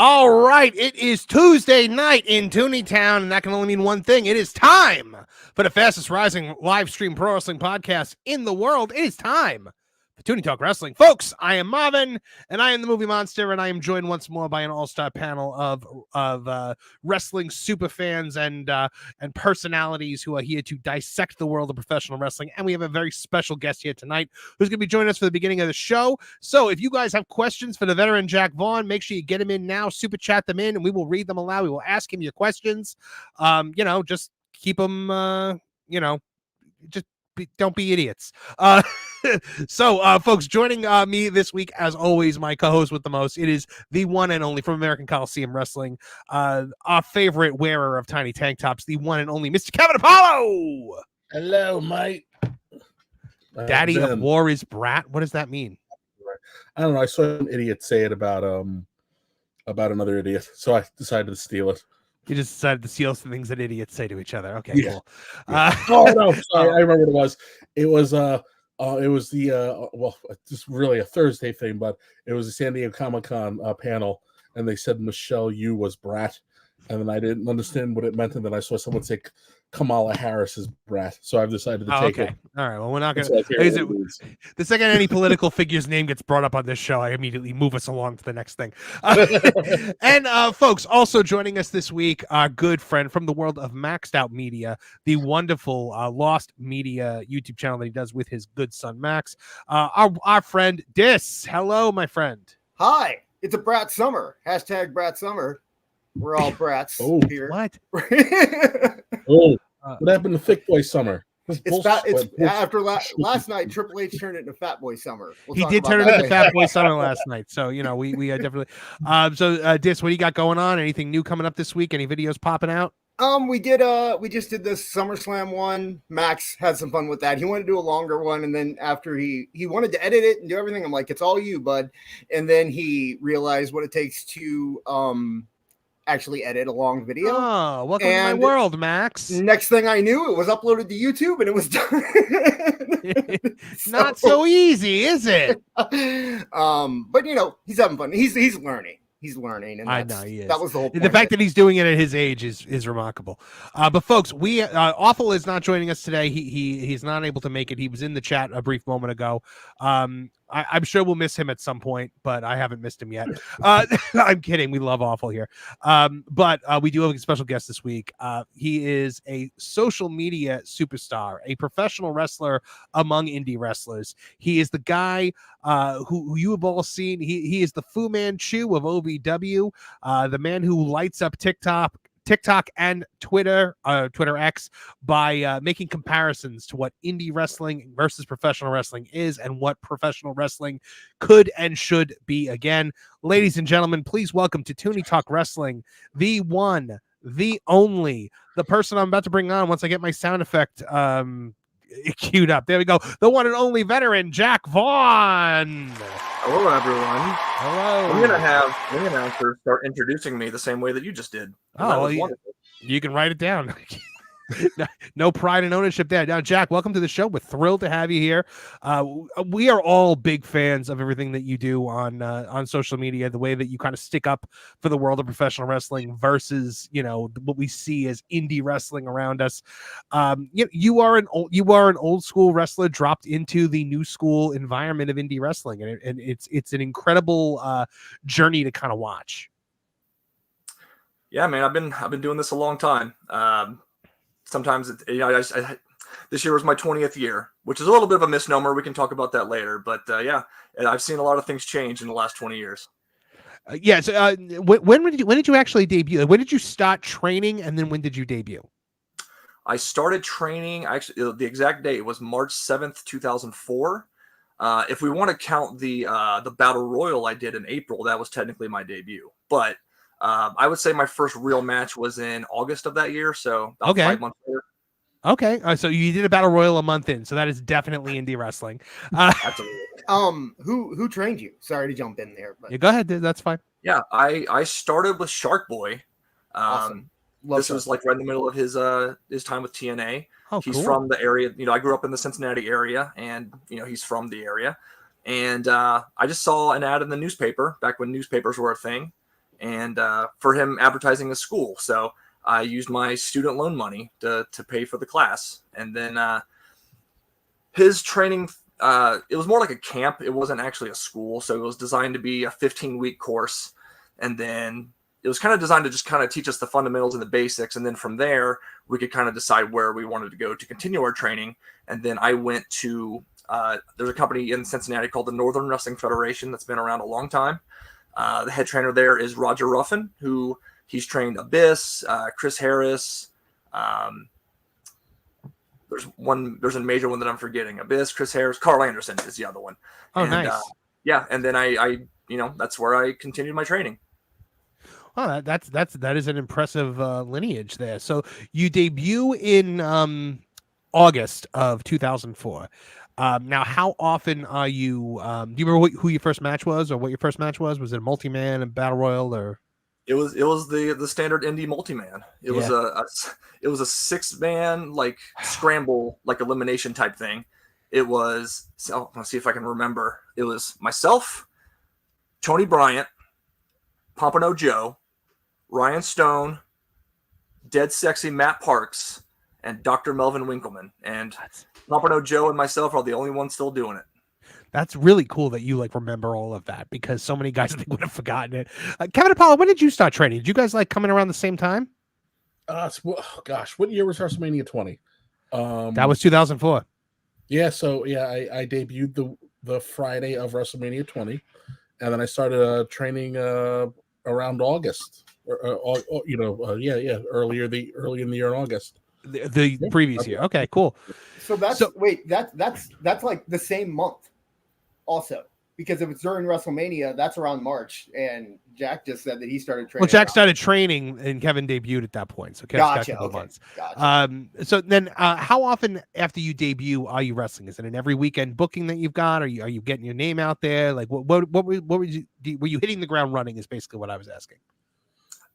All right, it is Tuesday night in Tooneytown, and that can only mean one thing. It is time for the fastest rising live stream pro wrestling podcast in the world. It is time for Toonie Talk Wrestling. Folks, I am Marvin, and I am the Movie Monster, and I am joined once more by an all-star panel of wrestling super fans and personalities who are here to dissect the world of professional wrestling. And we have a very special guest here tonight who's going to be joining us for the beginning of the show. So if you guys have questions for the veteran Jack Vaughn, make sure you get him in now, super chat them in, and we will read them aloud. We will ask him your questions. Just keep them, don't be idiots. So, folks, joining me this week, as always, my co-host with the most, it is the one and only from American Coliseum Wrestling, our favorite wearer of tiny tank tops, the one and only Mr. Kevin Apollo. Hello, mate. Daddy of War is Brat. What does that mean? I don't know. I saw an idiot say it about another idiot, so I decided to steal it. You just decided to steal some things that idiots say to each other. Okay, yeah. Cool. Yeah. Oh no, sorry, I remember what it was. It was just really a Thursday thing, but it was a San Diego Comic-Con panel, and they said Michelle Yu was Brat, and then I didn't understand what it meant, and then I saw someone say Kamala Harris is Brat, so I've decided to take it. All right, well, we're not going to. The second any political figure's name gets brought up on this show, I immediately move us along to the next thing. And folks, also joining us this week, our good friend from the world of Maxed Out Media, the wonderful Lost Media YouTube channel that he does with his good son Max. Our friend Dis. Hello, my friend. Hi, it's a Brat Summer. Hashtag Brat Summer. We're all brats here. What? What happened to Thick Boy Summer? It's after last night. Triple H turned it into Fat Boy Summer. He did turn it into Fat Boy Summer last night. So we definitely. Dis, what do you got going on? Anything new coming up this week? Any videos popping out? We just did this SummerSlam one. Max had some fun with that. He wanted to do a longer one, and then after he wanted to edit it and do everything, I'm like, it's all you, bud. And then he realized what it takes to actually edit a long video. Oh, welcome to my world, Max. Next thing I knew, it was uploaded to YouTube and it was done. Not so easy, is it? But he's having fun. He's learning. He's learning, and I know he is. That was the whole point. The fact that he's doing it at his age is remarkable. But folks, we Awful is not joining us today. He's not able to make it. He was in the chat a brief moment ago. I'm sure we'll miss him at some point, but I haven't missed him yet. I'm kidding. We love Awful here. But we do have a special guest this week. He is a social media superstar, a professional wrestler among indie wrestlers. He is the guy who you have all seen. He is the Fu Manchu of OVW, the man who lights up TikTok and Twitter X by making comparisons to what indie wrestling versus professional wrestling is and what professional wrestling could and should be again. Ladies and gentlemen, please welcome to Toonie Talk Wrestling, the one, the only, the person I'm about to bring on once I get my sound effect queued up. There we go. The one and only veteran, Jack Vaughn. Hello, everyone. Hello. I'm gonna have the announcer start introducing me the same way that you just did. Oh, you can write it down. No pride and ownership there. Now, Jack, welcome to the show. We're thrilled to have you here. We are all big fans of everything that you do on social media, the way that you kind of stick up for the world of professional wrestling versus, what we see as indie wrestling around us. You are an old school wrestler dropped into the new school environment of indie wrestling, and it's an incredible journey to kind of watch. Yeah, man, I've been doing this a long time. Sometimes this year was my 20th year, which is a little bit of a misnomer. We can talk about that later, but I've seen a lot of things change in the last 20 years. So when did you actually debut? When did you start training, and then when did you debut? I started training. Actually, the exact date was March 7th, 2004. If we want to count the Battle Royal I did in April, that was technically my debut. But I would say my first real match was in August of that year, so about 5 months later. Okay, so you did a battle royal a month in, so that is definitely indie wrestling. Absolutely. Who trained you? Sorry to jump in there, but Yeah, go ahead, dude. That's fine. Yeah, I started with Shark Boy. Awesome. This was like right in the middle of his time with TNA. Oh, he's cool. from the area. I grew up in the Cincinnati area, and he's from the area. And I just saw an ad in the newspaper back when newspapers were a thing, and for him advertising a school. So I used my student loan money to pay for the class, and then his training. It was more like a camp. It wasn't actually a school, so it was designed to be a 15-week course, and then it was kind of designed to just kind of teach us the fundamentals and the basics, and then from there we could kind of decide where we wanted to go to continue our training. And then I went to there's a company in Cincinnati called the Northern Wrestling Federation that's been around a long time. The head trainer there is Roger Ruffin, who he's trained Abyss, Chris Harris. There's a major one that I'm forgetting. Abyss, Chris Harris, Carl Anderson is the other one. Oh, nice. Yeah, and then I that's where I continued my training. Oh, that is an impressive lineage there. So you debut in August of 2004. Now, how often are you? Do you remember who your first match was, or what your first match was? Was it a multi-man, a battle royal, or? It was the standard indie multi-man. It was a 6-man like scramble, like elimination type thing. It was, let's see if I can remember. It was myself, Tony Bryant, Pompano Joe, Ryan Stone, Dead Sexy Matt Parks, and Dr. Melvin Winkleman. And Pompano Joe and myself are the only ones still doing it. That's really cool that you remember all of that, because so many guys I think would have forgotten it. Kevin Apollo, when did you start training? Did you guys coming around the same time? What year was WrestleMania 20? That was 2004. Yeah, so I debuted the Friday of WrestleMania 20, and then I started training around August. Early in the year in August. The previous year. Okay, cool. So that's like the same month. Also, because if it's during WrestleMania, that's around March, and Jack just said that he started training. Well, Jack started training, and Kevin debuted at that point. So Kevin's got a couple months. Gotcha. So then, how often after you debut are you wrestling? Is it an every weekend booking that you've got? Are you getting your name out there? Like what were you hitting the ground running? Is basically what I was asking.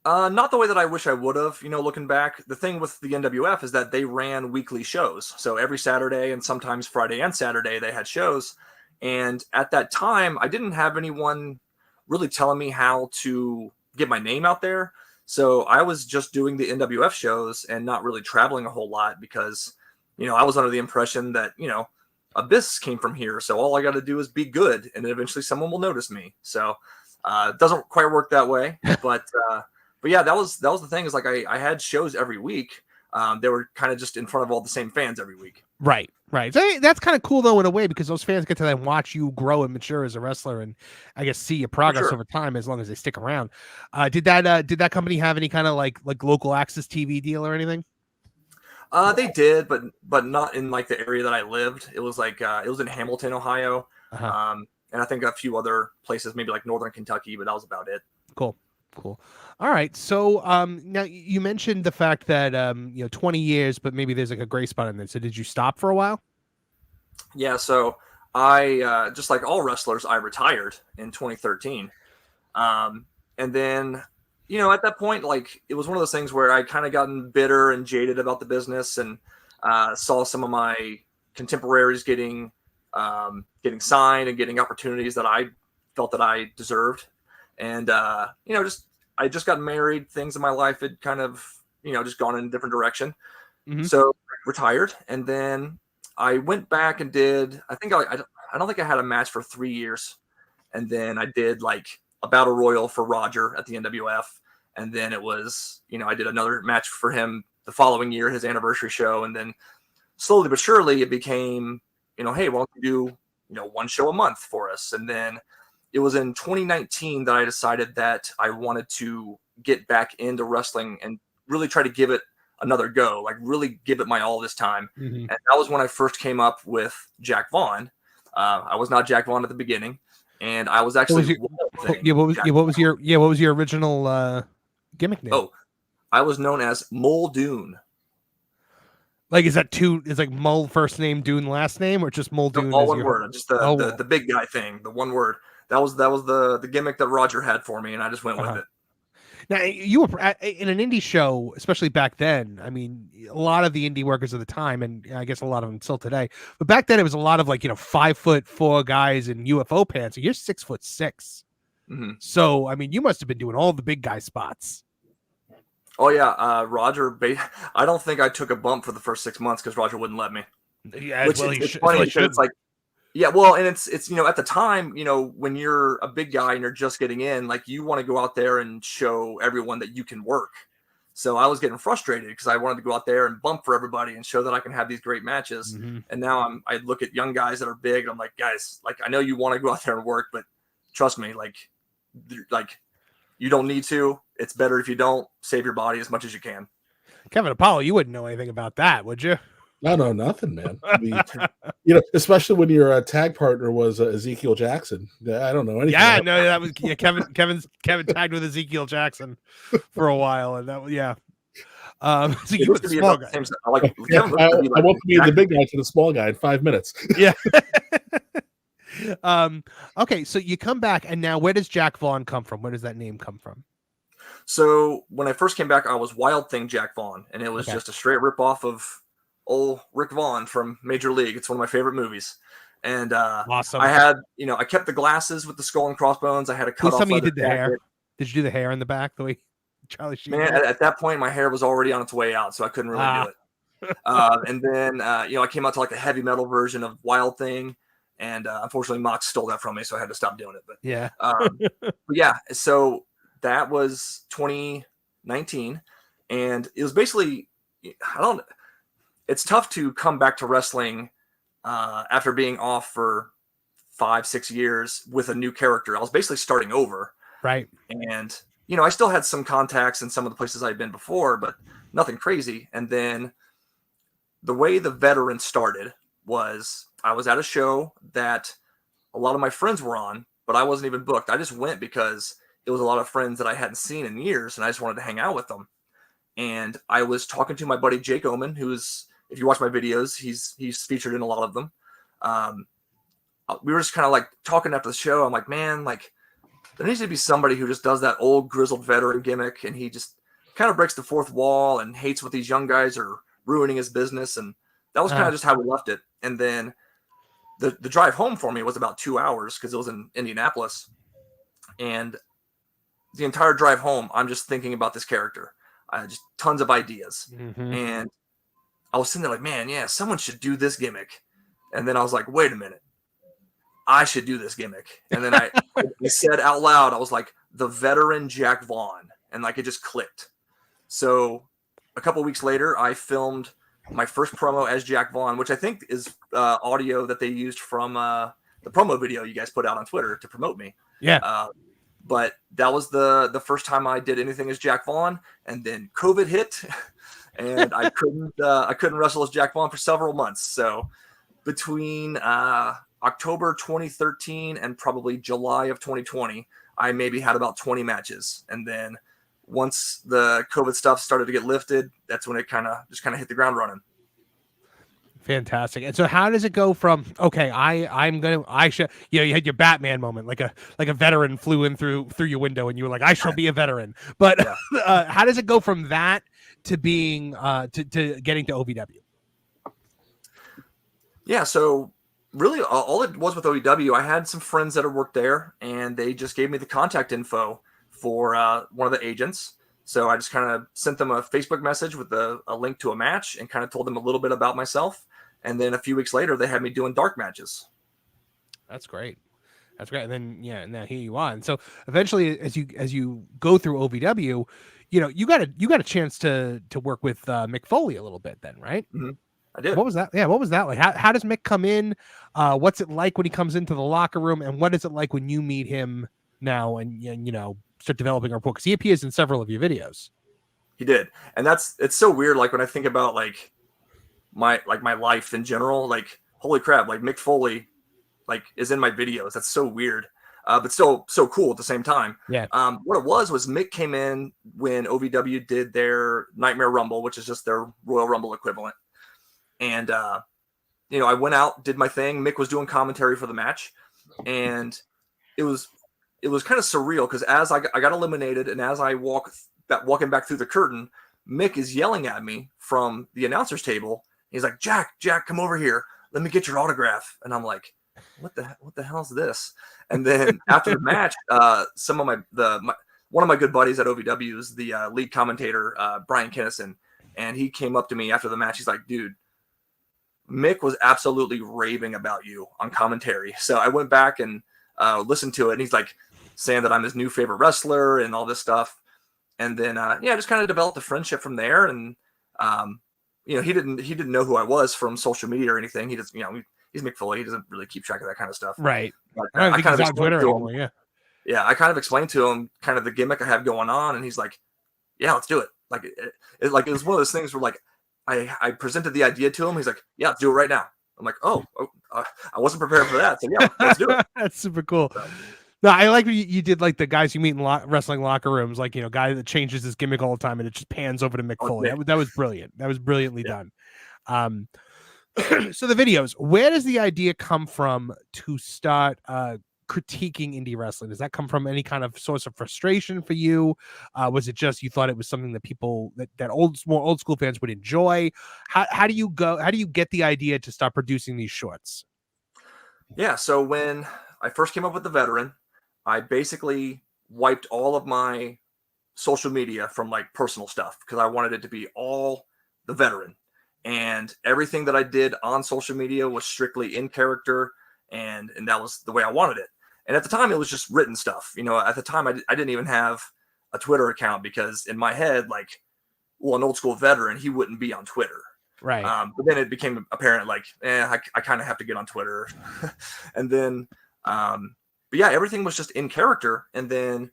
Not the way that I wish I would have. Looking back, the thing with the NWF is that they ran weekly shows. So every Saturday and sometimes Friday and Saturday they had shows. And at that time, I didn't have anyone really telling me how to get my name out there. So I was just doing the NWF shows and not really traveling a whole lot because, I was under the impression that, Abyss came from here. So all I got to do is be good and then eventually someone will notice me. So it doesn't quite work that way. But yeah, that was the thing is I had shows every week. They were kind of just in front of all the same fans every week. Right. So that's kind of cool though in a way, because those fans get to then watch you grow and mature as a wrestler, and I guess see your progress over time as long as they stick around. Did that company have any kind of like local access TV deal or anything? They did, but not in the area that I lived. It was it was in Hamilton, Ohio, and I think a few other places, maybe like Northern Kentucky, but that was about it. Cool. All right. So now you mentioned the fact that 20 years, but maybe there's a gray spot in there. So did you stop for a while? Yeah. So I just like all wrestlers, I retired in 2013, and then at that point, it was one of those things where I kind of gotten bitter and jaded about the business, and saw some of my contemporaries getting signed and getting opportunities that I felt that I deserved. And, I just got married. Things in my life had kind of, just gone in a different direction. Mm-hmm. So I retired. And then I went back and did, I don't think I had a match for 3 years. And then I did a battle royal for Roger at the NWF. And then it was, I did another match for him the following year, his anniversary show. And then slowly but surely it became, hey, why don't you do, one show a month for us? And then it was in 2019 that I decided that I wanted to get back into wrestling and really try to give it another go, really give it my all this time. Mm-hmm. And that was when I first came up with Jack Vaughn. I was not Jack Vaughn at the beginning, and I was actually what was your original gimmick name? Oh, I was known as Muldoon. Like, is that two? Is like Mul first name, Dune last name, or just Muldoon? No, all one word. Just the big guy thing. The one word. That was the gimmick that Roger had for me, and I just went with it. Now, you were in an indie show, especially back then. I mean, a lot of the indie workers of the time, and I guess a lot of them still today. But back then, it was a lot of 5'4" guys in UFO pants. And you're 6'6". Mm-hmm. So, I mean, you must have been doing all the big guy spots. Oh yeah, Roger. I don't think I took a bump for the first 6 months because Roger wouldn't let me. Yeah, Which is funny because it's like, yeah, well, and it's at the time, when you're a big guy and you're just getting in, like you want to go out there and show everyone that you can work. So I was getting frustrated because I wanted to go out there and bump for everybody and show that I can have these great matches. Mm-hmm. And now I look at young guys that are big and I'm like, guys, like I know you want to go out there and work, but trust me, like you don't need to. It's better if you don't. Save your body as much as you can. Kevin Apollo, you wouldn't know anything about that, would you? I know nothing, man. I mean, especially when your tag partner was Ezekiel Jackson. I don't know anything. Yeah, no, that was Kevin tagged with Ezekiel Jackson for a while, and that was so you were the small guy. I won't be the big guy to the small guy in 5 minutes. Yeah. Okay, so you come back, and now where does Jack Vaughn come from? Where does that name come from? So when I first came back, I was Wild Thing Jack Vaughn, and it was just a straight rip off of old Rick Vaughn from Major League. It's one of my favorite movies. And awesome. I had, I kept the glasses with the skull and crossbones. I had a cut off. You did the hair. Did you do the hair in the back the way Charlie Sheen? Man, at that point, my hair was already on its way out, so I couldn't really do it. And then, I came out to like the heavy metal version of Wild Thing. And unfortunately, Mox stole that from me, so I had to stop doing it. But yeah. But yeah, so that was 2019. And it was basically, it's tough to come back to wrestling after being off for 5-6 years with a new character. I was basically starting over. Right. And, I still had some contacts in some of the places I'd been before, but nothing crazy. And then the way the veteran started was I was at a show that a lot of my friends were on, but I wasn't even booked. I just went because it was a lot of friends that I hadn't seen in years, and I just wanted to hang out with them. And I was talking to my buddy Jake Oman, who's, if you watch my videos, he's featured in a lot of them. We were just kind of like talking after the show. I'm like, man, like there needs to be somebody who just does that old grizzled veteran gimmick, and he just kind of breaks the fourth wall and hates what these young guys are ruining his business. And that was kind of just how we left it. And then the drive home for me was about 2 hours because it was in Indianapolis. And the entire drive home, I'm just thinking about this character. I had just tons of ideas. Mm-hmm. And I was sitting there like, man, yeah, someone should do this gimmick. And then I was like, wait a minute. I should do this gimmick. And then I said out loud, I was like, the veteran Jack Vaughn. And like, it just clicked. So a couple weeks later, I filmed my first promo as Jack Vaughn, which I think is audio that they used from the promo video you guys put out on Twitter to promote me. Yeah. But that was the first time I did anything as Jack Vaughn, and then COVID hit, and I couldn't wrestle as Jack Vaughn for several months. So between October 2013 and probably July of 2020, I maybe had about 20 matches, and then once the COVID stuff started to get lifted, that's when it kind of hit the ground running. Fantastic. And so how does it go from, okay, you had your Batman moment, like a veteran flew in through your window and you were like, I shall be a veteran. But how does it go from that to being, to getting to OVW? Yeah. So really all it was with OVW, I had some friends that had worked there and they just gave me the contact info for one of the agents. So I just kind of sent them a Facebook message with a link to a match and kind of told them a little bit about myself. And then a few weeks later, they had me doing dark matches. That's great. And then, now here you are. And so eventually, as you go through OVW, you got a chance to work with Mick Foley a little bit then, right? Mm-hmm. I did. What was that? Yeah. What was that like? How does Mick come in? What's it like when he comes into the locker room? And what is it like when you meet him now and start developing a rapport? Because he appears in several of your videos. He did. And it's so weird. Like when I think about my life in general, like, holy crap, like Mick Foley, like is in my videos. That's so weird. but still so cool at the same time. Yeah. What it was Mick came in when OVW did their Nightmare Rumble, which is just their Royal Rumble equivalent. And, I went out, did my thing. Mick was doing commentary for the match. And it was kind of surreal because as I got eliminated and as I walking back through the curtain, Mick is yelling at me from the announcer's table. He's like, Jack, come over here. Let me get your autograph. And I'm like, what the hell is this? And then after the match, one of my good buddies at OVW is the lead commentator, Brian Kinnison. And he came up to me after the match. He's like, dude, Mick was absolutely raving about you on commentary. So I went back and listened to it. And he's like saying that I'm his new favorite wrestler and all this stuff. And then, just kind of developed a friendship from there. And, he didn't know who I was from social media or anything. He just, he's Mick Foley. He doesn't really keep track of that kind of stuff. Right. But, I don't think kind he's of on Twitter explained to anymore. him, yeah, I kind of explained to him kind of the gimmick I have going on. And he's like, yeah, let's do it. Like, it was one of those things where like, I presented the idea to him. He's like, yeah, let's do it right now. I'm like, I wasn't prepared for that. So yeah, let's do it. That's super cool. No, I like you did like the guys you meet in wrestling locker rooms, like, guy that changes his gimmick all the time and it just pans over to Mick Foley. That was brilliant. That was brilliantly done. So the videos, where does the idea come from to start critiquing indie wrestling? Does that come from any kind of source of frustration for you? Was it just you thought it was something that people that more old school fans would enjoy? How do you get the idea to start producing these shorts? Yeah, so when I first came up with the veteran, I basically wiped all of my social media from like personal stuff because I wanted it to be all the veteran. And everything that I did on social media was strictly in character, and that was the way I wanted it. And at the time, it was just written stuff. At the time, I didn't even have a Twitter account because in my head, like, well, an old school veteran, he wouldn't be on Twitter. Right. But then it became apparent, like, I kind of have to get on Twitter. And then, but yeah, everything was just in character. And then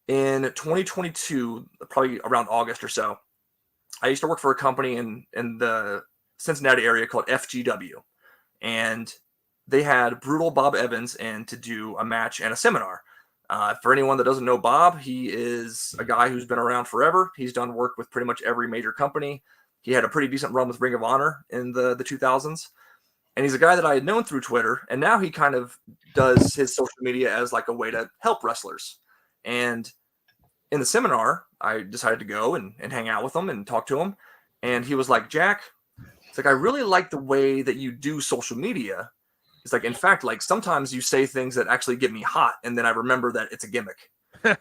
in 2022, probably around August or so, I used to work for a company in the Cincinnati area called FGW. And they had Brutal Bob Evans in to do a match and a seminar. For anyone that doesn't know Bob, he is a guy who's been around forever. He's done work with pretty much every major company. He had a pretty decent run with Ring of Honor in the 2000s. And he's a guy that I had known through Twitter. And now he kind of does his social media as like a way to help wrestlers. And in the seminar, I decided to go and hang out with him and talk to him. And he was like, Jack, it's like, I really like the way that you do social media. It's like, in fact, like sometimes you say things that actually get me hot. And then I remember that it's a gimmick. But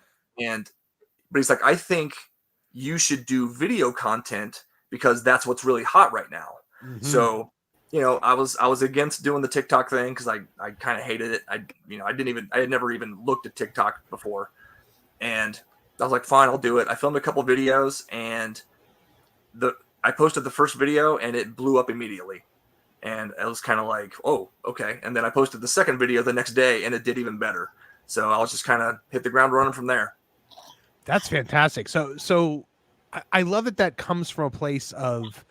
he's like, I think you should do video content because that's what's really hot right now. Mm-hmm. So, I was against doing the TikTok thing because I kind of hated it. I had never even looked at TikTok before. And I was like, fine, I'll do it. I filmed a couple videos and I posted the first video and it blew up immediately. And I was kind of like, oh, okay. And then I posted the second video the next day and it did even better. So I was just kind of hit the ground running from there. That's fantastic. So I love that comes from a place of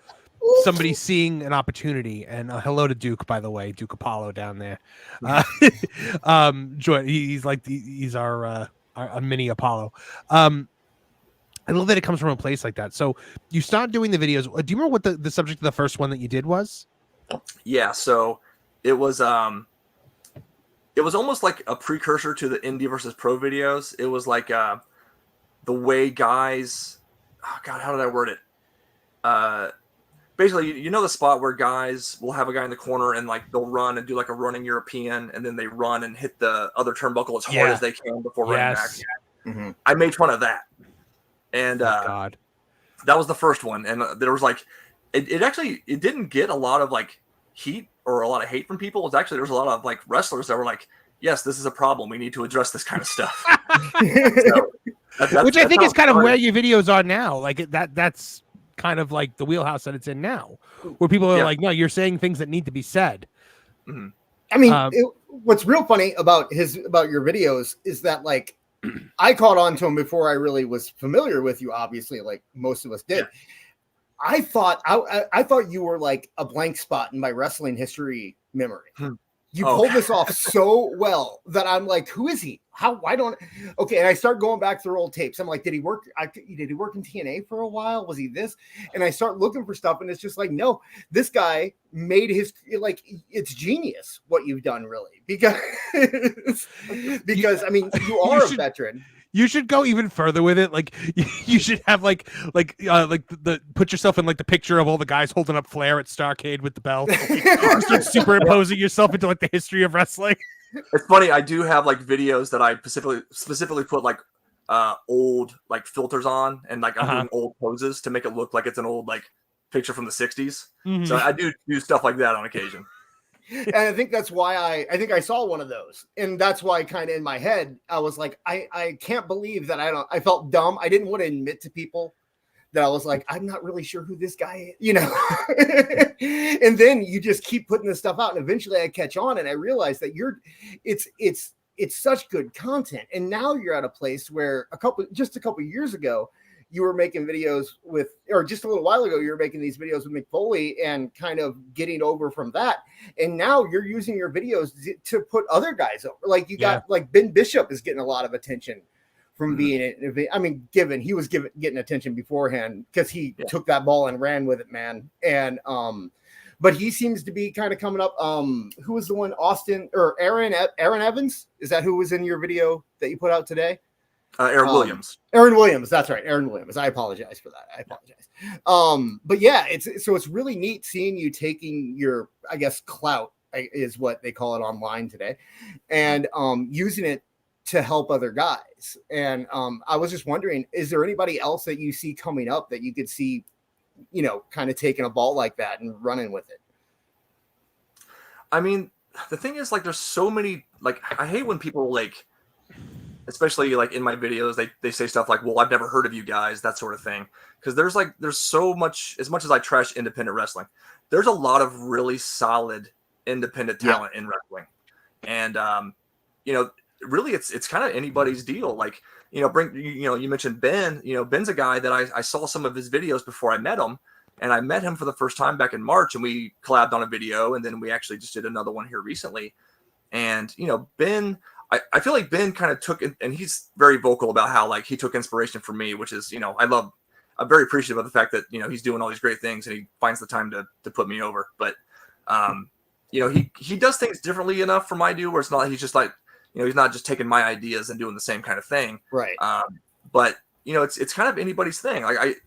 somebody seeing an opportunity. And hello to Duke, by the way, Duke Apollo down there. Joy, he's our mini Apollo. I love that it comes from a place like that. So you start doing the videos. Do you remember what the subject of the first one that you did was? Yeah. So it was almost like a precursor to the indie versus pro videos. It was like the way guys, oh God, how did I word it? Basically, the spot where guys will have a guy in the corner and like they'll run and do like a running European, and then they run and hit the other turnbuckle as hard as they can before running back. Mm-hmm. I made fun of that. And that was the first one. And there was like, it actually didn't get a lot of like heat or a lot of hate from people. It's actually, there was a lot of like wrestlers that were like, yes, this is a problem. We need to address this kind of stuff. Which I think is kind of where your videos are now. Like that's kind of like the wheelhouse that it's in now, where people are like, no, you're saying things that need to be said. Mm-hmm. I mean, what's real funny about your videos is that like, I caught on to him before I really was familiar with you, obviously, like most of us did. Yeah. I thought you were like a blank spot in my wrestling history memory. You pulled this off so well that I'm like, who is he? Why don't? Okay, and I start going back through old tapes. I'm like, did he work? Did he work in TNA for a while? Was he this? And I start looking for stuff, and it's just like, no, this guy made his like, it's genius what you've done, really, because I mean, you are a veteran. You should go even further with it. Like you should have like the put yourself in like the picture of all the guys holding up Flair at Starrcade with the belt. Start superimposing yourself into like the history of wrestling. It's funny. I do have like videos that I specifically put like old like filters on, and like I'm doing old poses to make it look like it's an old like picture from the 60s. Mm-hmm. So I do stuff like that on occasion. And I think that's why I think I saw one of those. And that's why kind of in my head, I was like, I can't believe that I felt dumb. I didn't want to admit to people that I was like, I'm not really sure who this guy is, you know? And then you just keep putting this stuff out. And eventually I catch on and I realize that it's such good content. And now you're at a place where just a couple years ago, you were making videos with, or just a little while ago, you were making these videos with Mick Foley and kind of getting over from that. And now you're using your videos to put other guys over. Like you got like Ben Bishop is getting a lot of attention from being, I mean, he was getting attention beforehand because he took that ball and ran with it, man. And, but he seems to be kind of coming up. Who was the one, Austin or Aaron Evans? Is that who was in your video that you put out today? Aaron Williams. Aaron Williams, that's right. Aaron Williams. I apologize for that. I apologize. But yeah, it's really neat seeing you taking your, I guess, clout is what they call it online today, and using it to help other guys. And I was just wondering, is there anybody else that you see coming up that you could see, you know, kind of taking a ball like that and running with it? I mean, the thing is, like, there's so many, like, I hate when people like, especially like in my videos, they say stuff like, well, I've never heard of you guys, that sort of thing. Because there's so much, as much as I trash independent wrestling, there's a lot of really solid independent talent in wrestling. And, you know, really it's kind of anybody's deal. Like, you know, you mentioned Ben, you know, Ben's a guy that I saw some of his videos before I met him. And I met him for the first time back in March, and we collabed on a video. And then we actually just did another one here recently. And, you know, Ben, I feel like Ben kind of took, and he's very vocal about how like he took inspiration from me, which is, you know, I'm very appreciative of the fact that, you know, he's doing all these great things and he finds the time to put me over. But, you know, he does things differently enough from I do, where it's not, he's just like, you know, he's not just taking my ideas and doing the same kind of thing. Right. But, you know, it's kind of anybody's thing. Like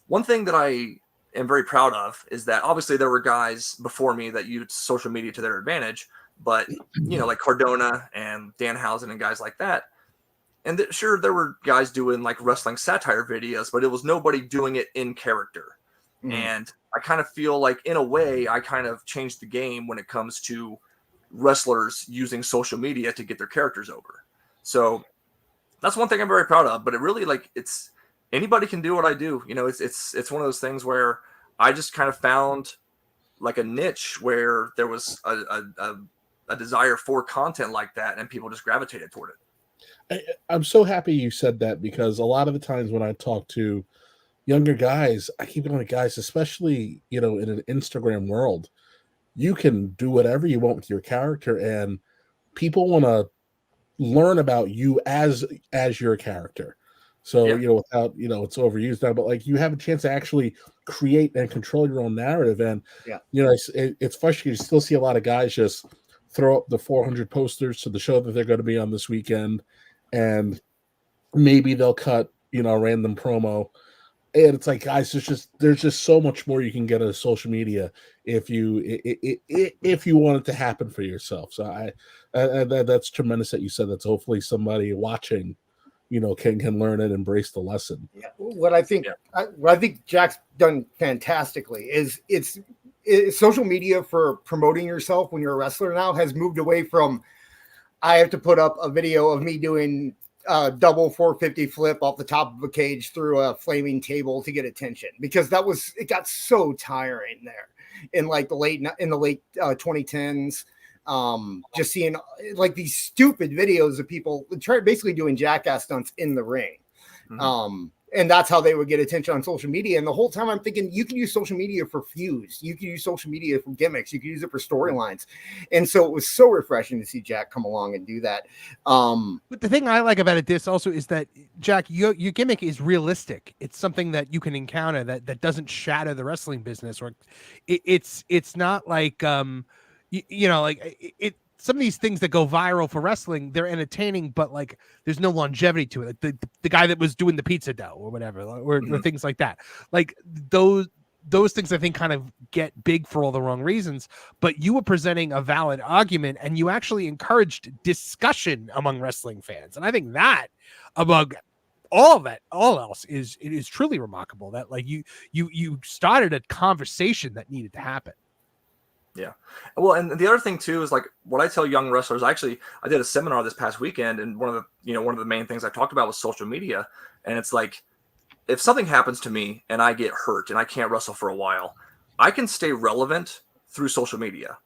one thing that I am very proud of is that obviously there were guys before me that used social media to their advantage. But, you know, like Cardona and Danhausen and guys like that. And sure, there were guys doing like wrestling satire videos, but it was nobody doing it in character. Mm. And I kind of feel like, in a way, I kind of changed the game when it comes to wrestlers using social media to get their characters over. So that's one thing I'm very proud of. But it really, like, it's anybody can do what I do. You know, it's one of those things where I just kind of found like a niche where there was a desire for content like that, and people just gravitated toward it. I'm so happy you said that, because a lot of the times when I talk to younger guys, I keep going to guys, especially, you know, in an Instagram world, you can do whatever you want with your character, and people want to learn about you as your character. So, you know, without, you know, it's overused now, but like you have a chance to actually create and control your own narrative. And, you know, it's frustrating to still see a lot of guys just throw up the 400 posters to the show that they're going to be on this weekend, and maybe they'll cut, you know, a random promo. And it's like, guys, there's just so much more you can get out of social media if you want it to happen for yourself. So that's tremendous that you said that. So hopefully somebody watching, you know, can learn and embrace the lesson. Yeah. What I think Jack's done fantastically is social media for promoting yourself when you're a wrestler now has moved away from, I have to put up a video of me doing a double 450 flip off the top of a cage through a flaming table to get attention, because it got so tiring there in like the late 2010s. Just seeing like these stupid videos of people basically doing jackass stunts in the ring. Mm-hmm. And that's how they would get attention on social media. And the whole time I'm thinking, you can use social media for views. You can use social media for gimmicks. You can use it for storylines. And so it was so refreshing to see Jack come along and do that. But the thing I like about it, this also is that, Jack, your gimmick is realistic. It's something that you can encounter that doesn't shatter the wrestling business, or it's not like, some of these things that go viral for wrestling, they're entertaining, but like there's no longevity to it. Like the guy that was doing the pizza dough or whatever, or things like that. Like those things I think kind of get big for all the wrong reasons, but you were presenting a valid argument and you actually encouraged discussion among wrestling fans. And I think that among all else is truly remarkable, that like you started a conversation that needed to happen. Yeah. Well, and the other thing too is like what I tell young wrestlers. I did a seminar this past weekend, and one of the main things I talked about was social media. And it's like, if something happens to me and I get hurt and I can't wrestle for a while, I can stay relevant through social media.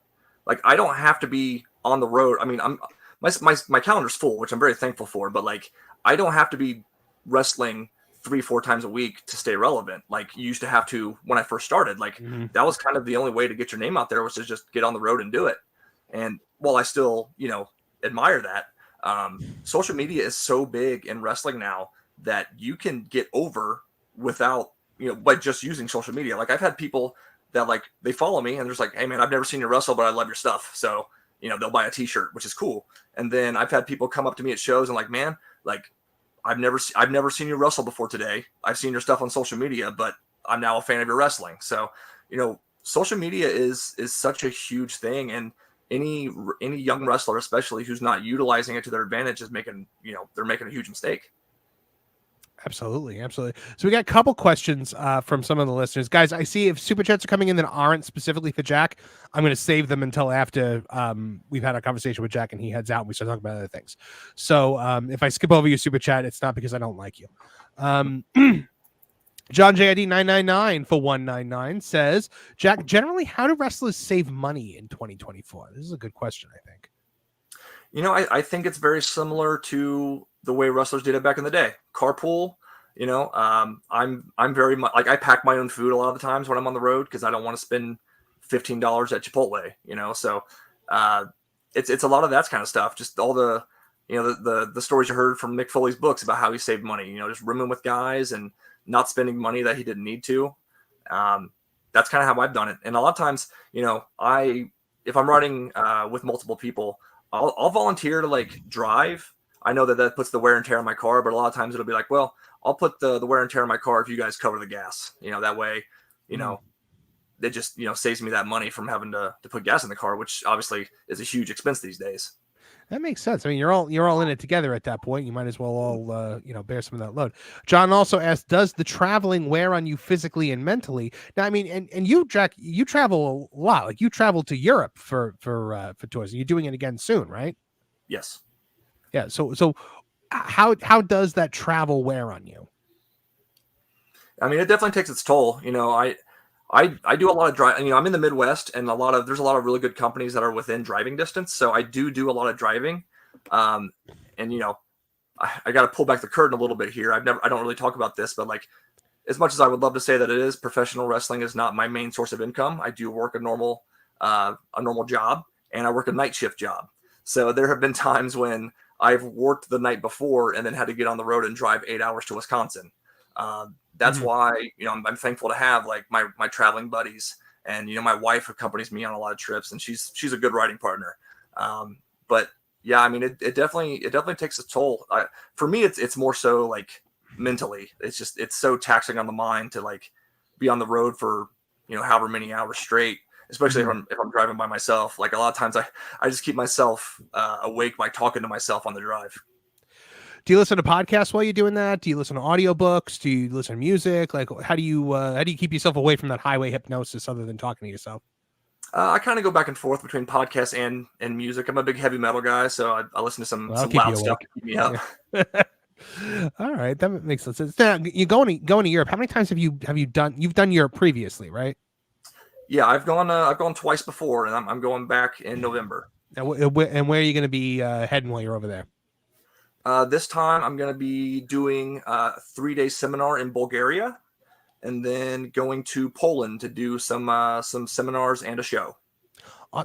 Like I don't have to be on the road. I mean, my calendar's full, which I'm very thankful for, but like I don't have to be wrestling 3-4 times a week to stay relevant like you used to have to when I first started. Like that was kind of the only way to get your name out there, was to just get on the road and do it. And while I still, admire that, social media is so big in wrestling now that you can get over without, by just using social media. Like I've had people that like, they follow me and they're just like, hey man, I've never seen you wrestle, but I love your stuff. So, they'll buy a t-shirt, which is cool. And then I've had people come up to me at shows and like, man, like, I've never seen you wrestle before today. I've seen your stuff on social media, but I'm now a fan of your wrestling. So, social media is such a huge thing, and any young wrestler, especially who's not utilizing it to their advantage, is making a huge mistake. Absolutely. So we got a couple questions from some of the listeners. Guys, I see if super chats are coming in that aren't specifically for Jack, I'm going to save them until after we've had a conversation with Jack and he heads out and we start talking about other things. So if I skip over your super chat, it's not because I don't like you. John JID 999 for 199 says, Jack, generally, how do wrestlers save money in 2024? This is a good question, I think. I think it's very similar to the way wrestlers did it back in the day. Carpool, I'm very much like, I pack my own food a lot of the times when I'm on the road because I don't want to spend $15 at Chipotle, so it's a lot of that kind of stuff. Just all the, the stories you heard from Mick Foley's books about how he saved money, just rooming with guys and not spending money that he didn't need to. That's kind of how I've done it. And a lot of times, if I'm riding with multiple people, I'll volunteer to like drive. I know that puts the wear and tear on my car, but a lot of times it'll be like, well, I'll put the wear and tear on my car if you guys cover the gas. That way, it just, saves me that money from having to put gas in the car, which obviously is a huge expense these days. That makes sense. I mean, you're all in it together at that point. You might as well all, bear some of that load. John also asked, does the traveling wear on you physically and mentally? Now, I mean, and you, Jack, you travel a lot. Like you travel to Europe for tours, and you're doing it again soon, right? Yes. Yeah. So how does that travel wear on you? I mean, it definitely takes its toll. I do a lot of driving. I'm in the Midwest, and there's a lot of really good companies that are within driving distance. So I do a lot of driving. And I got to pull back the curtain a little bit here. I don't really talk about this, but like, as much as I would love to say that it is, professional wrestling is not my main source of income. I do work a normal job, and I work a night shift job. So there have been times when I've worked the night before and then had to get on the road and drive 8 hours to Wisconsin. That's why, I'm thankful to have like my traveling buddies, and, my wife accompanies me on a lot of trips, and she's a good riding partner. But yeah, I mean, it definitely takes a toll. For me, it's more so like mentally, it's so taxing on the mind to like be on the road for, however many hours straight, especially if I'm driving by myself. Like a lot of times I just keep myself awake by talking to myself on the drive. Do you listen to podcasts while you're doing that? Do you listen to audiobooks? Do you listen to music? Like, how do you keep yourself away from that highway hypnosis other than talking to yourself? I kind of go back and forth between podcasts and music. I'm a big heavy metal guy, so I listen to some loud stuff to keep me up. Yeah. All right, that makes sense. Now, you're going to Europe. How many times have you done? You've done Europe previously, right? Yeah, I've gone twice before, and I'm going back in November. And where are you going to be heading while you're over there? This time I'm going to be doing a 3-day seminar in Bulgaria, and then going to Poland to do some seminars and a show.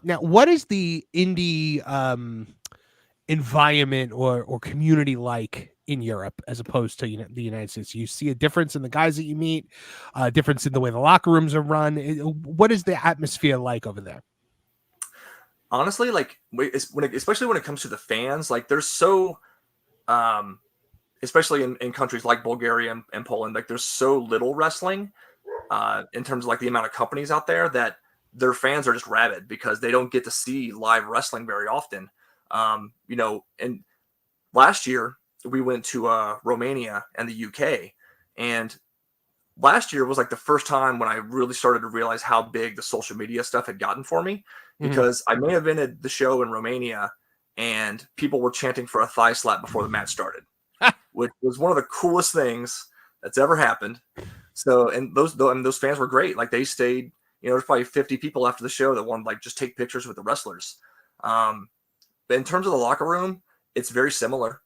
Now, what is the indie environment or community like in Europe as opposed to the United States? You see a difference in the guys that you meet, a difference in the way the locker rooms are run. What is the atmosphere like over there? Honestly, like especially when it comes to the fans, like there's so, especially in countries like Bulgaria and Poland, like there's so little wrestling in terms of like the amount of companies out there that their fans are just rabid because they don't get to see live wrestling very often. And last year we went to Romania and the UK, and last year was like the first time when I really started to realize how big the social media stuff had gotten for me, because I may have been at the show in Romania and people were chanting for a thigh slap before the match started, which was one of the coolest things that's ever happened. So, and those fans were great. Like they stayed, there's probably 50 people after the show that wanted like just take pictures with the wrestlers. But in terms of the locker room, it's very similar.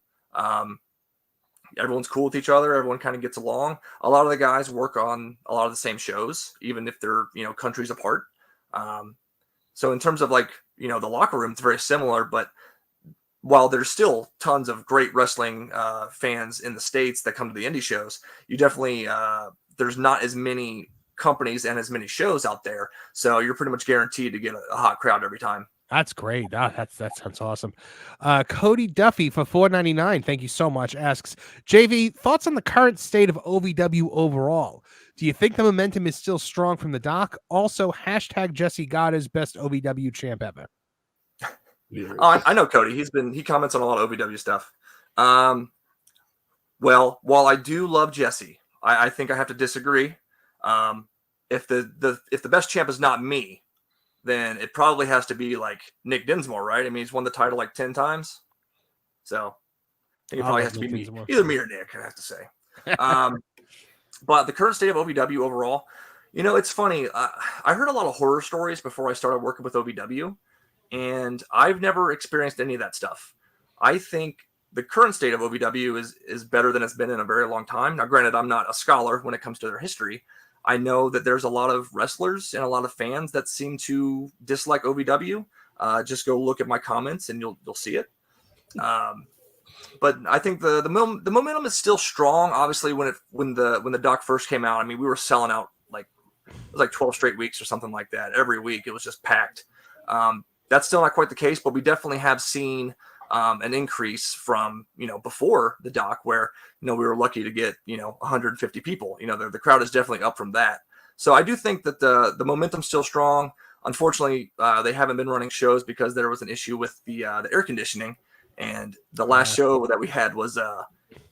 Everyone's cool with each other. Everyone kind of gets along. A lot of the guys work on a lot of the same shows, even if they're, countries apart. So in terms of like, the locker room, it's very similar, but while there's still tons of great wrestling fans in the States that come to the indie shows, you definitely, there's not as many companies and as many shows out there. So you're pretty much guaranteed to get a hot crowd every time. That's great. That sounds awesome. Cody Duffy for $4.99. Thank you so much. Asks, JV, thoughts on the current state of OVW overall? Do you think the momentum is still strong from the doc? Also, hashtag Jesse Gotta's best OVW champ ever. I know Cody. He comments on a lot of OVW stuff. Well, while I do love Jesse, I think I have to disagree. If the best champ is not me, then it probably has to be like Nick Dinsmore, right? I mean, he's won the title like 10 times. So I think it probably has to be me. Either me or Nick, I have to say. But the current state of OVW overall, it's funny. I heard a lot of horror stories before I started working with OVW, and I've never experienced any of that stuff. I think the current state of OVW is better than it's been in a very long time. Now, granted, I'm not a scholar when it comes to their history. I know that there's a lot of wrestlers and a lot of fans that seem to dislike OVW. Just go look at my comments and you'll see it. But I think the momentum is still strong. Obviously, when the doc first came out, I mean, we were selling out it was like 12 straight weeks or something like that. Every week it was just packed. That's still not quite the case, but we definitely have seen an increase from before the doc, where we were lucky to get 150 people. The crowd is definitely up from that. So I do think that the momentum's still strong. Unfortunately, they haven't been running shows because there was an issue with the air conditioning, and the last show that we had was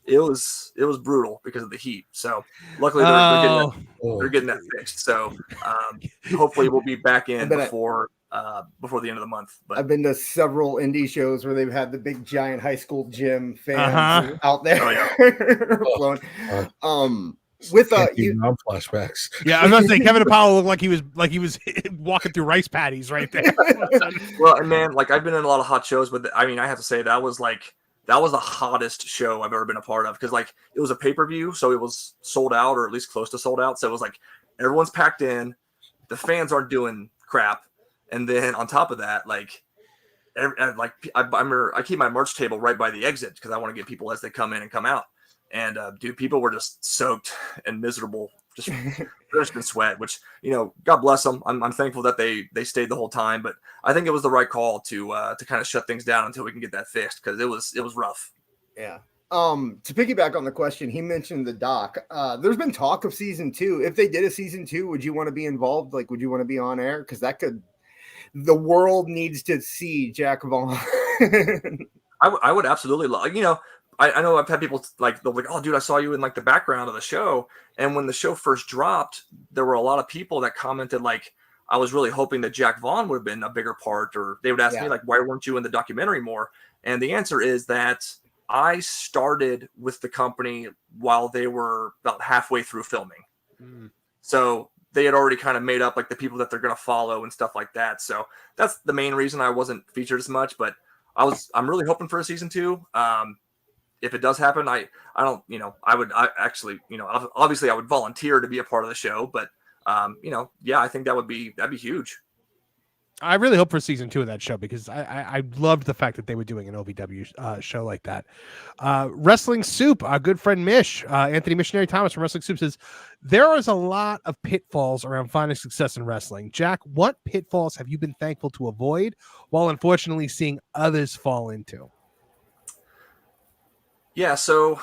it was brutal because of the heat. So luckily they're getting that fixed. So hopefully we'll be back in before the end of the month. But I've been to several indie shows where they've had the big giant high school gym fans out there. Oh, yeah. With flashbacks. Yeah, I was gonna say Kevin Apollo looked like he was walking through rice paddies right there. Well, and man, like I've been in a lot of hot shows, but I mean, I have to say that was the hottest show I've ever been a part of, because like it was a pay-per-view, so it was sold out, or at least close to sold out. So it was like everyone's packed in, the fans aren't doing crap, and then on top of that, I keep my merch table right by the exit because I want to get people as they come in and come out. And dude, people were just soaked and miserable, just drenched in sweat. Which God bless them. I'm thankful that they stayed the whole time. But I think it was the right call to kind of shut things down until we can get that fixed, because it was rough. Yeah. To piggyback on the question, he mentioned the doc. There's been talk of season 2. If they did a season 2, would you want to be involved? Like, would you want to be on air? Because the world needs to see Jack Vaughn. I would absolutely love. I know I've had people they'll be like, oh, dude, I saw you in like the background of the show. And when the show first dropped, there were a lot of people that commented like, I was really hoping that Jack Vaughn would have been a bigger part, or they would ask me like, why weren't you in the documentary more? And the answer is that I started with the company while they were about halfway through filming. So they had already kind of made up like the people that they're going to follow and stuff like that. So that's the main reason I wasn't featured as much, but I'm really hoping for a season 2. if it does happen, I don't, I actually, obviously I would volunteer to be a part of the show, but yeah, I think that'd be huge. I really hope for season 2 of that show, because I loved the fact that they were doing an OVW show like that. Wrestling Soup, our good friend Mish, Anthony Missionary Thomas from Wrestling Soup, says there is a lot of pitfalls around finding success in wrestling. Jack, what pitfalls have you been thankful to avoid while unfortunately seeing others fall into? Yeah, so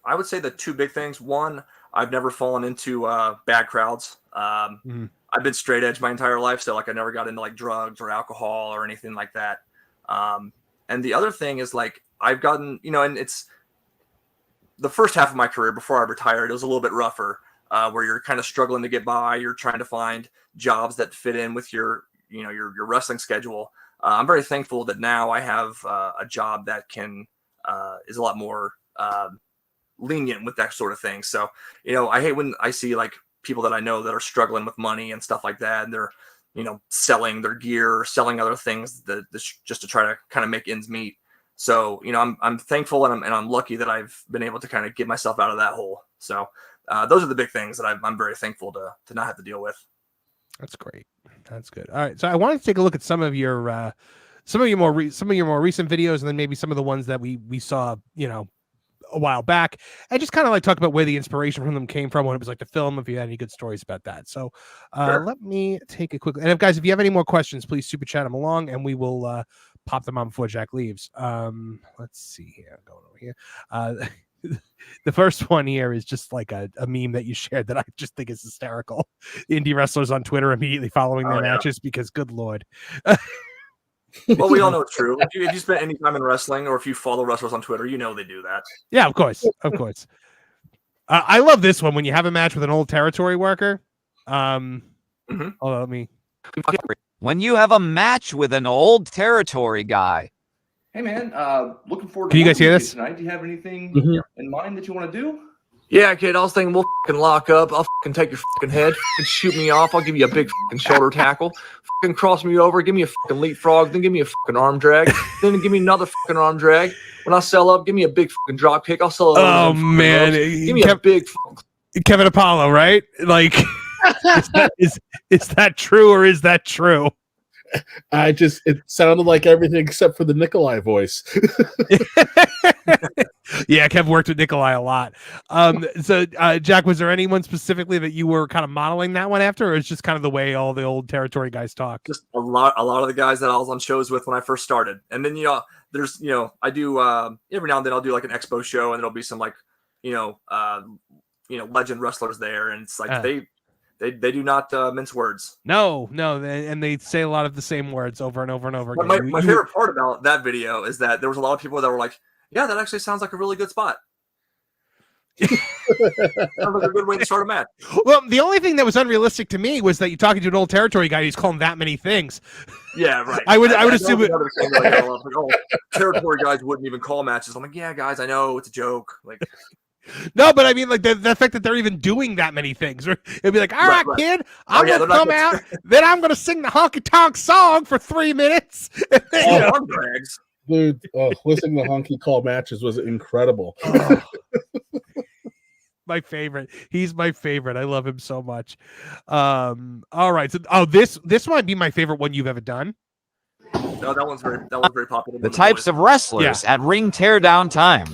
I would say the 2 big things. One, I've never fallen into bad crowds. I've been straight edge my entire life, so like I never got into like drugs or alcohol or anything like that. And the other thing is like I've gotten, and it's the first half of my career before I retired, it was a little bit rougher, where you're kind of struggling to get by. You're trying to find jobs that fit in with your wrestling schedule. I'm very thankful that now I have a job that is a lot more lenient with that sort of thing. So, I hate when I see like people that I know that are struggling with money and stuff like that, and they're, selling their gear, or selling other things that just to try to kind of make ends meet. So, I'm thankful and I'm lucky that I've been able to kind of get myself out of that hole. So, those are the big things that I'm very thankful to not have to deal with. That's great. That's good. All right. So I wanted to take a look at some of your more recent videos, and then maybe some of the ones that we saw, a while back, and just kind of like talk about where the inspiration from them came from, when it was like the film, if you had any good stories about that. So Sure. Let me take a quick, and if you have any more questions, please super chat them along and we will pop them on before Jack leaves. Let's see here. I'm going over here. The first one here is just like a meme that you shared that I just think is hysterical. Indie wrestlers on Twitter immediately following their matches, because good Lord. Well, we all know it's true. If you spend any time in wrestling, or if you follow wrestlers on Twitter, they do that. Yeah, of course. I love this one when you have a match with an old territory worker. Hold on, let me. When you have a match with an old territory guy. Hey man, looking forward to Can you guys hear this tonight? Do you have anything in mind that you want to do? Yeah, kid, I was thinking we'll fucking lock up. I'll fucking take your fucking head, fucking shoot me off. I'll give you a big fucking shoulder tackle, fucking cross me over, give me a fucking leapfrog, then give me a fucking arm drag, then give me another fucking arm drag. When I sell up, give me a big fucking drop kick. I'll sell it. Oh man, give me a big Kevin Apollo, right? Like, is that true, or is that true? It sounded like everything except for the Nikolai voice. Yeah, Kev worked with Nikolai a lot. So Jack, was there anyone specifically that you were kind of modeling that one after, or it's just kind of the way all the old territory guys talk? Just a lot of the guys that I was on shows with when I first started. And then, there's, I do every now and then I'll do like an expo show, and there'll be some like, legend wrestlers there, and it's like they do not mince words. No, and they say a lot of the same words over and over and over again. But my favorite part about that video is that there was a lot of people that were like, yeah, that actually sounds like a really good spot. Sounds like a good way to start a match. Well, the only thing that was unrealistic to me was that you're talking to an old territory guy who's calling that many things. Yeah, right. I would assume it. Territory guys wouldn't even call matches. I'm like, yeah, guys, I know it's a joke. Like, no, but I mean, like the fact that they're even doing that many things. It'd be like, all right, kid, I'm gonna come out, then I'm gonna sing the honky tonk song for 3 minutes. Dude, listening to honky call matches was incredible. My favorite. He's my favorite. I love him so much. All right. So, this might be my favorite one you've ever done. No, that one's very popular. The types of wrestlers at ring teardown time.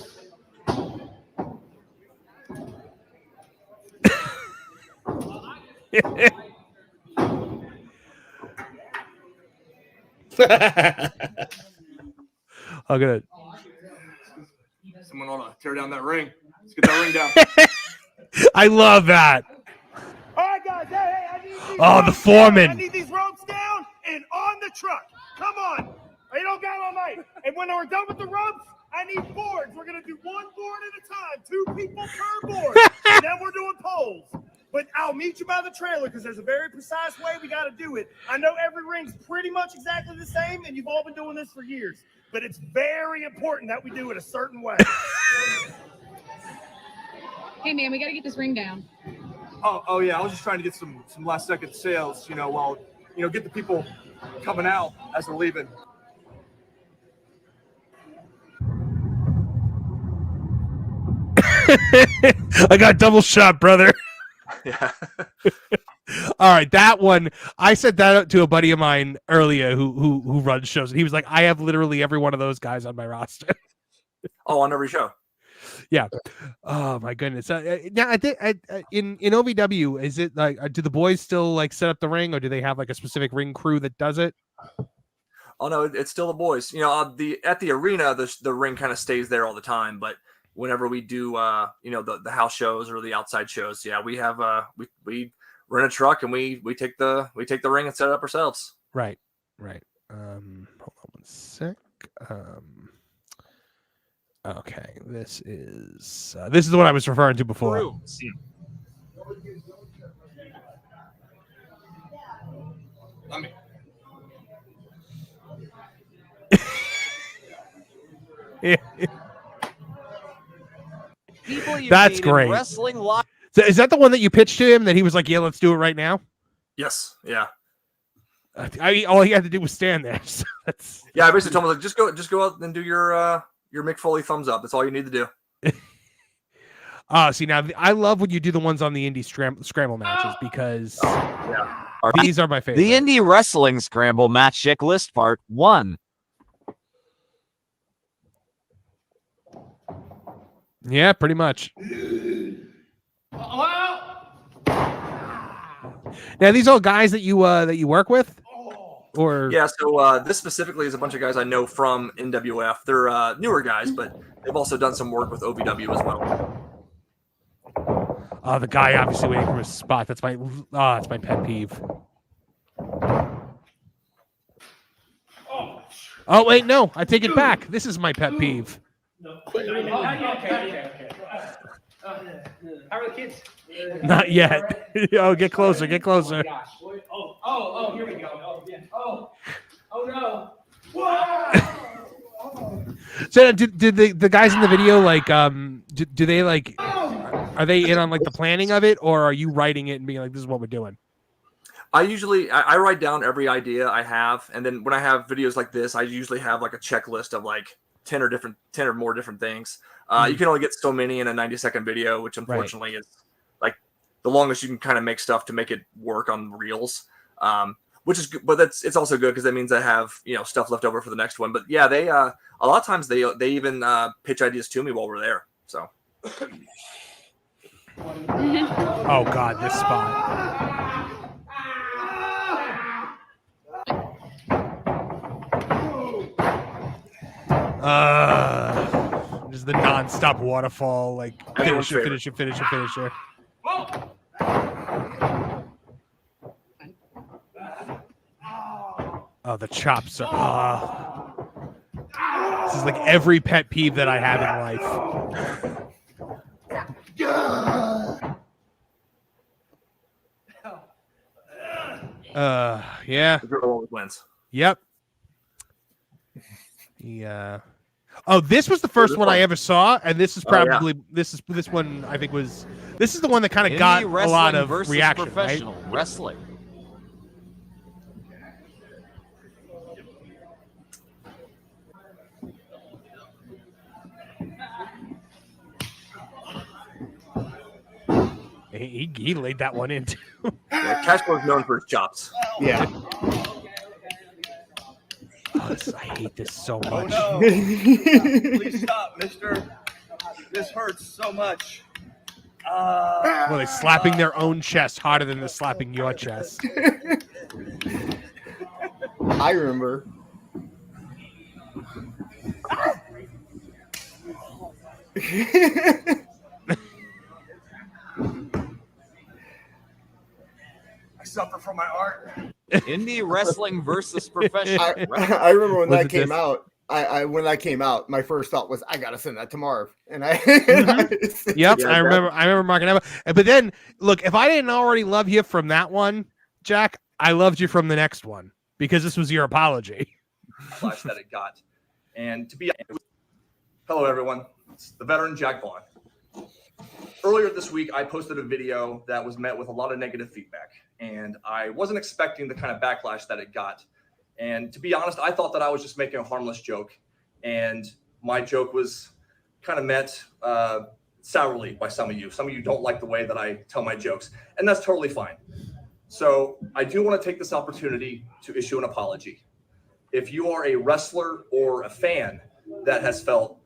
Oh, good. Someone want to tear down that ring. Let's get that ring down. I love that. All right, guys. Hey, I need these the foreman. I need these ropes down and on the truck. Come on. You don't got all night. And when we're done with the ropes, I need boards. We're going to do one board at a time. 2 people per board. And then we're doing poles. But I'll meet you by the trailer because there's a very precise way we got to do it. I know every ring's pretty much exactly the same, and you've all been doing this for years. But it's very important that we do it a certain way. Hey, man, we got to get this ring down. Oh yeah, I was just trying to get some last second sales, while get the people coming out as they're leaving. I got double shot, brother. Yeah. All right, that one. I said that to a buddy of mine earlier who runs shows, and he was like, "I have literally every one of those guys on my roster." Oh, on every show. Yeah. Oh my goodness. Now, I think in OVW, is it like do the boys still like set up the ring, or do they have like a specific ring crew that does it? Oh no, it's still the boys. You know, at the arena, the ring kind of stays there all the time. But whenever we do, the house shows or the outside shows, yeah, we have we rent a truck and we take the ring and set it up ourselves. Right. Hold on one sec. Okay, this is the one I was referring to before. Yeah. That's great. Wrestling live. So is that the one that you pitched to him that he was like, "Yeah, let's do it right now"? Yes. Yeah. All he had to do was stand there. So Yeah. I basically told him like, just go out and do your Mick Foley thumbs up. That's all you need to do. See, now I love when you do the ones on the indie scramble matches because these are my favorite. The indie wrestling scramble match checklist part 1. Yeah, pretty much. Now, these all guys that you work with, or yeah. So this specifically is a bunch of guys I know from NWF. They're newer guys, but they've also done some work with OVW as well. The guy obviously waiting for his spot. That's my pet peeve. Oh wait, no, I take it back. This is my pet peeve. Okay. How are the kids? Not yet. Oh, get closer. Get closer. Oh, here we go. Oh, yeah. Oh no. So, did the guys in the video like do they like are they in on like the planning of it, or are you writing it and being like, this is what we're doing? I write down every idea I have, and then when I have videos like this, I usually have like a checklist of like 10 or more different things. You can only get so many in a 90-second video, which unfortunately is like the longest you can kind of make stuff to make it work on reels. Which is good, but it's also good because that means I have stuff left over for the next one. But yeah, they a lot of times they even pitch ideas to me while we're there. So. Oh God, this spot. Just the non-stop waterfall, like finisher. Oh, the chops are. This is like every pet peeve that I have in life. Yeah. The girl always wins. Yep. Yeah. Oh, this was the first one I ever saw, and this is probably this one I think was this is the one that kind of got a lot of reaction. Professional right? wrestling. He laid that one in too. Yeah, Cashflow is known for his chops. Yeah. Oh, I hate this so much. Oh, no. Please stop, mister. This hurts so much. Well, they're slapping their own chest harder than they're slapping your chest. I remember. I suffer from my art. Indie wrestling versus professional. I remember when that came this? out. When that came out, my first thought was, I gotta send that to Marv. And I Yep, I remember marking that. But then, look, if I didn't already love you from that one, Jack, I loved you from the next one because this was your apology. Flash that it got. And to be honest, hello everyone, it's the veteran Jack Vaughn. Earlier this week, I posted a video that was met with a lot of negative feedback, and I wasn't expecting the kind of backlash that it got. And to be honest, I thought that I was just making a harmless joke, and my joke was kind of met sourly by some of you. Some of you don't like the way that I tell my jokes, and that's totally fine. So I do want to take this opportunity to issue an apology. If you are a wrestler or a fan that has felt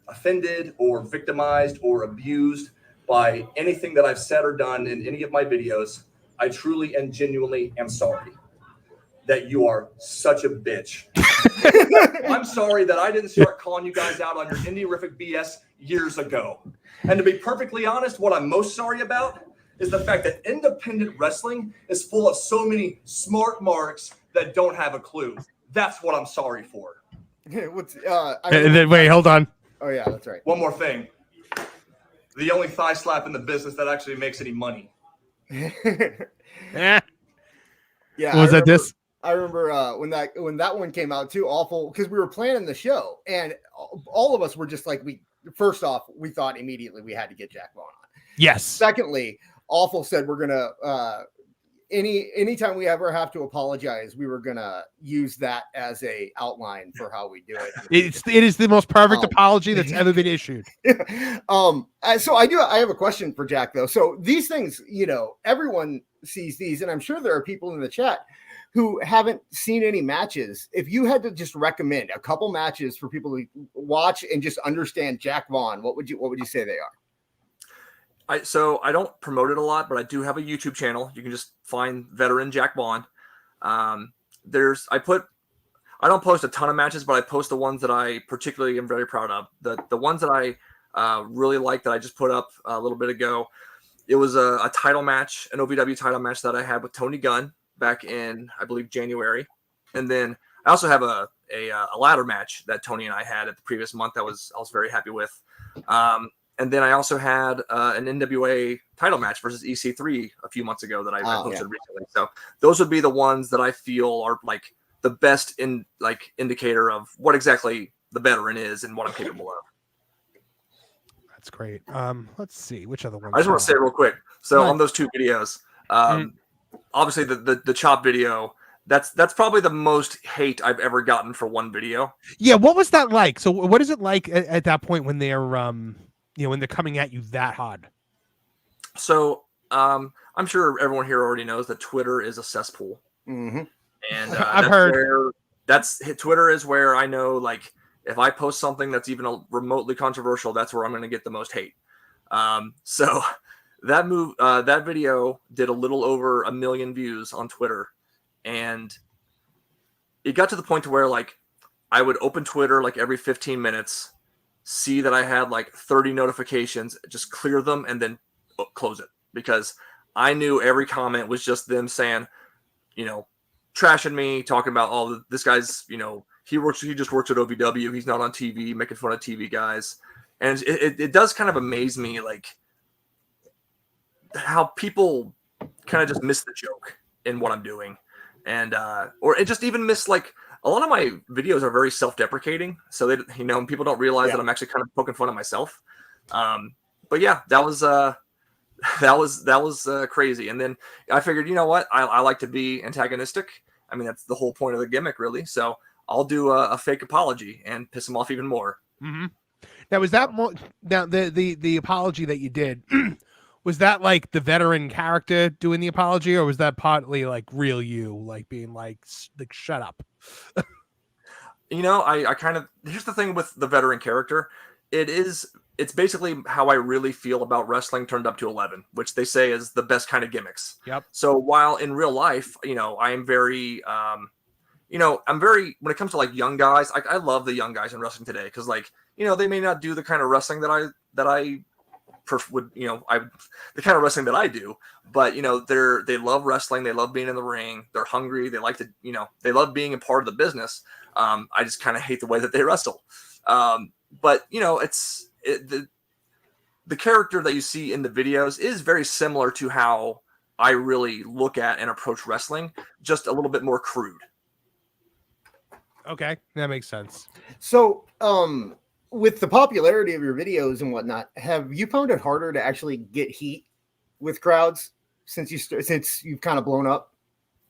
offended or victimized or abused by anything that I've said or done in any of my videos, I truly and genuinely am sorry that you are such a bitch. I'm sorry that I didn't start calling you guys out on your indie-rific BS years ago. And to be perfectly honest, what I'm most sorry about is the fact that independent wrestling is full of so many smart marks that don't have a clue. That's what I'm sorry for. Wait, hold on. Oh, yeah, that's right. One more thing. The only thigh slap in the business that actually makes any money. Yeah. Was that this? I remember when that one came out too, awful, because we were planning the show and all of us were just like, first off, we thought immediately we had to get Jack Vaughn on. Yes. Secondly, Awful said we're gonna anytime we ever have to apologize, we were gonna use that as a outline for how we do it. It is the most perfect apology that's ever been issued. So I have a question for Jack though. So these things, everyone sees these, and I'm sure there are people in the chat who haven't seen any matches. If you had to just recommend a couple matches for people to watch and just understand Jack Vaughn, what would you say they are? So I don't promote it a lot, but I do have a YouTube channel. You can just find Veteran Jack Vaughn. I don't post a ton of matches, but I post the ones that I particularly am very proud of. The ones that I really like that I just put up a little bit ago. It was a title match, an OVW title match that I had with Tony Gunn back in, I believe, January. And then I also have a ladder match that Tony and I had at the previous month that I was very happy with. And then I also had an NWA title match versus EC3 a few months ago that I posted recently. So those would be the ones that I feel are like the best indicator of what exactly the veteran is and what I'm capable of. That's great. Let's see which other ones. I just want to say real quick. So on those two videos, obviously the chop video, that's probably the most hate I've ever gotten for one video. Yeah, what was that like? So what is it like at that point when they're when they're coming at you that hard? So I'm sure everyone here already knows that Twitter is a cesspool. Mm-hmm. And I've heard Twitter is where I know, like, if I post something that's even remotely controversial, that's where I'm going to get the most hate. So that video did a little over 1 million views on Twitter. And it got to the point to where, like, I would open Twitter like every 15 minutes, see that I had like 30 notifications, just clear them and then close it, because I knew every comment was just them saying, trashing me, talking about this guy's, he just works at OVW. He's not on TV, making fun of TV guys. And it does kind of amaze me, like, how people kind of just miss the joke in what I'm doing. And, or it just even miss, like, a lot of my videos are very self-deprecating. So they, people don't realize that I'm actually kind of poking fun at myself. But yeah, that was crazy. And then I figured, you know what? I like to be antagonistic. I mean, that's the whole point of the gimmick, really. So I'll do a fake apology and piss them off even more. Mm-hmm. Now, was that more? Now, the apology that you did, was that like the veteran character doing the apology, or was that partly like real you, like being like shut up? I kind of, here's the thing with the veteran character. It's basically how I really feel about wrestling turned up to 11, which they say is the best kind of gimmicks. Yep. So while in real life, I am very, I'm very, when it comes to like young guys, I love the young guys in wrestling today. Cause like, they may not do the kind of wrestling that I would, the kind of wrestling that I do, but they love wrestling. They love being in the ring. They're hungry. They like to, they love being a part of the business. I just kind of hate the way that they wrestle. But the character that you see in the videos is very similar to how I really look at and approach wrestling, just a little bit more crude. Okay, that makes sense. So, with the popularity of your videos and whatnot, have you found it harder to actually get heat with crowds since you've kind of blown up?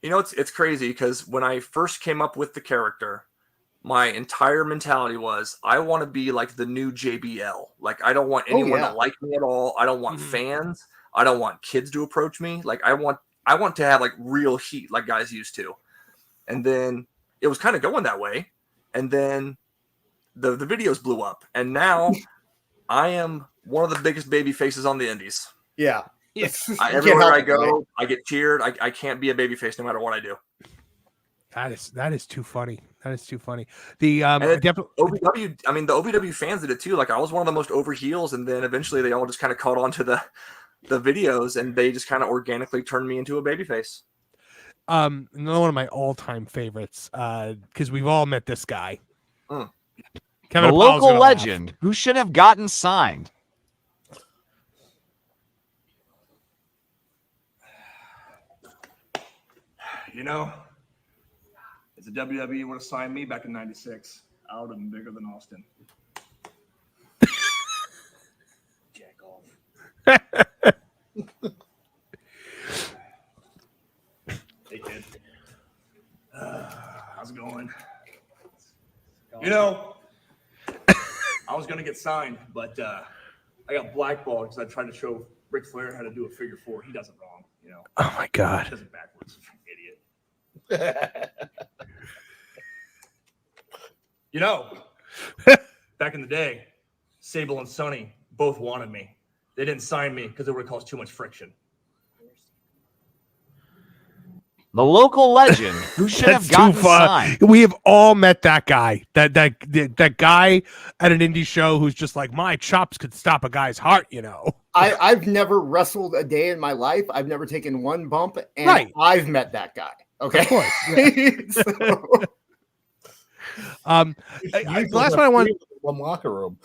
It's crazy because when I first came up with the character, my entire mentality was I want to be like the new JBL. Like I don't want anyone to like me at all. I don't want fans. I don't want kids to approach me. Like I want to have like real heat like guys used to. And then it was kind of going that way. And then the videos blew up. And now I am one of the biggest baby faces on the indies. Yeah. Everywhere I go, I get cheered. I can't be a baby face no matter what I do. That is too funny. That is too funny. The OVW, I mean the OVW fans did it too. Like I was one of the most over heels, and then eventually they all just kind of caught on to the videos, and they just kind of organically turned me into a baby face. Another one of my all-time favorites, because we've all met this guy. The local legend who should have gotten signed. You know, if the WWE would have signed me back in '96, I would have been bigger than Austin. Jack off. Hey, kid. How's it going? You know, I was going to get signed, but I got blackballed because I tried to show Ric Flair how to do a figure four. He does it wrong, you know. Oh, my God. He does it backwards. Idiot. You know, back in the day, Sable and Sonny both wanted me. They didn't sign me because it would have caused too much friction. The local legend who should have gotten signed. We have all met that guy. That guy at an indie show who's just like, my chops could stop a guy's heart, you know. I've never wrestled a day in my life. I've never taken one bump, and I've met that guy. Okay. Of course. Yeah. The last one I want one locker room.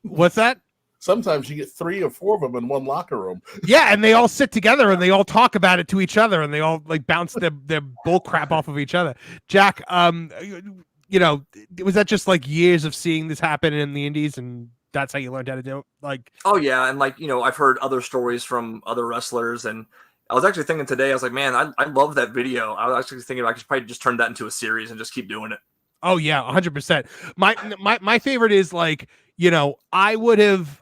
What's that? Sometimes you get 3 or 4 of them in one locker room. Yeah, and they all sit together and they all talk about it to each other and they all like bounce their bull crap off of each other. Jack, you know, was that just like years of seeing this happen in the indies and that's how you learned how to do it? Like, oh yeah, and like, you know, I've heard other stories from other wrestlers, and I was actually thinking today, I was like, man, I love that video. I was actually thinking I could probably just turn that into a series and just keep doing it. Oh yeah, 100%. My favorite is like, you know, I would have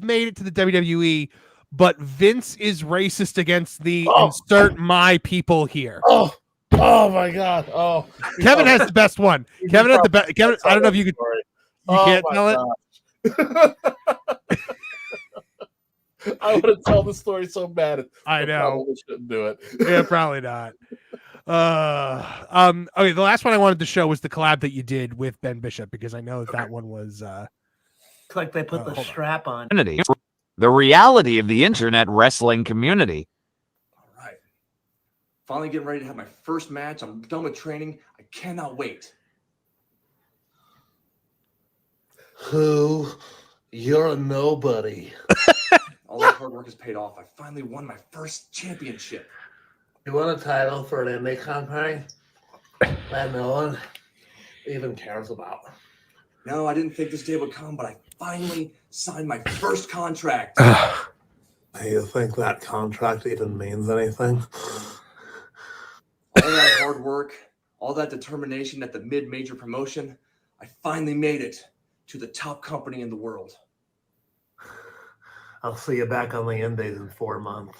made it to the WWE, but Vince is racist against the insert my people here. Oh my God. Oh, Kevin has the best one. Kevin had the best. Kevin, I don't know if you could. You can't tell it. I want to tell the story so bad. I know. Probably shouldn't do it. Yeah, probably not. Okay, the last one I wanted to show was the collab that you did with Ben Bishop, because I know that one was It's like they put the strap on. The reality of the internet wrestling community. All right. Finally getting ready to have my first match. I'm done with training. I cannot wait. Who? You're a nobody. All that hard work has paid off. I finally won my first championship. You want a title for an indie company that no one even cares about? No, I didn't think this day would come, but I finally signed my first contract. Do you think that contract even means anything? All that hard work, all that determination at the mid-major promotion, I finally made it to the top company in the world. I'll see you back on the indies in 4 months.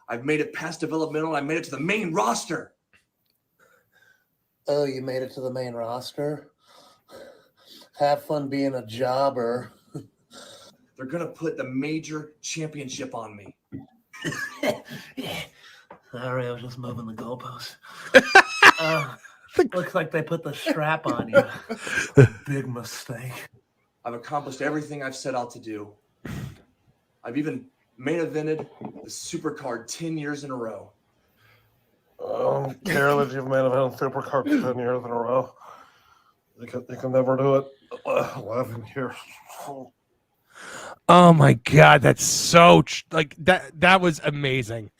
I've made it past developmental. I made it to the main roster. Oh, you made it to the main roster? Have fun being a jobber. They're going to put the major championship on me. Sorry, I was just moving the goalposts. Looks like they put the strap on you. Big mistake. I've accomplished everything I've set out to do. I've even main evented the Supercard 10 years in a row. I don't care that you've main evented Supercard 10 years in a row. You can never do it. 11 years. Oh my God, that's so like that was amazing.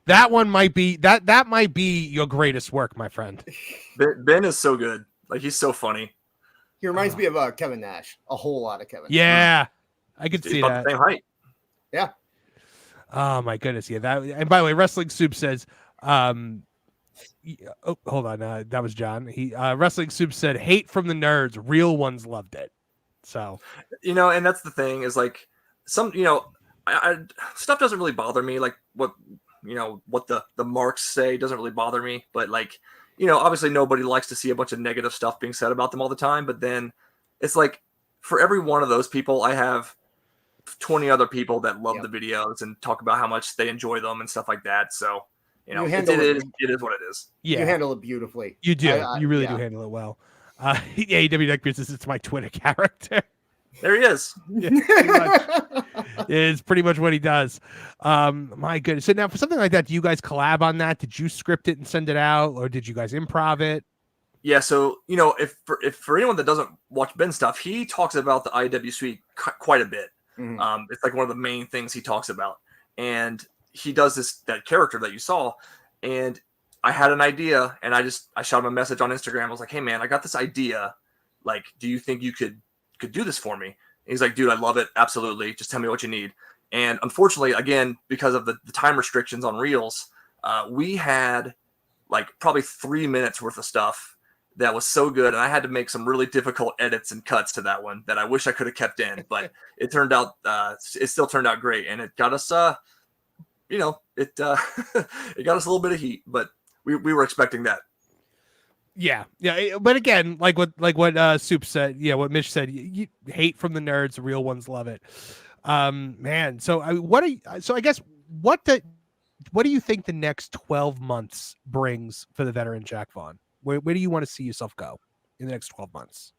That one might be that might be your greatest work, my friend. Ben is so good. Like, he's so funny. He reminds me of Kevin Nash. A whole lot of Kevin. Yeah, I could see about that. the same height. Yeah. Oh my goodness, yeah. That, and by the way, Wrestling Soup says Oh, hold on. That was John. He Wrestling Soup said, "Hate from the nerds. Real ones loved it." So, and that's the thing is like some, stuff doesn't really bother me. Like what the marks say doesn't really bother me. But like, obviously nobody likes to see a bunch of negative stuff being said about them all the time. But then it's like for every one of those people, I have 20 other people that love the videos and talk about how much they enjoy them and stuff like that. So, it is what it is. Yeah, you handle it beautifully. You do. You really do handle it well. AEW Deck Business, it's my Twitter character. There he is. It's pretty much what he does. My goodness. So now for something like that, do you guys collab on that? Did you script it and send it out, or did you guys improv it? Yeah, so if for anyone that doesn't watch Ben's stuff, he talks about the IW suite quite a bit. Mm-hmm. It's like one of the main things he talks about, and he does that character that you saw, and I had an idea, and I shot him a message on Instagram. I was like, "Hey man, I got this idea. Like, do you think you could do this for me?" And he's like, "Dude, I love it. Absolutely. Just tell me what you need." And unfortunately, again, because of the time restrictions on Reels, we had like probably 3 minutes worth of stuff that was so good, and I had to make some really difficult edits and cuts to that one that I wish I could have kept in, but it turned out it still turned out great, and it got us it got us a little bit of heat, but we were expecting that. Yeah, but again, like what Soup said, what Mitch said, you hate from the nerds, the real ones love it. Man, so I guess what do you think the next 12 months brings for the veteran Jack Vaughn? Where do you want to see yourself go in the next 12 months?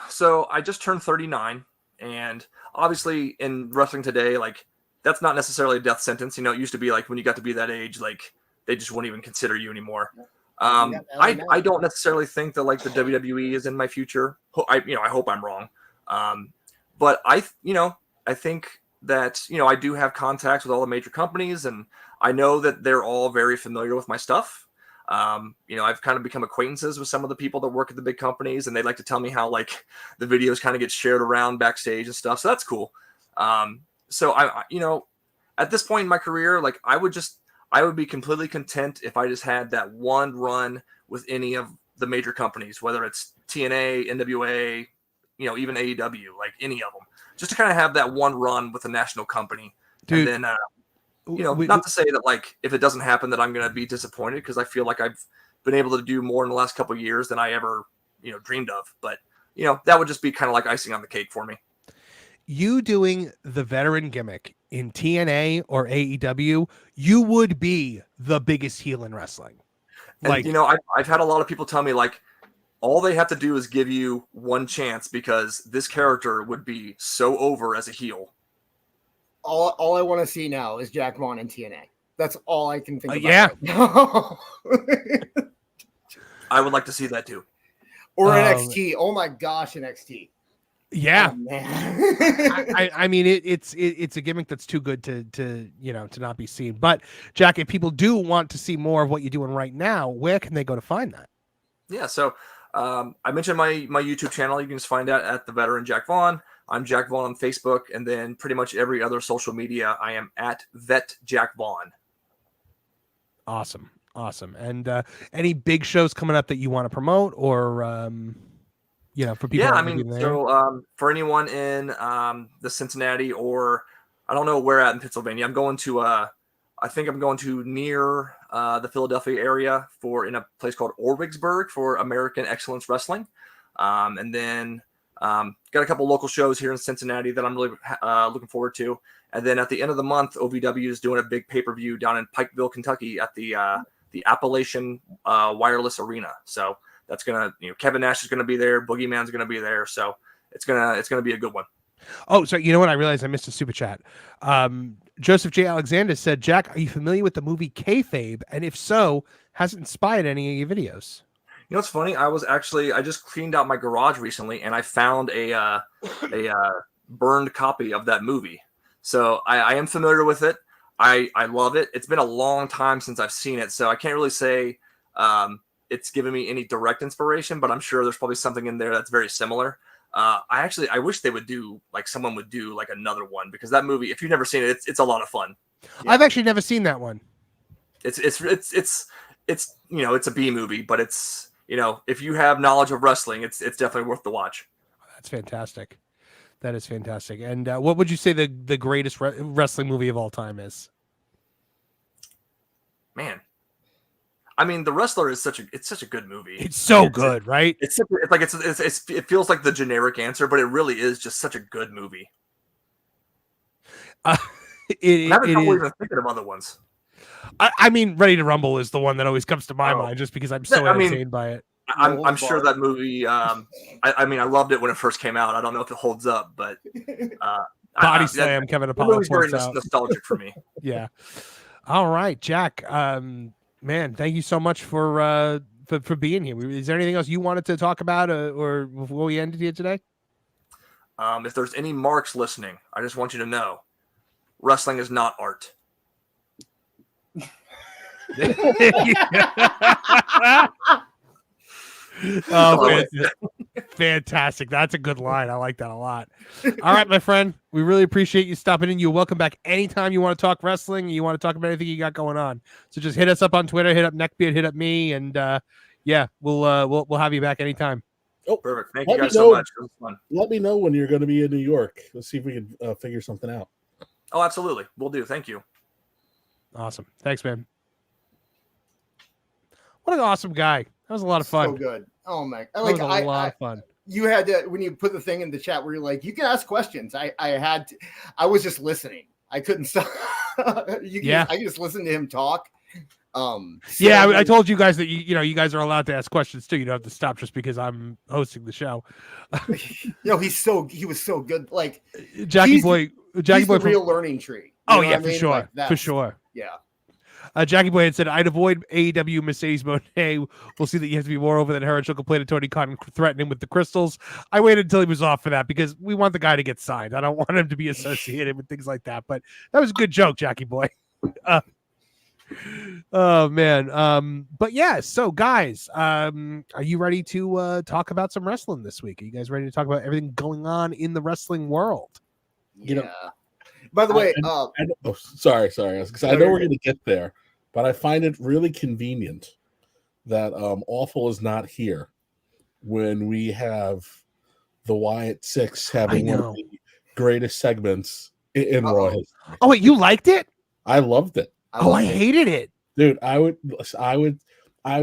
So I just turned 39, and obviously in wrestling today, like that's not necessarily a death sentence. It used to be like when you got to be that age, like they just wouldn't even consider you anymore. I don't necessarily think that like the WWE is in my future. I hope I'm wrong. But I think that, I do have contacts with all the major companies, and I know that they're all very familiar with my stuff. I've kind of become acquaintances with some of the people that work at the big companies, and they like to tell me how like the videos kind of get shared around backstage and stuff. So that's cool. So I at this point in my career, like I would be completely content if I just had that one run with any of the major companies, whether it's TNA, NWA, even AEW, like any of them, just to kind of have that one run with a national company. Dude, and then, not to say that like, if it doesn't happen that I'm going to be disappointed, because I feel like I've been able to do more in the last couple of years than I ever, dreamed of. But, that would just be kind of like icing on the cake for me. You doing the veteran gimmick in TNA or AEW, you would be the biggest heel in wrestling. And, I've had a lot of people tell me like, all they have to do is give you one chance, because this character would be so over as a heel. All I want to see now is Jack Vaughn in TNA. That's all I can think about. Yeah. Right I would like to see that too. Or NXT. Oh my gosh, NXT. Yeah. Oh, man. I mean, it's a gimmick that's too good to not be seen. But Jack, if people do want to see more of what you're doing right now, where can they go to find that? Yeah. So I mentioned my YouTube channel. You can just find that at the veteran Jack Vaughn. I'm Jack Vaughn on Facebook, and then pretty much every other social media, I am at Vet Jack Vaughn. Awesome. And any big shows coming up that you want to promote, or for people? Yeah, I mean, so for anyone in the Cincinnati, or I don't know where at in Pennsylvania, I'm going to I think I'm going to near the Philadelphia area in a place called Orwigsburg for American Excellence Wrestling, and then got a couple local shows here in Cincinnati that I'm really looking forward to. And then at the end of the month, OVW is doing a big pay-per-view down in Pikeville, Kentucky at the Appalachian Wireless Arena. So that's gonna, Kevin Nash is gonna be there, Boogeyman's gonna be there. So it's gonna be a good one. Oh, so you know what? I realized I missed a super chat. Joseph J. Alexander said, Jack, are you familiar with the movie Kayfabe? And if so, has it inspired any of your videos? You know what's funny? I just cleaned out my garage recently, and I found a burned copy of that movie. So I am familiar with it. I love it. It's been a long time since I've seen it, so I can't really say it's given me any direct inspiration, but I'm sure there's probably something in there that's very similar. I wish they would someone would do like another one, because that movie, if you've never seen it, it's a lot of fun. Yeah. I've actually never seen that one. It's it's it's a B movie, but it's if you have knowledge of wrestling, it's definitely worth the watch. That's fantastic. That is fantastic. And what would you say the greatest wrestling movie of all time is? Man, I mean, The Wrestler is such a good movie. It's so good, right? It feels like the generic answer, but it really is just such a good movie. I'm having trouble even thinking of other ones. I mean, Ready to Rumble is the one that always comes to my mind, just because I'm so entertained by it. I'm sure that movie. I mean, I loved it when it first came out. I don't know if it holds up, but Body Slam, Kevin Apollo. It was very nostalgic for me. Yeah. All right, Jack. Man, thank you so much for being here. Is there anything else you wanted to talk about, or before we ended here today? If there's any marks listening, I just want you to know, wrestling is not art. Oh, fantastic. That's a good line. I like that a lot. All right, my friend. We really appreciate you stopping in. You're welcome back anytime you want to talk wrestling, you want to talk about anything you got going on. So just hit us up on Twitter, hit up Neckbeard, hit up me, and we'll have you back anytime. Oh, perfect. Thank you guys so much. It was fun. Let me know when you're going to be in New York. Let's see if we can figure something out. Oh, absolutely. We'll do. Thank you. Awesome. Thanks, man. What an awesome guy. That was a lot of fun. So good. Oh my! That was a lot of fun. You had to, when you put the thing in the chat where you're like, you can ask questions. I was just listening. I couldn't stop. I just listened to him talk. I told you guys that you guys are allowed to ask questions too. You don't have to stop just because I'm hosting the show. He was so good. Like Jackie Boy, the real learning tree. Oh yeah, for sure, for sure. Yeah. Jackie Boy had said, I'd avoid AEW Mercedes Moné. We'll see that you have to be more over than her. And she'll complain to Tony Khan and threaten him with the crystals. I waited until he was off for that because we want the guy to get signed. I don't want him to be associated with things like that. But that was a good joke, Jackie Boy. Oh, man. But yeah, so guys, are you ready to talk about some wrestling this week? Are you guys ready to talk about everything going on in the wrestling world? By the way, sorry. Because I know we're going to get there, but I find it really convenient that Awful is not here when we have the Wyatt Six having one of the greatest segments in Raw history. Oh wait, you liked it? I loved it. I hated it, dude. I would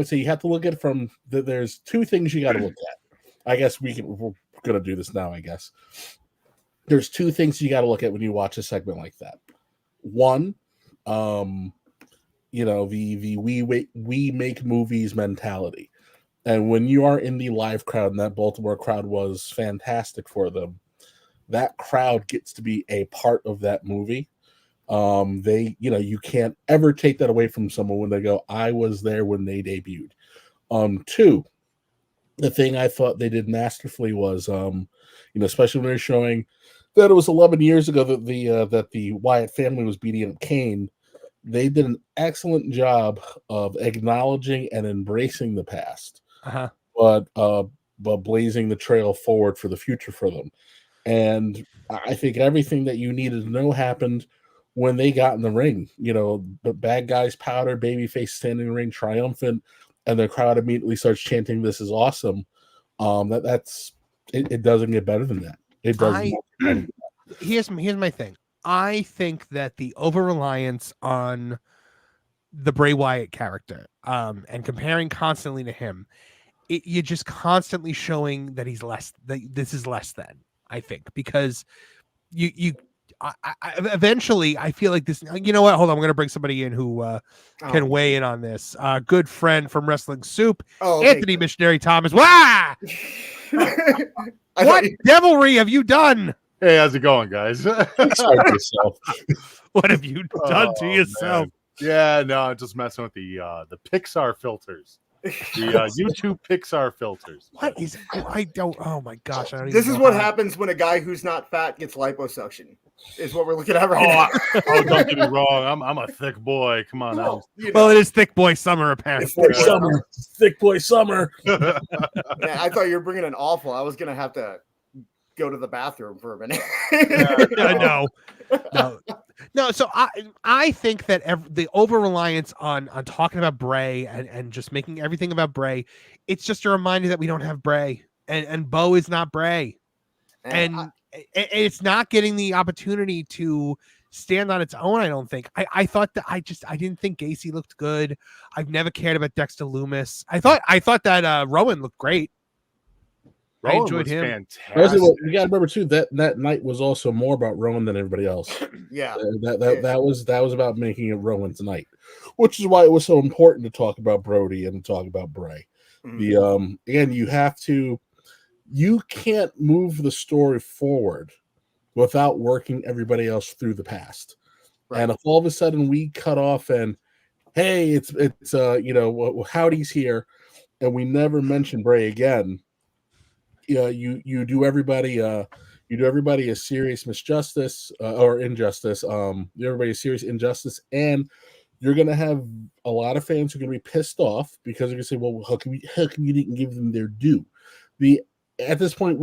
say you have to look at it from there's two things you got to look at. I guess we're going to do this now. I guess. There's two things you got to look at when you watch a segment like that. One, the we make movies mentality. And when you are in the live crowd, and that Baltimore crowd was fantastic for them, that crowd gets to be a part of that movie. You can't ever take that away from someone when they go, I was there when they debuted. Two, the thing I thought they did masterfully was, especially when they're showing that it was 11 years ago that the Wyatt family was beating up Kane. They did an excellent job of acknowledging and embracing the past, but blazing the trail forward for the future for them. And I think everything that you needed to know happened when they got in the ring. The bad guys powder, babyface standing in the ring triumphant, and the crowd immediately starts chanting, "This is awesome." It doesn't get better than that. It doesn't. Here's my thing. I think that the over-reliance on the Bray Wyatt character, and comparing constantly to him, you're just constantly showing that he's less. That this is less than. I think because eventually I feel like this. You know what? Hold on. I'm going to bring somebody in who can weigh in on this. Good friend from Wrestling Soup, Anthony Missionary Thomas. Wow. What devilry have you done? Hey, how's it going, guys? What have you done to yourself? Man. Yeah, no, I'm just messing with the Pixar filters. The YouTube Pixar filters. What is? I don't. Oh my gosh! I don't this is what happens when a guy who's not fat gets liposuction. Is what we're looking at right now. Don't get me wrong. I'm a thick boy. Come on now. Well, it is thick boy summer apparently. Thick boy summer. Man, I thought you were bringing an awful. I was gonna have to go to the bathroom for a minute. No. No, so I think that the over reliance on talking about Bray and just making everything about Bray, it's just a reminder that we don't have Bray and Bo is not Bray, and it's not getting the opportunity to stand on its own. I don't think. I thought that I didn't think Gacy looked good. I've never cared about Dexter Lumis. I thought that Rowan looked great. I enjoyed him. Fantastic. You got to remember too that night was also more about Rowan than everybody else. Yeah, that was about making it Rowan's night, which is why it was so important to talk about Brody and talk about Bray. Mm-hmm. Again, you can't move the story forward without working everybody else through the past. Right. And if all of a sudden we cut off and hey, it's Howdy's here, and we never mention Bray again. You do everybody a serious misjustice or injustice. Everybody a serious injustice, and you're gonna have a lot of fans who are gonna be pissed off because they're gonna say, "Well, how come you didn't give them their due?" At this point,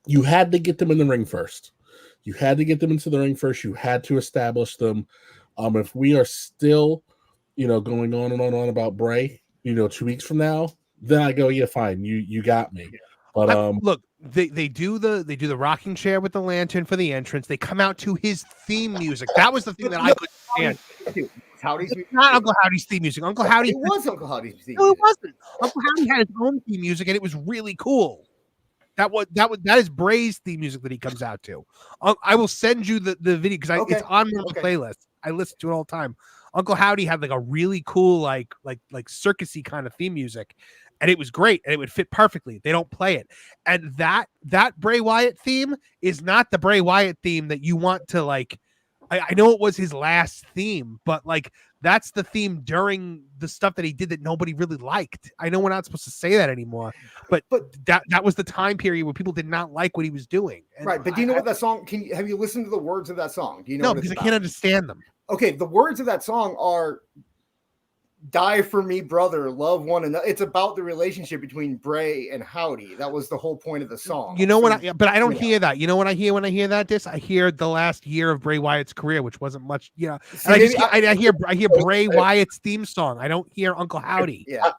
you had to get them in the ring first. You had to get them into the ring first. You had to establish them. If we are still, going on and on about Bray, 2 weeks from now, then I go, yeah, fine, you got me. But look, they do the rocking chair with the lantern for the entrance. They come out to his theme music. That was the thing that I couldn't stand. Howdy's not Uncle Howdy's theme music. Uncle Howdy. It was Uncle Howdy's theme. No, it wasn't. Uncle Howdy had his own theme music, and it was really cool. That is Bray's theme music that he comes out to. I will send you the video because it's on the playlist. I listen to it all the time. Uncle Howdy had like a really cool like circusy kind of theme music, and it was great, and it would fit perfectly. They don't play it, and that Bray Wyatt theme is not the Bray Wyatt theme that you want to like. I know it was his last theme, but like that's the theme during the stuff that he did that nobody really liked. I know we're not supposed to say that anymore, but that was the time period where people did not like what he was doing. And right, but do you know what that song? Have you listened to the words of that song? Do you know? No, because I can't understand them. Okay, the words of that song are "Die for me, brother, love one another." It's about the relationship between Bray and Howdy. That was the whole point of the song. You know what? But I don't hear that. You know what I hear when I hear that? I hear the last year of Bray Wyatt's career, which wasn't much. And I hear Bray Wyatt's theme song. I don't hear Uncle Howdy. Yeah,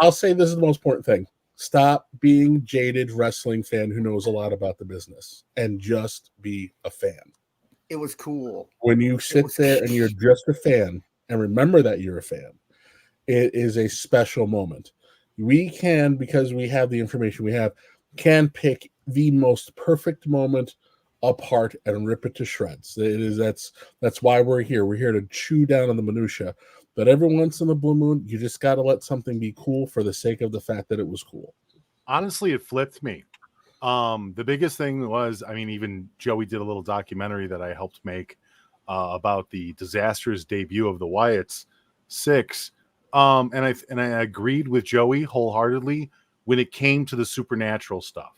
I'll say this is the most important thing. Stop being jaded wrestling fan who knows a lot about the business and just be a fan. It was cool. When you sit there and you're just a fan, and remember that you're a fan, it is a special moment. We can, because we have the information we have, can pick the most perfect moment apart and rip it to shreds. That's why we're here. We're here to chew down on the minutia. But every once in a blue moon, you just got to let something be cool for the sake of the fact that it was cool. Honestly, it flipped me. The biggest thing was, even Joey did a little documentary that I helped make about the disastrous debut of the Wyatts 6. And I agreed with Joey wholeheartedly when it came to the supernatural stuff.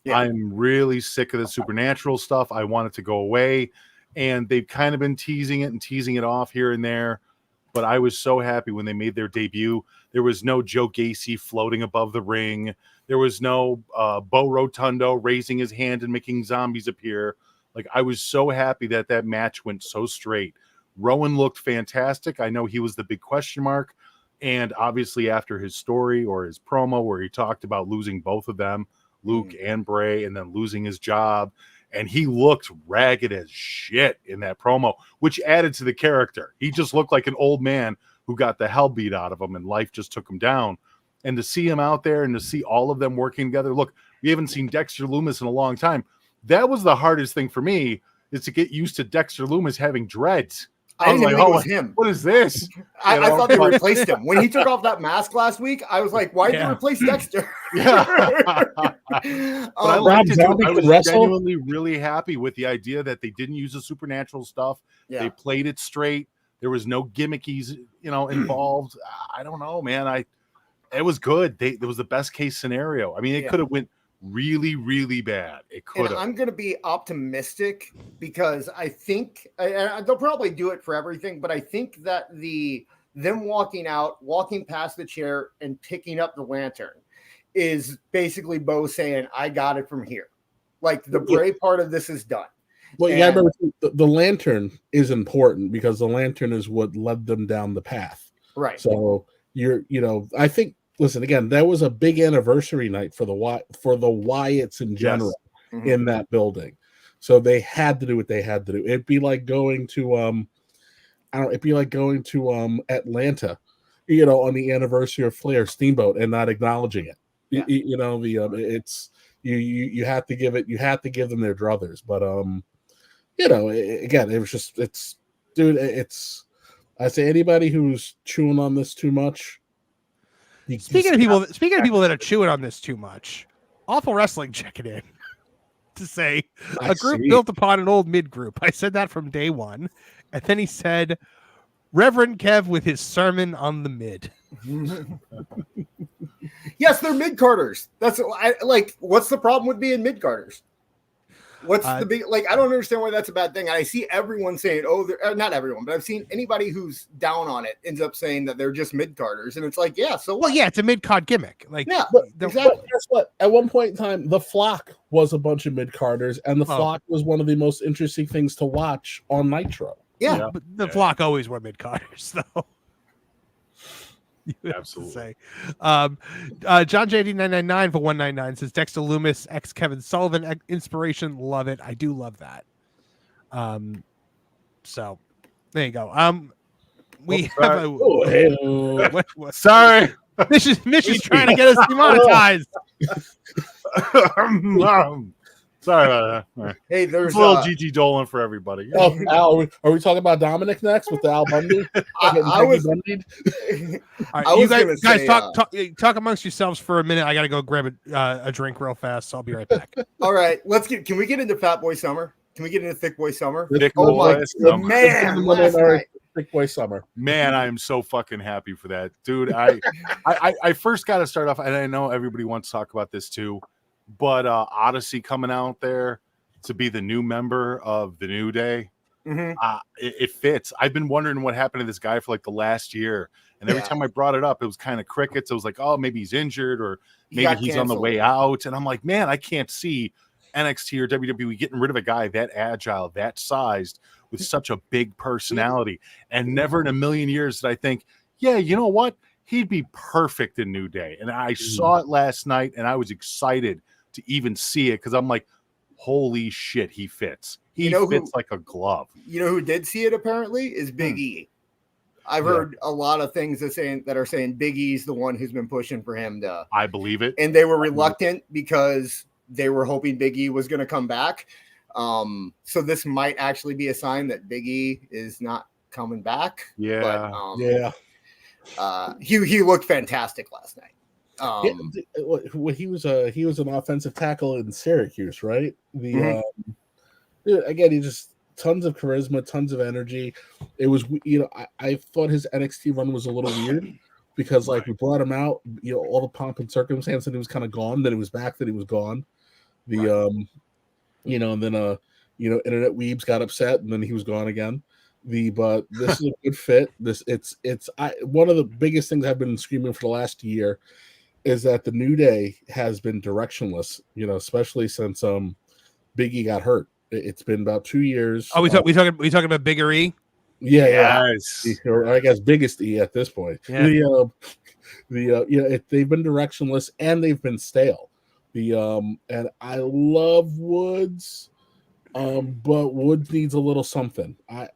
Yeah. I'm really sick of the supernatural stuff. I want it to go away. And they've kind of been teasing it off here and there. But I was so happy when they made their debut. There was no Joe Gacy floating above the ring. There was no Bo Rotundo raising his hand and making zombies appear. Like, I was so happy that match went so straight. Rowan looked fantastic. I know he was the big question mark. And obviously after his story or his promo where he talked about losing both of them, Luke and Bray, and then losing his job, and he looked ragged as shit in that promo, which added to the character. He just looked like an old man who got the hell beat out of him and life just took him down. And to see him out there and to see all of them working together, look, we haven't seen Dexter Lumis in a long time. That was the hardest thing for me, is to get used to Dexter Lumis having dreads. I was like, oh, it was him. What is this? I thought they replaced him. When he took off that mask last week, I was like, why did they replace Dexter? But I liked it. I was genuinely really happy with the idea that they didn't use the supernatural stuff. Yeah. They played it straight. There was no gimmickies, involved. I don't know, man. It was good. It was the best case scenario. It could have went really, really bad. It could have. I'm going to be optimistic because I think they'll probably do it for everything, but I think that them walking past the chair and picking up the lantern is basically Bo saying, I got it from here. Like the Bray part of this is done. Well, you gotta remember the lantern is important because the lantern is what led them down the path. Right. So I think. Listen, again, that was a big anniversary night for the Wyatts in general in that building. So they had to do what they had to do. It'd be like going to it'd be like going to Atlanta, on the anniversary of Flair Steamboat and not acknowledging it. Yeah. It's you have to give them their druthers. But again, it was just I say anybody who's chewing on this too much. Speaking of people that are chewing on this too much, Awful Wrestling checking in to say a group built upon an old mid group. I said that from day one, and then he said Reverend Kev with his sermon on the mid. Yes, they're mid carders. That's what's the problem with being mid carders? What's the big I don't understand why that's a bad thing. And I see everyone saying, not everyone, but I've seen anybody who's down on it ends up saying that they're just mid carders, and it's like, yeah, so well, yeah, it's a mid card gimmick. But guess what? At one point in time, the Flock was a bunch of mid carders, and the Flock was one of the most interesting things to watch on Nitro. Yeah, but the Flock always were mid carders, though. Absolutely. Say. John JD999 for 199 says Dexter Loomis ex Kevin Sullivan inspiration. Love it. I do love that. So there you go. We have sorry. Mitch is trying to get us demonetized. Sorry about that. Hey, there's a little Gigi Dolan for everybody. Oh, Al, are we talking about Dominic next with the Al Bundy? You guys talk amongst yourselves for a minute. I got to go grab a drink real fast, so I'll be right back. All right, can we get into Fat Boy Summer? Can we get into Thick Boy Summer? Man, Thick Boy Summer. Man, I am so fucking happy for that, dude. I first got to start off, and I know everybody wants to talk about this too. But Odyssey coming out there to be the new member of the New Day, it fits. I've been wondering what happened to this guy for like the last year, and every time I brought it up, it was kind of crickets. It was like, oh, maybe he's injured or maybe he's on the way out, and I'm like, man, I can't see NXT or WWE getting rid of a guy that agile, that sized, with such a big personality, and never in a million years did I think, yeah, you know what, he'd be perfect in New Day. And I saw it last night, and I was excited to even see it because I'm like, holy shit, he fits. He fits like a glove. You know who did see it apparently is Big E. I've heard a lot of things that are saying Big E's the one who's been pushing for him to. I believe it. And they were reluctant because they were hoping Big E was going to come back. So this might actually be a sign that Big E is not coming back. Yeah. But, he looked fantastic last night. He was an offensive tackle in Syracuse, right? Again, he just tons of charisma, tons of energy. It was, I thought his NXT run was a little weird because we brought him out, all the pomp and circumstance, and he was kind of gone. Then he was back, then he was gone. And then Internet Weebs got upset, and then he was gone again. But this is a good fit. One of the biggest things I've been screaming for the last year is that the New Day has been directionless, especially since Big E got hurt. It's been about 2 years. Oh, we talking about Bigger E? Yeah. Or I guess biggest E at this point. Yeah. They've been directionless and they've been stale. And I love Woods, but Woods needs a little something. I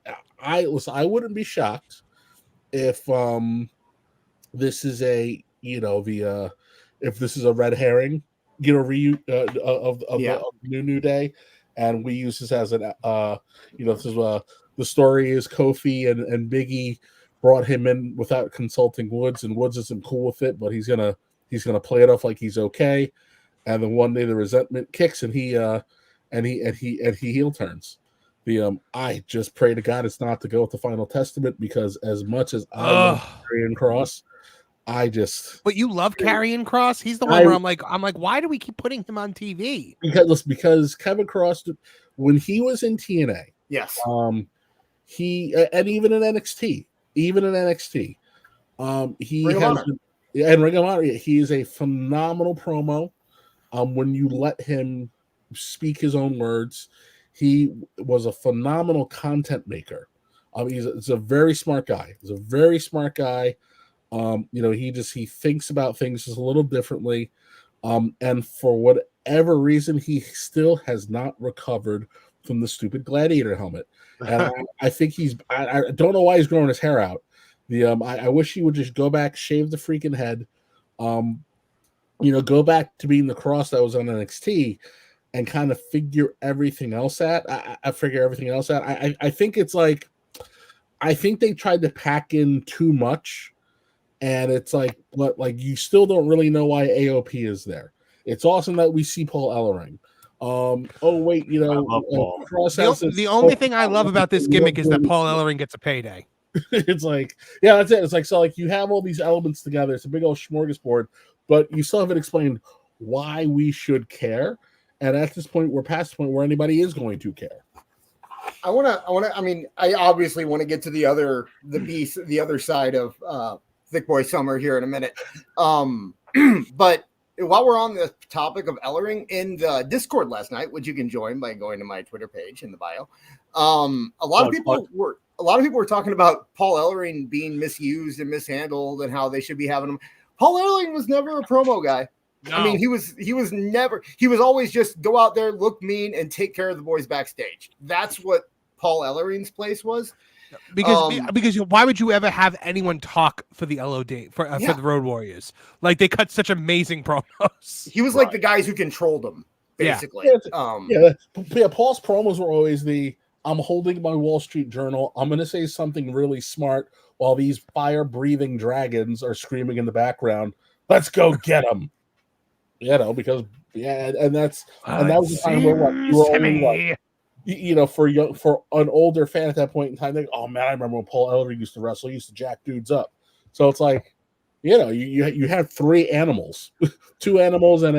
wouldn't be shocked if this is a if this is a red herring, of the New Day, and we use this as an this is the story is Kofi and Big E brought him in without consulting Woods, and Woods isn't cool with it, but he's gonna play it off like he's okay, and then one day the resentment kicks and he heel turns. I just pray to God it's not to go with the Final Testament, because as much as I love Karrion Kross, But you love Karrion Kross? He's the one where I'm like, why do we keep putting him on TV? Because Kevin Kross, when he was in TNA, yes, he and even in NXT, he has and Ring of Honor, he is a phenomenal promo. When you let him speak his own words, he was a phenomenal content maker. He's a very smart guy. He's a very smart guy. He thinks about things just a little differently. And for whatever reason, he still has not recovered from the stupid gladiator helmet. And I think I don't know why he's growing his hair out. I wish he would just go back, shave the freaking head, go back to being the Cross that was on NXT and kind of figure everything else out. I think it's like, I think they tried to pack in too much, and it's like, but like you still don't really know why AOP is there. It's awesome that we see Paul Ellering. The only thing I love about this gimmick is that Paul Ellering gets a payday. It's like, yeah, that's it. It's like, so like you have all these elements together. It's a big old smorgasbord, but you still haven't explained why we should care. And at this point, we're past the point where anybody is going to care. I obviously want to get to the other side of Thick Boy Summer here in a minute. But while we're on the topic of Ellering, in the Discord last night, which you can join by going to my Twitter page in the bio, a lot of people were talking about Paul Ellering being misused and mishandled and how they should be having him. Paul Ellering was never a promo guy. No. I mean, he was always just go out there, look mean, and take care of the boys backstage. That's what Paul Ellering's place was. Because why would you ever have anyone talk for the LOD for the Road Warriors? Like, they cut such amazing promos. He was like the guys who controlled them, basically. Paul's promos were always I'm holding my Wall Street Journal. I'm going to say something really smart while these fire-breathing dragons are screaming in the background. Let's go get them. Because and that was the time where you were only for an older fan at that point in time. Like, oh man, I remember when Paul Ellering used to wrestle. He used to jack dudes up. So it's like, you have three animals, two animals and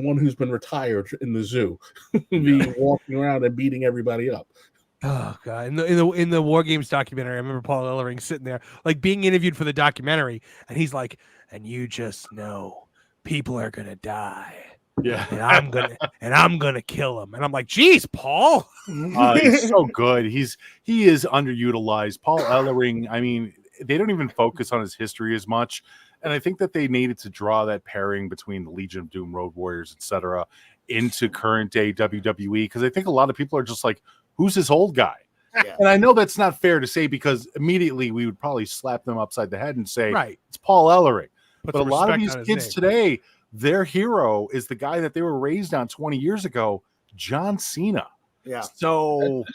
one who's been retired in the zoo, be walking around and beating everybody up. Oh god! In the War Games documentary, I remember Paul Ellering sitting there, like being interviewed for the documentary, and he's like, "And you just know, people are gonna die, and I'm gonna kill them." And I'm like, "Geez, Paul, he's so good. He is underutilized." Paul Ellering. I mean, they don't even focus on his history as much, and I think that they needed to draw that pairing between the Legion of Doom, Road Warriors, etc., into current day WWE, because I think a lot of people are just like, who's this old guy? Yeah. And I know that's not fair to say, because immediately we would probably slap them upside the head and say, it's Paul Ellering. But a lot of these kids today, their hero is the guy that they were raised on 20 years ago, John Cena. Yeah. So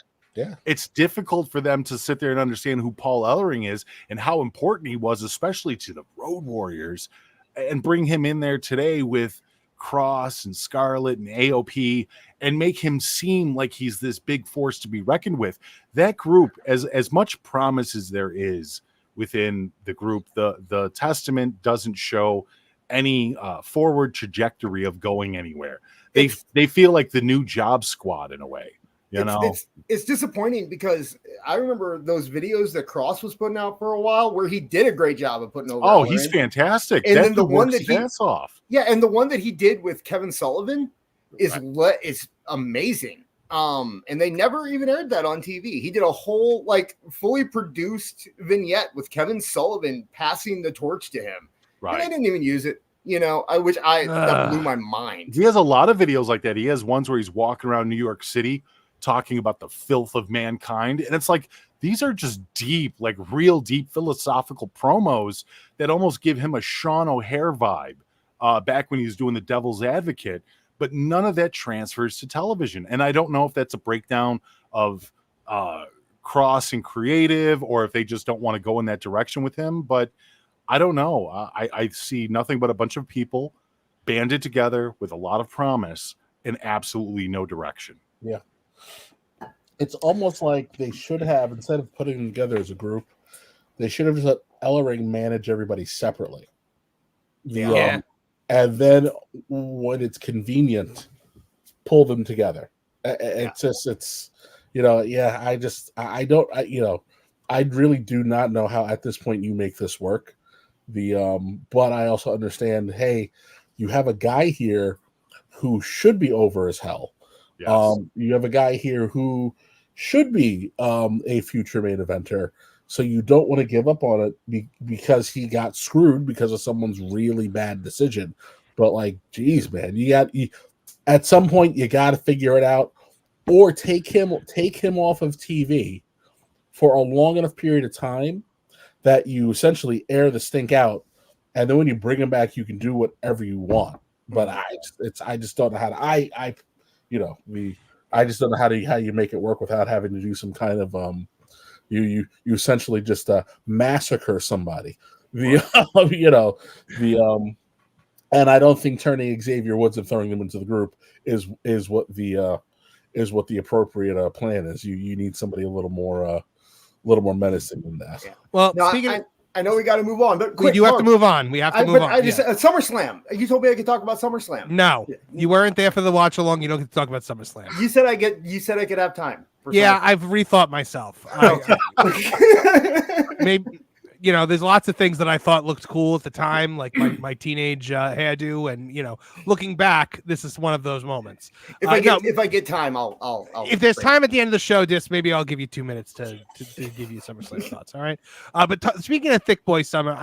it's difficult for them to sit there and understand who Paul Ellering is and how important he was, especially to the Road Warriors, and bring him in there today with Cross and Scarlett and AOP and make him seem like he's this big force to be reckoned with. That group, as much promise as there is within the group, the testament doesn't show any forward trajectory of going anywhere. They feel like the new Job Squad in a way. It's disappointing, because I remember those videos that Cross was putting out for a while where he did a great job of putting over. Oh, he's fantastic. And then the one that and the one that he did with Kevin Sullivan is amazing. And they never even aired that on TV. He did a whole fully produced vignette with Kevin Sullivan passing the torch to him. Right. And I didn't even use it. That blew my mind. He has a lot of videos like that. He has ones where he's walking around New York City talking about the filth of mankind. And it's like, these are just deep, real deep philosophical promos that almost give him a Sean O'Hare vibe back when he was doing the Devil's Advocate. But none of that transfers to television. And I don't know if that's a breakdown of Cross and creative, or if they just don't want to go in that direction with him. But I don't know. I see nothing but a bunch of people banded together with a lot of promise and absolutely no direction. Yeah. It's almost like they should have, instead of putting them together as a group, they should have just let Ellering manage everybody separately. And then when it's convenient, pull them together. I really do not know how at this point you make this work. But I also understand, hey, you have a guy here who should be over as hell. Yes. You have a guy here who should be a future main eventer, so you don't want to give up on it because he got screwed because of someone's really bad decision. But like, geez, man, at some point you got to figure it out, or take him off of TV for a long enough period of time that you essentially air the stink out, and then when you bring him back, you can do whatever you want. But I just don't know how to I just don't know how you make it work without having to do some kind of you essentially just massacre somebody. And I don't think turning Xavier Woods and throwing them into the group is what the appropriate plan is. You need somebody a little more menacing than that. Yeah. Well, no, speaking I know we got to move on, but we do have to move on. We have to move on. I just SummerSlam. You told me I could talk about SummerSlam. No, you weren't there for the watch along. You don't get to talk about SummerSlam. You said I could have time. Yeah, I've rethought myself. Maybe there's lots of things that I thought looked cool at the time, like my teenage hairdo, and looking back, this is one of those moments. If I get time, I'll if there's time at the end of the show, maybe I'll give you 2 minutes to give you SummerSlam thoughts. All right. But speaking of Thick Boy Summer,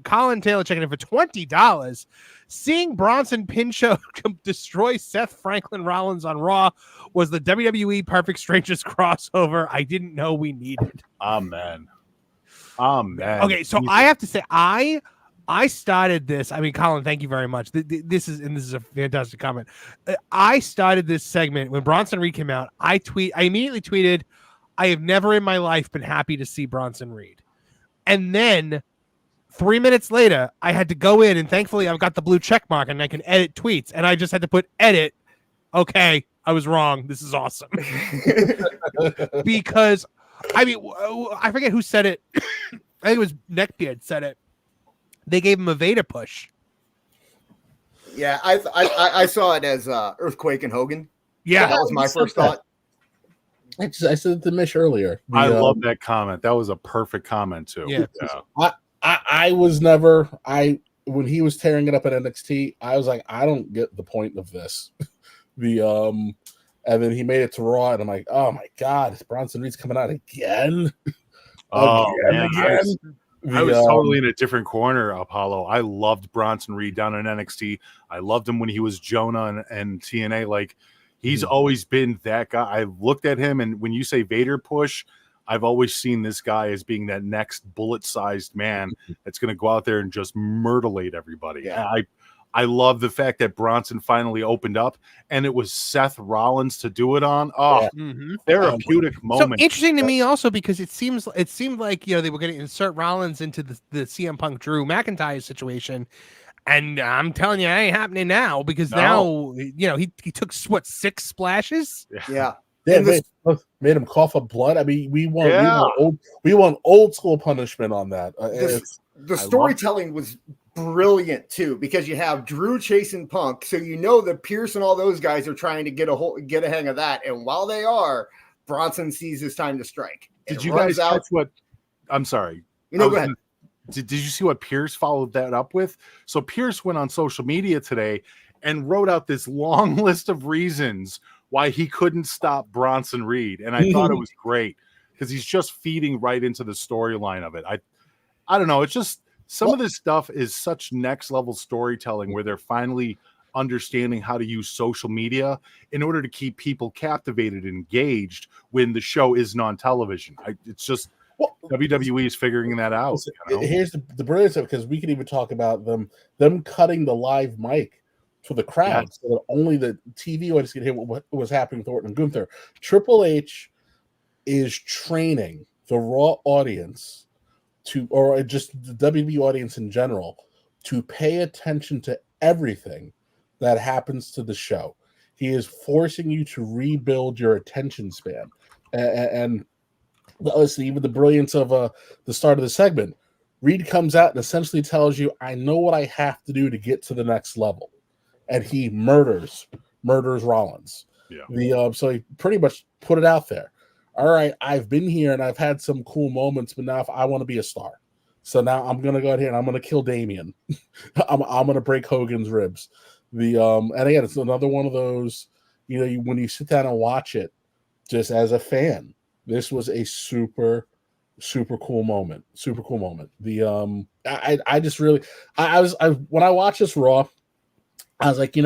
Colin Taylor checking in for $20. Seeing Bronson Pinchot destroy Seth Franklin Rollins on Raw was the WWE Perfect Strangers crossover I didn't know we needed. Amen. Okay, so I have to say, I started this. I mean, Colin, thank you very much. This is a fantastic comment. I started this segment when Bronson Reed came out. I immediately tweeted, "I have never in my life been happy to see Bronson Reed." And then 3 minutes later, I had to go in, and thankfully, I've got the blue check mark, and I can edit tweets. And I just had to put edit. Okay, I was wrong. This is awesome because. I mean, I forget who said it. I think it was Neckbeard said it. They gave him a Vader push. Yeah, I saw it as Earthquake and Hogan. Yeah, that was my first thought. I said it to Mish earlier. I love that comment. That was a perfect comment too. Yeah. I was never when he was tearing it up at NXT. I was like, I don't get the point of this. And then he made it to Raw, and I'm like, oh my God, Bronson Reed's coming out again. I was totally in a different corner, Apollo. I loved Bronson Reed down in NXT. I loved him when he was Jonah and TNA. Like, he's always been that guy. I looked at him, and when you say Vader push, I've always seen this guy as being that next bullet-sized man that's going to go out there and just murderate everybody. Yeah. I love the fact that Bronson finally opened up, and it was Seth Rollins to do it on. Oh, therapeutic moment. So interesting to me also because it seemed like they were going to insert Rollins into the CM Punk Drew McIntyre situation, and I'm telling you, it ain't happening now because now he took 6 splashes. Yeah. Made him cough up blood. I mean, we want old school punishment on that. The storytelling was brilliant too, because you have Drew chasing Punk, so that Pierce and all those guys are trying to get a hang of that, and while they are, Bronson sees his time to strike. Did you guys catch what? I'm sorry. Go ahead. Did you see what Pierce followed that up with? So Pierce went on social media today and wrote out this long list of reasons why he couldn't stop Bronson Reed, and I thought it was great because he's just feeding right into the storyline of it. I don't know. It's just some of this stuff is such next level storytelling where they're finally understanding how to use social media in order to keep people captivated and engaged when the show isn't on television. It's just WWE is figuring that out. Here's the brilliance of it, because we can even talk about them cutting the live mic for the crowd so that only the TV audience can hear what was happening with Orton and Gunther. Triple H is training the Raw audience or just the WWE audience in general, to pay attention to everything that happens to the show. He is forcing you to rebuild your attention span. And listen, even the brilliance of the start of the segment, Reed comes out and essentially tells you, I know what I have to do to get to the next level. And he murders Rollins. Yeah. So he pretty much put it out there. All right, I've been here and I've had some cool moments, but now if I want to be a star. So now I'm going to go out here and I'm going to kill Damien. I'm going to break Hogan's ribs. And again, it's another one of those, when you sit down and watch it, just as a fan, this was a super cool moment. Super cool moment. The I just really when I watched this Raw, I was like,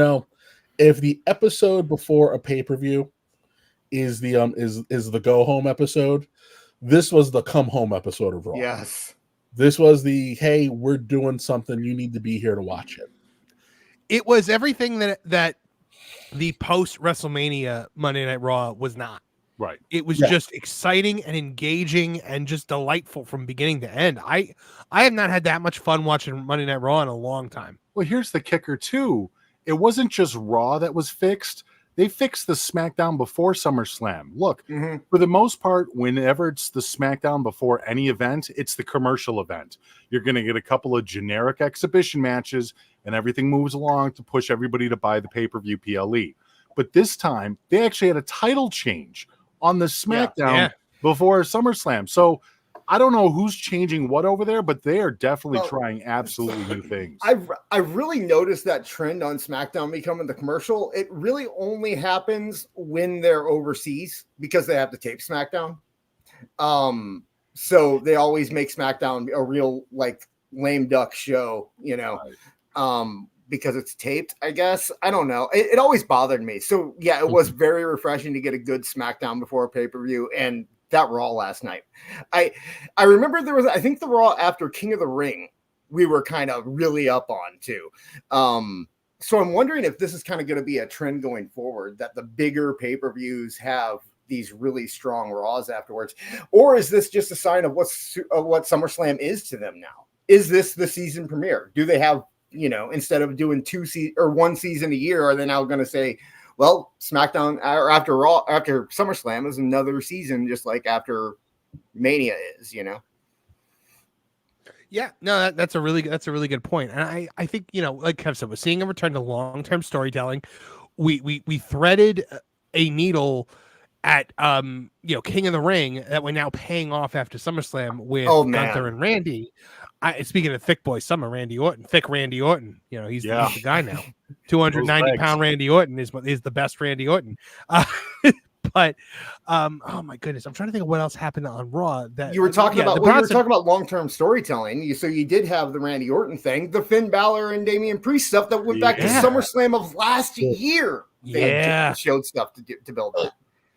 if the episode before a pay-per-view is the go home episode, this was the come home episode of Raw. Yes. This was the, hey, we're doing something, you need to be here to watch it. It was everything that the post WrestleMania Monday Night Raw was not. Right. It was just exciting and engaging and just delightful from beginning to end. I have not had that much fun watching Monday Night Raw in a long time. Well, here's the kicker too. It wasn't just Raw that was fixed. They fixed the SmackDown before SummerSlam. Look, for the most part, whenever it's the SmackDown before any event, it's the commercial event. You're going to get a couple of generic exhibition matches, and everything moves along to push everybody to buy the pay-per-view PLE. But this time, they actually had a title change on the SmackDown before SummerSlam. So I don't know who's changing what over there, but they are definitely trying absolutely new things. I've really noticed that trend on SmackDown becoming the commercial. It really only happens when they're overseas because they have to tape SmackDown. So they always make SmackDown a real lame duck show, because it's taped, I guess. I don't know. It always bothered me. So yeah, it was very refreshing to get a good SmackDown before a pay-per-view, and that Raw last night. I remember there was, I think the Raw after King of the Ring, we were kind of really up on too. So I'm wondering if this is kind of going to be a trend going forward, that the bigger pay-per-views have these really strong Raws afterwards, or is this just a sign of what SummerSlam is to them now? Is this the season premiere? Do they have, instead of doing one season a year, are they now going to say, well, SmackDown or after Raw, after SummerSlam is another season, just like after Mania is, Yeah, no, that's a really good point. And I think, like Kev said, we're seeing a return to long-term storytelling. We threaded a needle at King of the Ring that we're now paying off after SummerSlam with Gunther and Randy. Speaking of thick boy summer, Randy Orton, thick Randy Orton, he's the guy now. 290-pound Randy Orton is the best Randy Orton. But oh my goodness, I'm trying to think of what else happened on Raw. That you were talking about. You were talking about long-term storytelling. So you did have the Randy Orton thing, the Finn Balor and Damian Priest stuff that went back to SummerSlam of last year. They showed stuff to build up.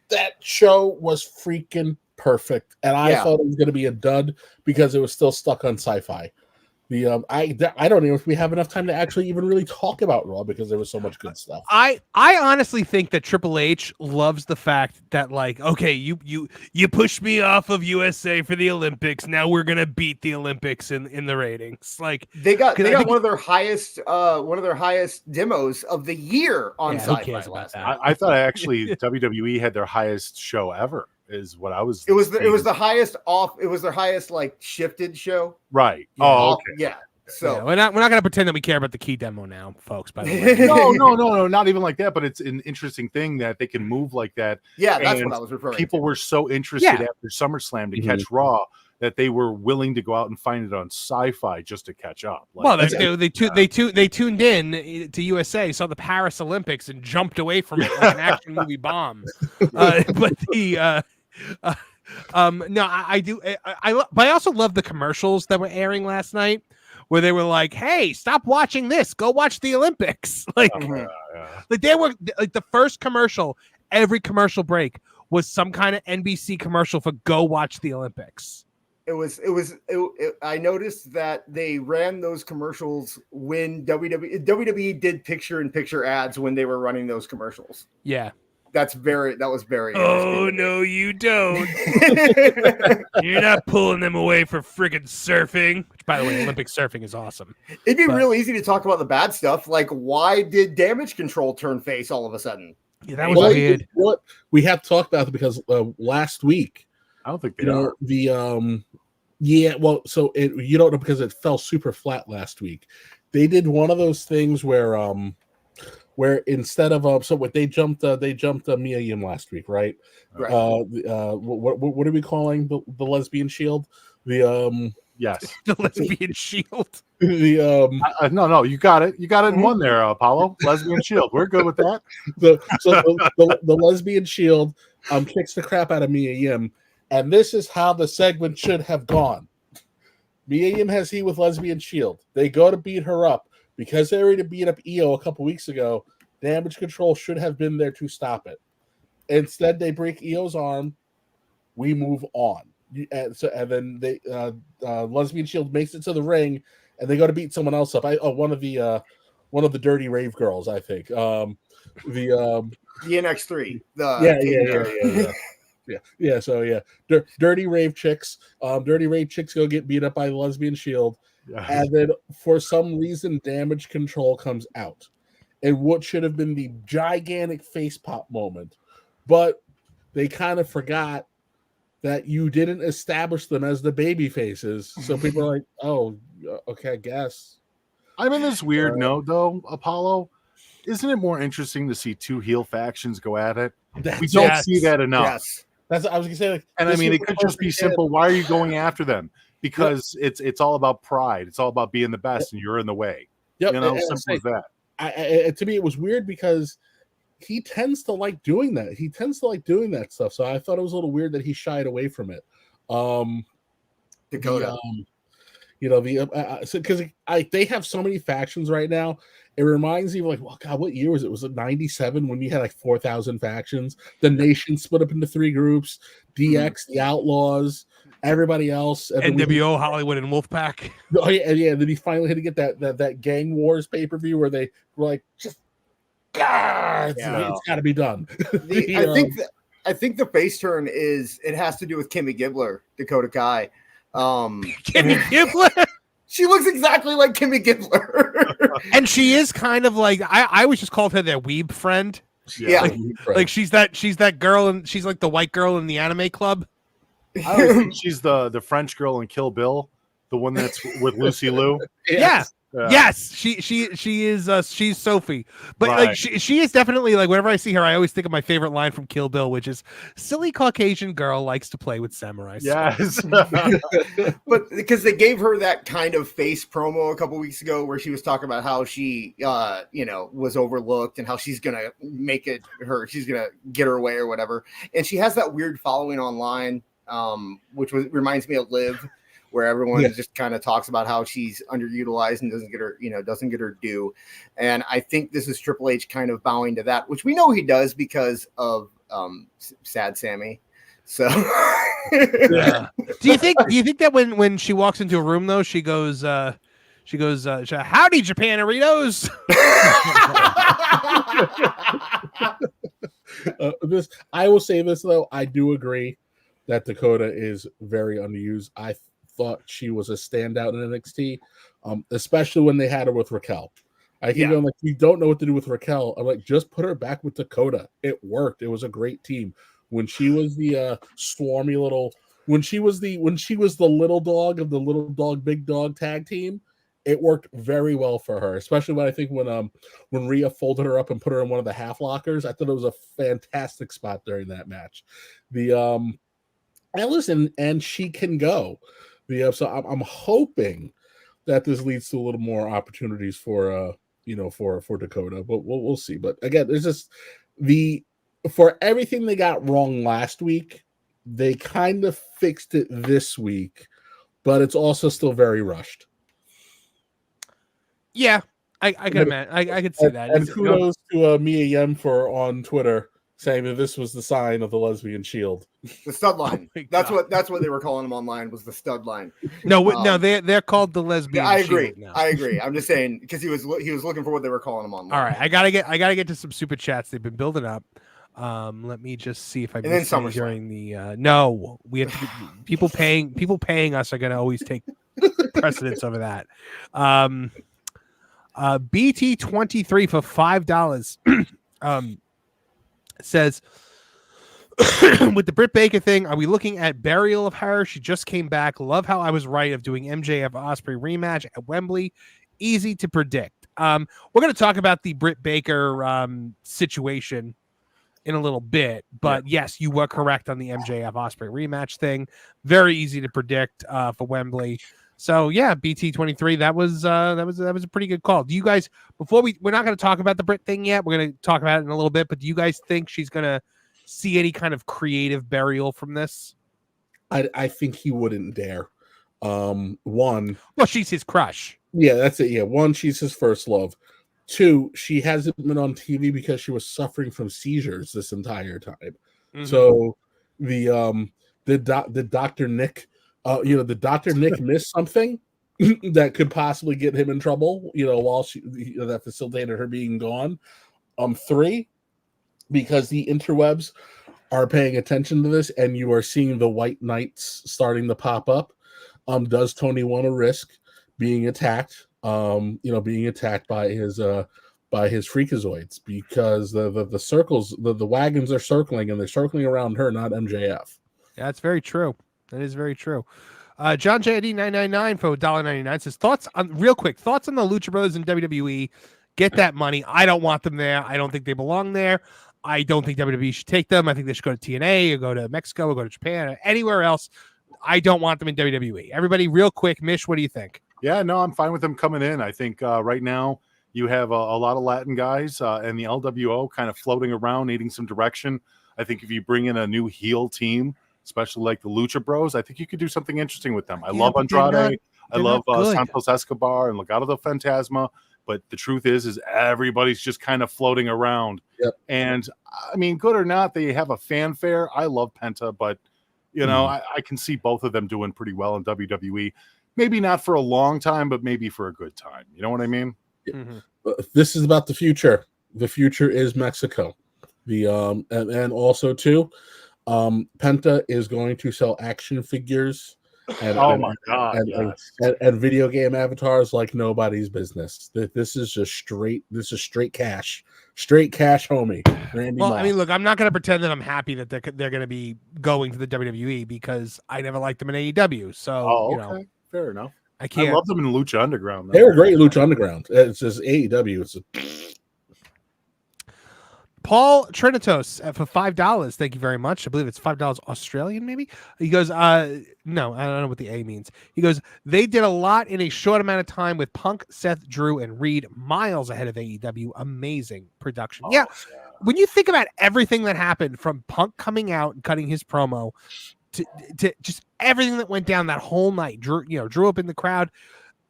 That show was freaking perfect, and I thought it was going to be a dud because it was still stuck on Sci-Fi. I don't know if we have enough time to actually even really talk about Raw because there was so much good stuff. I honestly think that Triple H loves the fact that okay, you pushed me off of USA for the Olympics. Now we're gonna beat the Olympics in the ratings. They got one of their highest demos of the year on Sci-Fi last night. I thought actually WWE had their highest show ever. Is what I was. It was the highest off. It was their highest shifted show. Right. Yeah. Oh, okay. Yeah. So we're not going to pretend that we care about the key demo now, folks. By the way, no, not even like that. But it's an interesting thing that they can move like that. Yeah, that's what I was referring. People were so interested after SummerSlam to catch Raw that they were willing to go out and find it on Sci-Fi just to catch up. They tuned in to USA, saw the Paris Olympics, and jumped away from it like an action movie bomb. But the no, I do. But I also love the commercials that were airing last night, where they were like, "Hey, stop watching this. Go watch the Olympics." They were the first commercial. Every commercial break was some kind of NBC commercial for go watch the Olympics. I noticed that they ran those commercials when WWE did picture-in-picture ads when they were running those commercials. Yeah. That was very. Oh no, you don't. You're not pulling them away for friggin' surfing. Which, by the way, Olympic surfing is awesome. It'd be real easy to talk about the bad stuff, like why did Damage Control turn face all of a sudden? Yeah, that was weird. What we have talked about it because last week, I don't think they are. So you don't know because it fell super flat last week. They did one of those things where instead of they jumped Mia Yim last week, right? Right. What are we calling the lesbian shield? The Yes. The Lesbian Shield. The no, you got it. You got it in one there, Apollo. Lesbian Shield. We're good with that. The Lesbian Shield kicks the crap out of Mia Yim, and this is how the segment should have gone. Mia Yim has heat with Lesbian Shield. They go to beat her up because they already beat up Io a couple weeks ago. Damage Control should have been there to stop it. Instead, they break Io's arm. We move on. And then they Lesbian Shield makes it to the ring, and they go to beat someone else up. One of the Dirty Rave girls, I think. The NX3. Dirty Rave chicks. Dirty Rave chicks go get beat up by Lesbian Shield, and then for some reason, Damage Control comes out, and what should have been the gigantic face pop moment, but they kind of forgot that you didn't establish them as the baby faces. So people are like, oh, okay, I guess. I'm in this weird note, though, Apollo. Isn't it more interesting to see two heel factions go at it? We don't see that enough. Yes. That's I was gonna say. Like, and I mean, it could just be simple. Why are you going after them? Because it's all about pride. It's all about being the best, and you're in the way. Yep. You know, simple as that. To me, it was weird because he tends to like doing that. He tends to like doing that stuff. So I thought it was a little weird that he shied away from it. Dakota. Because they have so many factions right now. It reminds me of like, well, God, what year was it? Was it 97 when you had like 4,000 factions? The nation split up into 3 groups: DX, the Outlaws, everybody else, and NWO, Hollywood, and Wolfpack. Oh yeah. Then he finally had to get that Gang Wars pay-per-view where they were like, just it's got to be done. I think the face turn is it has to do with Kimmy Gibbler, Dakota Kai. Kimmy Gibbler. She looks exactly like Kimmy Gibbler. And she is kind of like I always just called her their weeb friend. Yeah. Like she's that girl, and she's like the white girl in the anime club. I always think she's the French girl in Kill Bill, the one that's with Lucy Liu. Yes, she is. She's Sophie, but Right. like she is definitely like whenever I see her, I always think of my favorite line from Kill Bill, which is "Silly Caucasian girl likes to play with samurai." Yes, but because they gave her that kind of face promo a couple weeks ago, where she was talking about how she, was overlooked and how she's gonna she's gonna get her way or whatever, and she has that weird following online, which reminds me of Liv. Where everyone just kind of talks about how she's underutilized and doesn't get her due. And I think this is Triple H kind of bowing to that, which we know he does because of Sad Sammy. So Do you think that when she walks into a room though, she goes, howdy Japaneritos? I will say this though, I do agree that Dakota is very underused. I thought she was a standout in NXT, especially when they had her with Raquel. I keep going like, we don't know what to do with Raquel. I'm like, just put her back with Dakota. It worked. It was a great team. When she was the swarmy little, when she was the little dog of the little dog big dog tag team, it worked very well for her. Especially when I think when Rhea folded her up and put her in one of the half lockers, I thought it was a fantastic spot during that match. And listen, and she can go. So I'm hoping that this leads to a little more opportunities for Dakota, but we'll see. But again, there's just for everything they got wrong last week, they kind of fixed it this week, but it's also still very rushed. Yeah, I can imagine. I could see that. And kudos to Mia Yim on Twitter saying that this was the sign of the Lesbian Shield. The stud line. That's what they were calling him online, was the stud line. No, they're called the Lesbian I agree. Shield now. I agree. I'm just saying because he was looking for what they were calling him online. All right, I gotta get to some super chats. They've been building up. Let me just see if I missed any during the no. We have to, people paying us are gonna always take precedence over that. BT23 for $5 says with the Britt Baker thing, are we looking at burial of her? She just came back. Love how I was right of doing MJF Ospreay rematch at Wembley. Easy to predict. We're going to talk about the Britt Baker situation in a little bit, but yes, you were correct on the MJF Ospreay rematch thing. Very easy to predict for Wembley. So yeah, BT23, that was a pretty good call. Do you guys, we're not going to talk about the Brit thing yet. We're going to talk about it in a little bit, but do you guys think she's going to see any kind of creative burial from this? I think he wouldn't dare. One, well, she's his crush. Yeah, that's it. Yeah, one, she's his first love. Two, she hasn't been on TV because she was suffering from seizures this entire time. Mm-hmm. So the Dr. Nick, the Dr. Nick missed something that could possibly get him in trouble, while that facilitated her being gone. Three, because the interwebs are paying attention to this and you are seeing the white knights starting to pop up. Does Tony want to risk being attacked? Being attacked by his freakazoids, because the circles, the wagons are circling and they're circling around her, not MJF. Yeah, that's very true. That is very true. John JD 999 for $1.99 says thoughts on the Lucha Brothers in WWE. Get that money. I don't want them there. I don't think they belong there. I don't think WWE should take them. I think they should go to TNA or go to Mexico or go to Japan or anywhere else. I don't want them in WWE. Everybody, real quick, Mish, what do you think? Yeah, no, I'm fine with them coming in. I think right now you have a lot of Latin guys and the LWO kind of floating around, needing some direction. I think if you bring in a new heel team, especially like the Lucha Bros, I think you could do something interesting with them. I love Andrade. I love Santos Escobar and Legado del Fantasma. But the truth is everybody's just kind of floating around. Yep. And, I mean, good or not, they have a fanfare. I love Penta, but, I can see both of them doing pretty well in WWE. Maybe not for a long time, but maybe for a good time. You know what I mean? Mm-hmm. This is about the future. The future is Mexico. And also, too, Penta is going to sell action figures and video game avatars like nobody's business. This is just straight cash, homie. Randy well, Moss. I mean, look, I'm not going to pretend that I'm happy that they're going to be going to the WWE because I never liked them in AEW. So, fair enough. I can't. I love them in Lucha Underground. They were great in Lucha Underground. It's just AEW. Paul Trinitos for $5. Thank you very much. I believe it's $5 Australian, maybe. He goes, no, I don't know what the A means. He goes, they did a lot in a short amount of time with Punk, Seth, Drew, and Reed, miles ahead of AEW. Amazing production. Yeah. When you think about everything that happened from Punk coming out and cutting his promo to just everything that went down that whole night, Drew up in the crowd,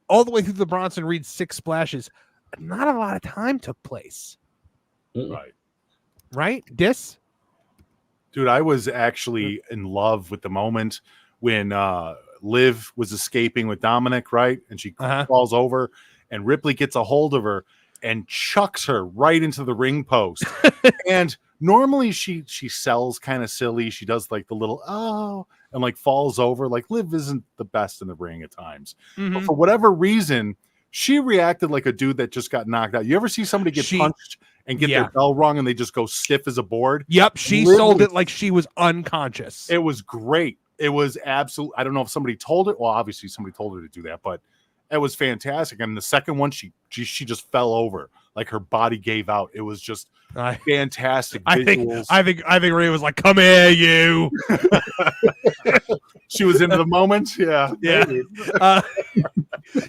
all the way through the Bronson Reed 6 splashes, not a lot of time took place. Right? Dude, I was actually in love with the moment when Liv was escaping with Dominic, right? And she falls over and Ripley gets a hold of her and chucks her right into the ring post. And normally she sells kind of silly. She does like the little, and like falls over. Like Liv isn't the best in the ring at times. Mm-hmm. But for whatever reason, she reacted like a dude that just got knocked out. You ever see somebody get punched and get their bell rung and they just go stiff as a board? Yep. She sold it like she was unconscious. It was great. It was absolute. I don't know if somebody told it. Well, obviously somebody told her to do that, but it was fantastic. And the second one, she just fell over. Like her body gave out. It was just fantastic visuals. I think Rhea was like, "Come here, you." She was into the moment. Yeah.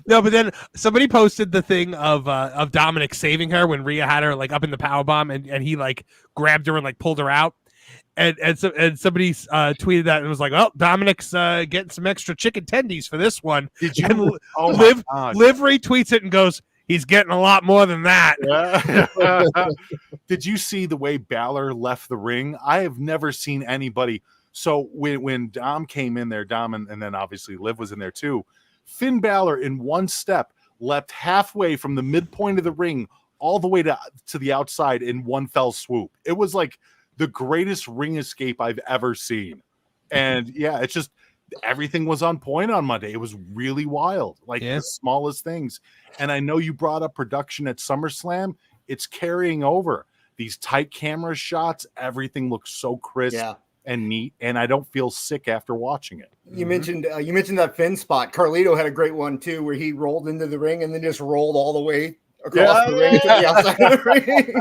No, but then somebody posted the thing of Dominic saving her when Rhea had her like up in the powerbomb and he like grabbed her and like pulled her out. And somebody tweeted that and was like, "Oh, Dominic's getting some extra chicken tendies for this one." Did you? And Liv retweets it and goes, "He's getting a lot more than that." Yeah. Did you see the way Balor left the ring? I have never seen anybody. So when Dom came in there, Dom and then obviously Liv was in there too. Finn Balor in one step leapt halfway from the midpoint of the ring all the way to the outside in one fell swoop. It was like the greatest ring escape I've ever seen. And yeah, it's just everything was on point on Monday. It was really wild, like the smallest things. And I know you brought up production at SummerSlam. It's carrying over. These tight camera shots, everything looks so crisp and neat, and I don't feel sick after watching it. You mentioned that Finn spot. Carlito had a great one too, where he rolled into the ring and then just rolled all the way across the ring to the outside of the ring.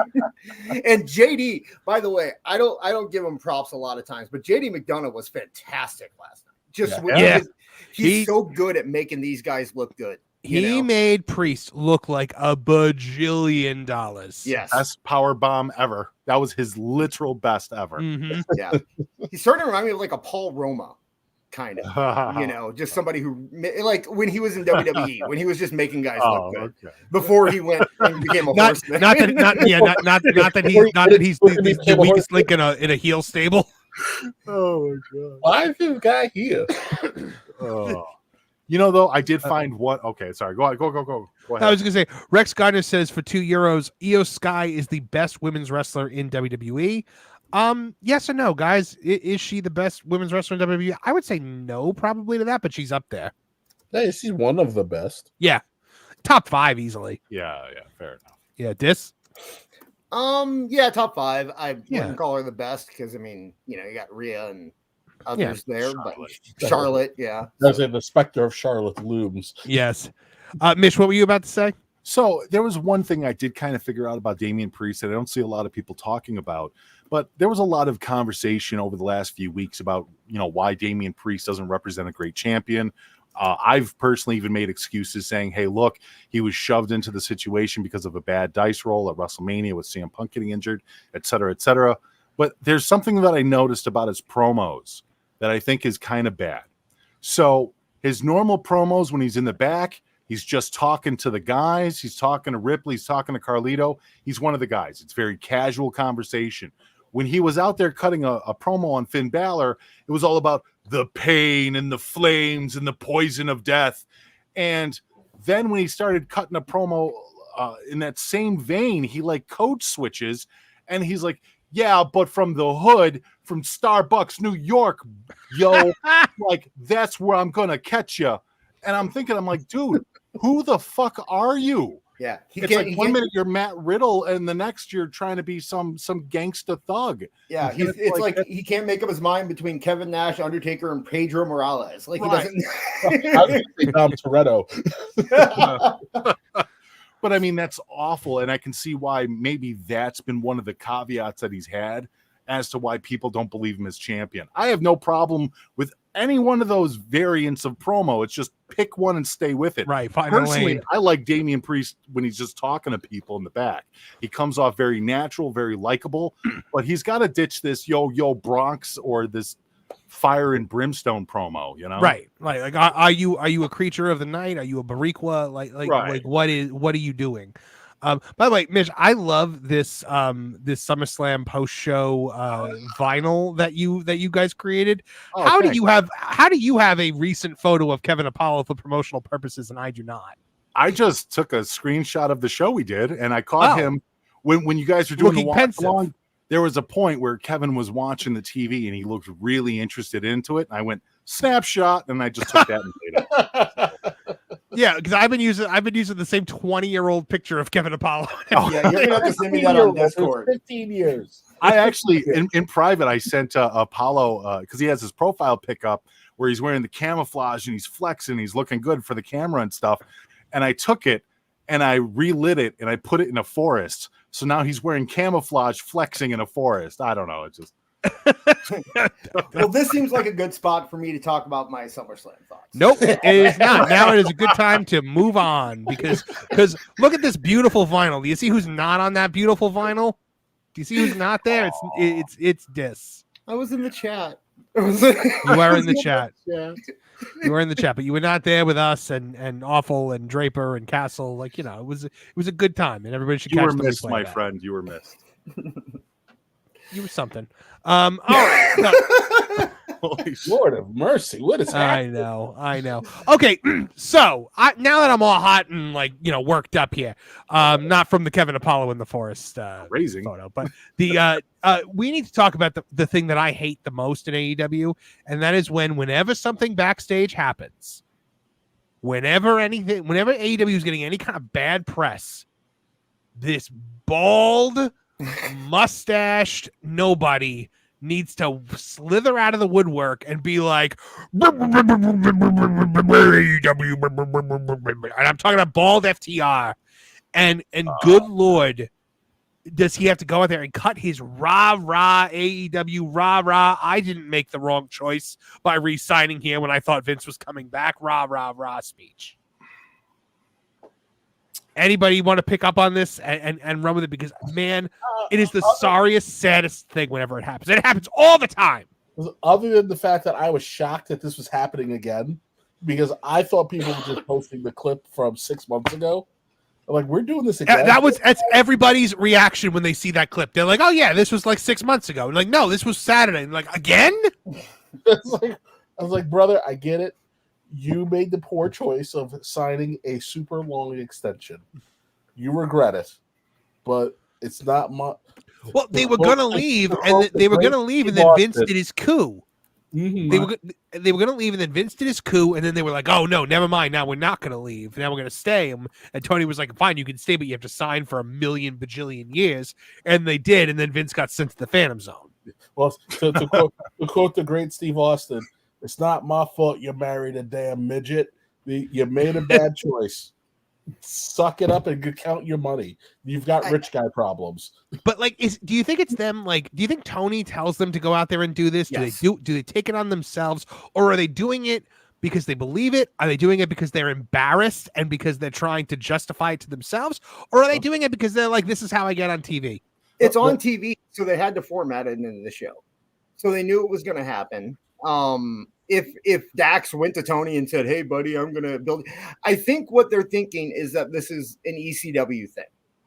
And JD, by the way, I don't give him props a lot of times, but JD McDonough was fantastic last night. He's so good at making these guys look good. He made Priest look like a bajillion dollars. Yes. Best power bomb ever. That was his literal best ever. Mm-hmm. Yeah. He's starting to remind me of like a Paul Roma, kind of. Just somebody who, like when he was in WWE, when he was just making guys look good. Okay. Before he went and became a horseman. Not that he's the weakest link in a heel stable. Oh my god! Why is this guy here? Though, I did find what. Okay, sorry. Go ahead. Go ahead. I was gonna say Rex Gardner says for €2, Io Sky is the best women's wrestler in WWE. Yes or no, guys? Is she the best women's wrestler in WWE? I would say no, probably to that, but she's up there. Hey, she's one of the best. Yeah, top 5 easily. Yeah, fair enough. Yeah, Dis. Yeah, top 5. I wouldn't call her the best because you got Rhea and others there, but Charlotte, yeah. As in the specter of Charlotte looms. Yes. Mish, what were you about to say? So there was one thing I did kind of figure out about Damian Priest that I don't see a lot of people talking about, but there was a lot of conversation over the last few weeks about, why Damian Priest doesn't represent a great champion. I've personally even made excuses saying, hey, look, he was shoved into the situation because of a bad dice roll at WrestleMania with CM Punk getting injured, et cetera, et cetera. But there's something that I noticed about his promos that I think is kind of bad. So his normal promos when he's in the back, he's just talking to the guys. He's talking to Ripley. He's talking to Carlito. He's one of the guys. It's very casual conversation. When he was out there cutting a promo on Finn Balor, it was all about the pain and the flames and the poison of death. And then when he started cutting a promo in that same vein, he code switches and he's like, yeah, but from the hood, from Starbucks, New York, yo, that's where I'm going to catch you. And I'm thinking, I'm like, dude, who the fuck are you? Yeah. It's one minute you're Matt Riddle and the next you're trying to be some gangsta thug. Yeah. It's like he can't make up his mind between Kevin Nash, Undertaker, and Pedro Morales. He doesn't. Dom Toretto. But that's awful. And I can see why maybe that's been one of the caveats that he's had as to why people don't believe him as champion. I have no problem with any one of those variants of promo. It's just pick one and stay with it. Right. Personally, I like Damian Priest when he's just talking to people in the back. He comes off very natural, very likable, but he's got to ditch this yo Bronx or this fire and brimstone promo, Right. Are you a creature of the night? Are you a Bariqua? What are you doing? By the way, Mitch, I love this SummerSlam post show vinyl that you guys created. How do you have a recent photo of Kevin Apollo for promotional purposes and I do not? I just took a screenshot of the show we did and I caught him when you guys were doing the watch along. There was a point where Kevin was watching the TV and he looked really interested into it. And I went snapshot and I just took that and made it. Yeah, because I've been using the same 20-year-old picture of Kevin Apollo. Yeah, you're gonna have to send me that on Discord. 15 years. I actually, in private, I sent Apollo because he has his profile pickup where he's wearing the camouflage and he's flexing, he's looking good for the camera and stuff. And I took it and I relit it and I put it in a forest. So now he's wearing camouflage, flexing in a forest. I don't know. It's just. Well, this seems like a good spot for me to talk about my SummerSlam thoughts. Nope, it is not. Now it is a good time to move on because look at this beautiful vinyl. Do you see who's not on that beautiful vinyl? Do you see who's not there? It's Dis. I was in the chat. You are in the chat. You were in the chat, but you were not there with us and Awful and Draper and Castle. It was a good time, and everybody should. You catch were the missed, replay my of that. friend. You were missed. You were something. All right. Lord of mercy. What is happening? I know. Okay. So now that I'm all hot and worked up here, not from the Kevin Apollo in the forest raising photo, but we need to talk about the thing that I hate the most in AEW. And that is whenever something backstage happens, whenever AEW is getting any kind of bad press, this bald, mustached nobody needs to slither out of the woodwork and be like, and I'm talking about bald FTR, and good Lord, does he have to go out there and cut his rah-rah AEW rah-rah? I didn't make the wrong choice by re-signing here when I thought Vince was coming back. Rah-rah-rah speech. Anybody want to pick up on this and run with it? Because, man, it is the sorriest, saddest thing whenever it happens. It happens all the time. Other than the fact that I was shocked that this was happening again, because I thought people were just posting the clip from 6 months ago. I'm like, we're doing this again. That's everybody's reaction when they see that clip. They're like, "Oh yeah, this was like 6 months ago." And like, no, this was Saturday. And like, again? I was like, brother, I get it. You made the poor choice of signing a super long extension. You regret it, but it's not my. Well, they were gonna leave, and then Vince did his coup. Mm-hmm. They were going to leave, and then Vince did his coup, and then they were like, "Oh no, never mind. Now we're not going to leave. Now we're going to stay." And Tony was like, "Fine, you can stay, but you have to sign for 1,000,000 bajillion years." And they did, and then Vince got sent to the Phantom Zone. Well, to quote the great Steve Austin, "It's not my fault you married a damn midget. You made a bad choice. Suck it up and count your money. You've got rich guy problems." But like, do you think it's them? Like, do you think Tony tells them to go out there and do this? Yes. Do they take it on themselves, or are they doing it because they believe it? Are they doing it because they're embarrassed and because they're trying to justify it to themselves, or are they doing it because they're like, "This is how I get on TV"? It's on TV, so they had to format it into the show, so they knew it was going to happen. If Dax went to Tony and said, "Hey, buddy, I'm going to build," I think what they're thinking is that this is an ECW thing.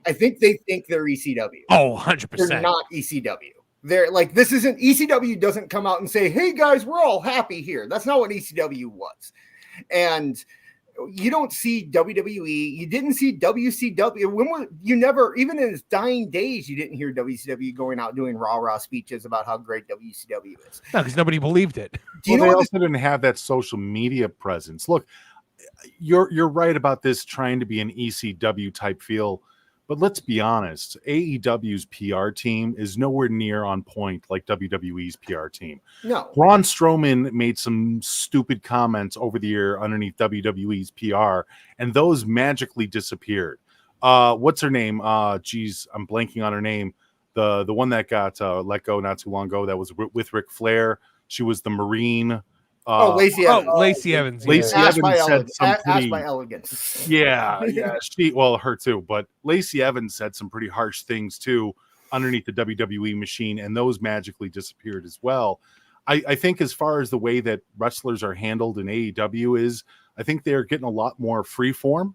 I think they think they're ECW. Oh, 100%. They're not ECW. They're like, this isn't ECW. Doesn't come out and say, "Hey guys, we're all happy here." That's not what ECW was. And you don't see WWE. You didn't see WCW. You never, even in its dying days, you didn't hear WCW going out doing rah-rah speeches about how great WCW is. No, because nobody believed it. They also didn't have that social media presence. Look, you're right about this trying to be an ECW type feel, but let's be honest, AEW's PR team is nowhere near on point like WWE's PR team. No. Braun Strowman made some stupid comments over the year underneath WWE's PR, and those magically disappeared. What's her name? Geez, I'm blanking on her name. The one that got let go not too long ago, that was with Ric Flair. She was the Marine. Lacey Evans. Lacey Evans. Lacey Evans said some pretty, by elegance. Yeah, her too. But Lacey Evans said some pretty harsh things too underneath the WWE machine, and those magically disappeared as well. I think as far as the way that wrestlers are handled in AEW is, I think they're getting a lot more free form,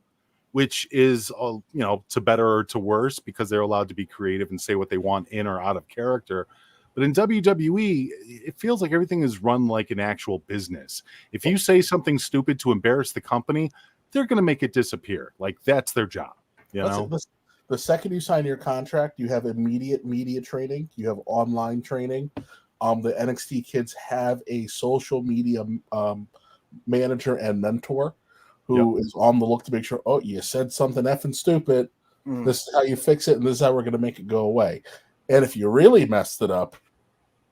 which is to better or to worse because they're allowed to be creative and say what they want in or out of character. But in WWE, it feels like everything is run like an actual business. If you say something stupid to embarrass the company, they're going to make it disappear. Like, that's their job. You know? The second you sign your contract, you have immediate media training. You have online training. The NXT kids have a social media manager and mentor who is on the look to make sure, "Oh, you said something effing stupid. This is how you fix it, and this is how we're going to make it go away. And if you really messed it up,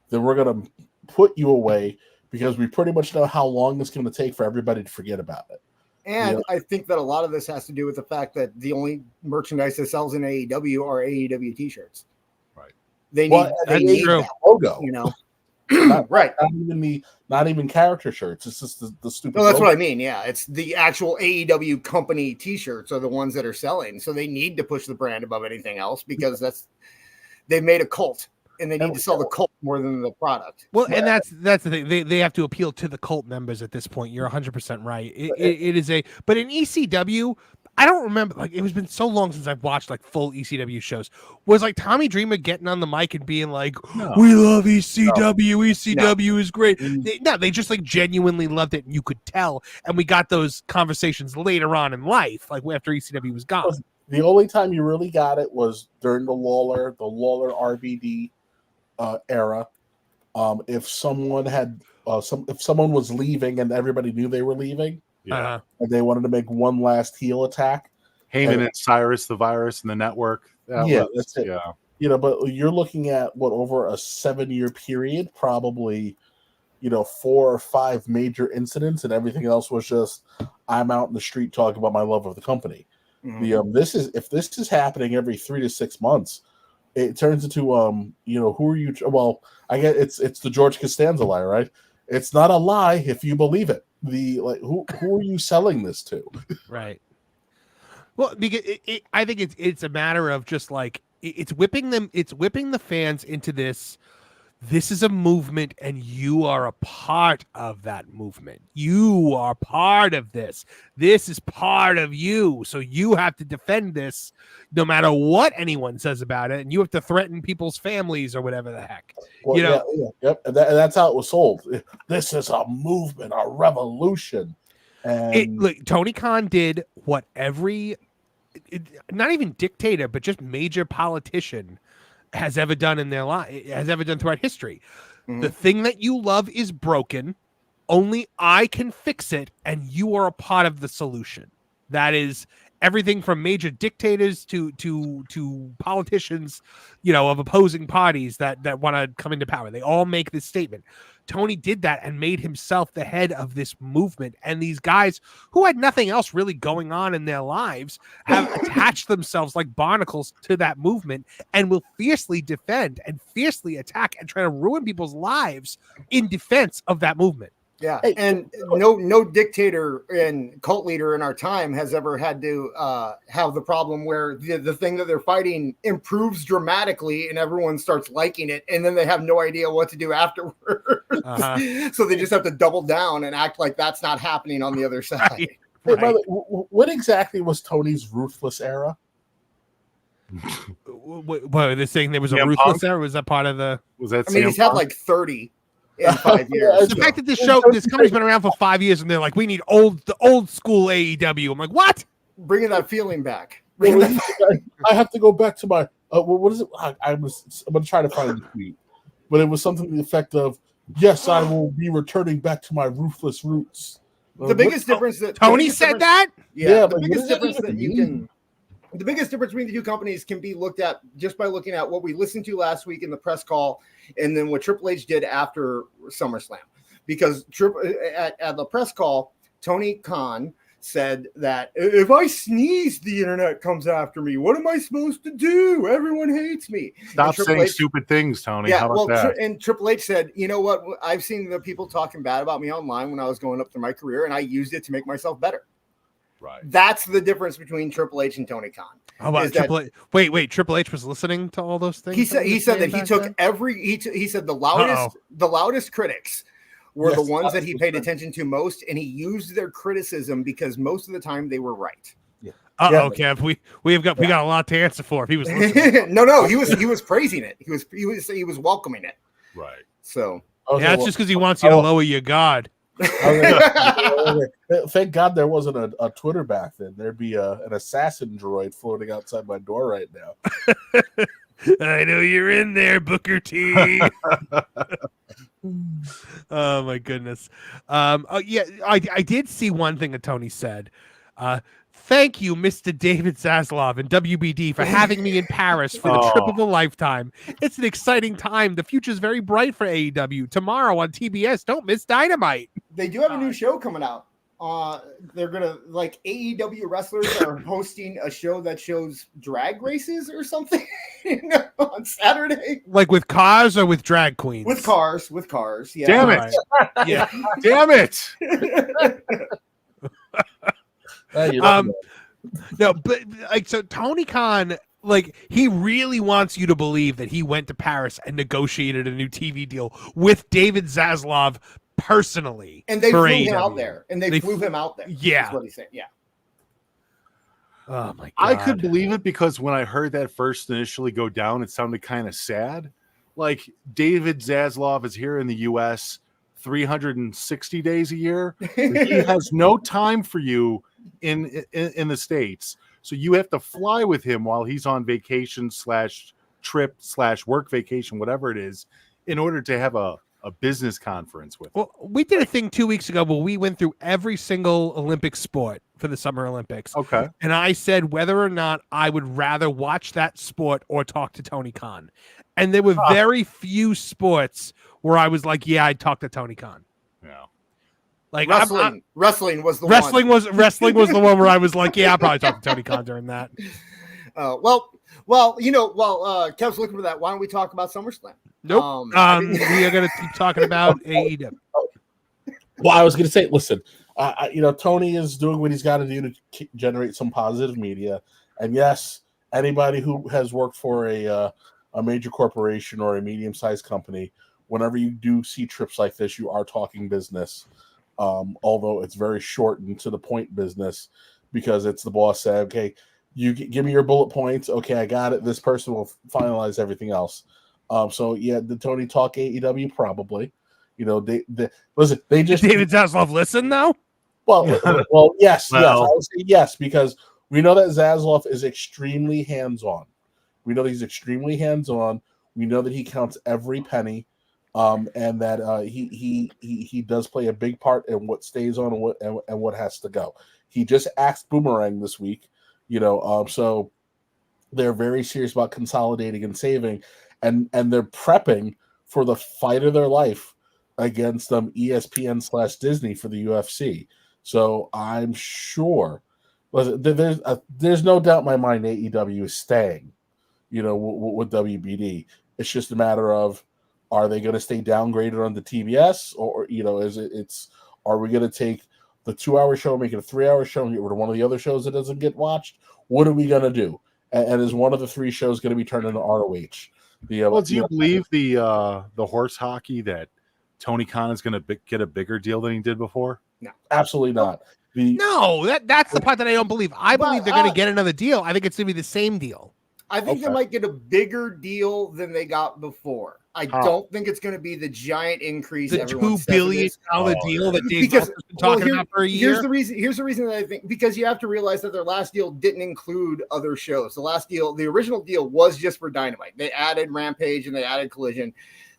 then we're going to put you away because we pretty much know how long it's going to take for everybody to forget about it." And I think that a lot of this has to do with the fact that the only merchandise that sells in AEW are AEW t-shirts. Right. They need that logo. Right. Not even character shirts. It's just the stupid. No, that's logo. what I mean. Yeah, it's the actual AEW company t-shirts are the ones that are selling. So they need to push the brand above anything else because they've made a cult. And they need to sell the cult more than the product. Well, and that's the thing. They have to appeal to the cult members at this point. You're 100% right. It is but in ECW, I don't remember. Like, it has been so long since I've watched like full ECW shows. Was like Tommy Dreamer getting on the mic and being like, "We love ECW. ECW is great." They just like genuinely loved it, and you could tell. And we got those conversations later on in life, like after ECW was gone. The only time you really got it was during the Lawler RVD era. If someone had if someone was leaving and everybody knew they were leaving, and they wanted to make one last heel attack, Heyman and Cyrus the Virus and the Network. That's it. Yeah. But you're looking at over a 7-year period, probably 4 or 5 major incidents, and everything else was just I'm out in the street talking about my love of the company. If this is happening every 3 to 6 months, it turns into who are you? Well, I get it's the George Costanza lie, right? It's not a lie if you believe it. Who are you selling this to? Right. Well, because I think it's a matter of just like it's whipping the fans into this. This is a movement, and you are a part of that movement. You are part of this. This is part of you. So you have to defend this no matter what anyone says about it. And you have to threaten people's families or whatever the heck. Well, yep. And that's how it was sold. This is a movement, a revolution. And Look, Tony Khan did what every, not even dictator, but just major politician has ever done in their life, has ever done throughout history. The thing that you love is broken. Only I can fix it, and you are a part of the solution. That is everything from major dictators to politicians, of opposing parties that want to come into power. They all make this statement. Tony did that and made himself the head of this movement. And these guys who had nothing else really going on in their lives have attached themselves like barnacles to that movement and will fiercely defend and fiercely attack and try to ruin people's lives in defense of that movement. Yeah, and no dictator and cult leader in our time has ever had to have the problem where the thing that they're fighting improves dramatically and everyone starts liking it, and then they have no idea what to do afterwards. So they just have to double down and act like that's not happening on the other side. Hey, by the way, what exactly was Tony's ruthless era? What they're saying there was a ruthless era? Was that part of the? Was that? I mean, he's had like 30. In 5 years. The fact that this company's been around for 5 years and they're like, we need the old school AEW. I'm like, what? Bringing that feeling back. I have to go back to my what is it? I'm gonna try to find the tweet, but it was something to the effect of, "Yes, I will be returning back to my ruthless roots." The biggest difference that Tony said that. Yeah, the biggest difference that you can. The biggest difference between the two companies can be looked at just by looking at what we listened to last week in the press call and then what Triple H did after SummerSlam. Because at the press call, Tony Khan said that if I sneeze, the internet comes after me. What am I supposed to do? Everyone hates me. Stop saying stupid things, Tony. Yeah, how about that? And Triple H said, you know what? I've seen the people talking bad about me online when I was going up through my career, and I used it to make myself better. Right. That's the difference between Triple H and Tony Khan. How about Triple H? Wait, Triple H was listening to all those things? He said that he took he said the loudest critics were the ones that he paid attention to most, and he used their criticism because most of the time they were right. Yeah. Kev, we got a lot to answer for if he was listening. No, he was praising it. He was welcoming it. Right. So that's just because he wants you to lower your guard. Thank God there wasn't a Twitter back then. There'd be an assassin droid floating outside my door right now. I know you're in there, Booker T. Oh my goodness. I did see one thing that Tony said. Thank you, Mr. David Zaslav and WBD, for having me in Paris for the trip of a lifetime. It's an exciting time. The future's very bright for AEW. Tomorrow on TBS, don't miss Dynamite. They do have a new show coming out. They're gonna AEW wrestlers are hosting a show that shows drag races or something on Saturday. Like with cars or with drag queens? With cars. Yeah. Damn it! Yeah. Damn it! No, but so Tony Khan, he really wants you to believe that he went to Paris and negotiated a new TV deal with David Zaslav personally, and they flew him AEW. out there. Yeah, that's what he's saying. Yeah. Oh my God! I could believe it because when I heard that first initially go down, it sounded kind of sad. Like David Zaslav is here in the U.S. 360 days a year. He has no time for you in the States, so you have to fly with him while he's on vacation /trip/ work vacation, whatever it is, in order to have a business conference with him. Well, we did a thing 2 weeks ago where we went through every single Olympic sport for the Summer Olympics. Okay. And I said whether or not I would rather watch that sport or talk to Tony Khan. And there were very few sports where I was like, yeah, I'd talk to Tony Khan. Yeah. Like wrestling was the one. Wrestling was the one where I was like, yeah, I'll probably talk to Tony Khan during that. Well, Well, while Kev's looking for that, why don't we talk about SummerSlam? Nope. We are going to keep talking about AEW. Well, I was going to say, listen, Tony is doing what he's got to do to generate some positive media. And yes, anybody who has worked for a major corporation or a medium-sized company, whenever you do see trips like this, you are talking business. Although it's very short and to the point business, because it's the boss said, okay, you give me your bullet points. Okay, I got it. This person will finalize everything else. So yeah, did Tony talk AEW? Probably. Listen, they just David Zaslav listen though. Well, yes. I would say yes, because we know that Zaslav is extremely hands-on. We know he's extremely hands-on. We know that he counts every penny, and that he does play a big part in what stays on and what has to go. He just axed Boomerang this week, so they're very serious about consolidating and saving, and they're prepping for the fight of their life against ESPN/Disney for the UFC. So I'm sure there's no doubt in my mind AEW is staying, with WBD. It's just a matter of, are they going to stay downgraded on the TBS, or are we going to take the 2-hour show, make it a 3-hour show, and get rid of one of the other shows that doesn't get watched? What are we going to do? And is one of the 3 shows going to be turned into ROH? Do you believe the horse hockey that Tony Khan is going to get a bigger deal than he did before? No, absolutely not. That's the part that I don't believe. I believe they're going to get another deal. I think it's going to be the same deal. I think they might get a bigger deal than they got before. I don't think it's going to be the giant increase. The $2 billion deal that Dave has been talking about for a year. Here's the reason that I think, because you have to realize that their last deal didn't include other shows. The original deal was just for Dynamite. They added Rampage and they added Collision.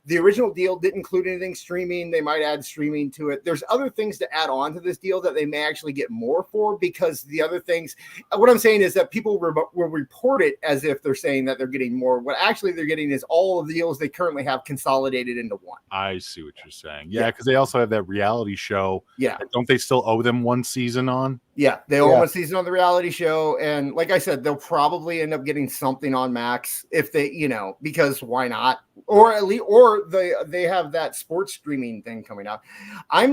The original deal didn't include anything streaming. They might add streaming to it. There's other things to add on to this deal that they may actually get more for, because the other things, what I'm saying is that people will report it as if they're saying that they're getting more. What actually they're getting is all of the deals they currently have consolidated into one. I see what you're saying. Yeah, because they also have that reality show. Yeah. Don't they still owe them one season on? Yeah, they owe one season on the reality show. And like I said, they'll probably end up getting something on Max if they, because why not? Or at least, they have that sports streaming thing coming out. I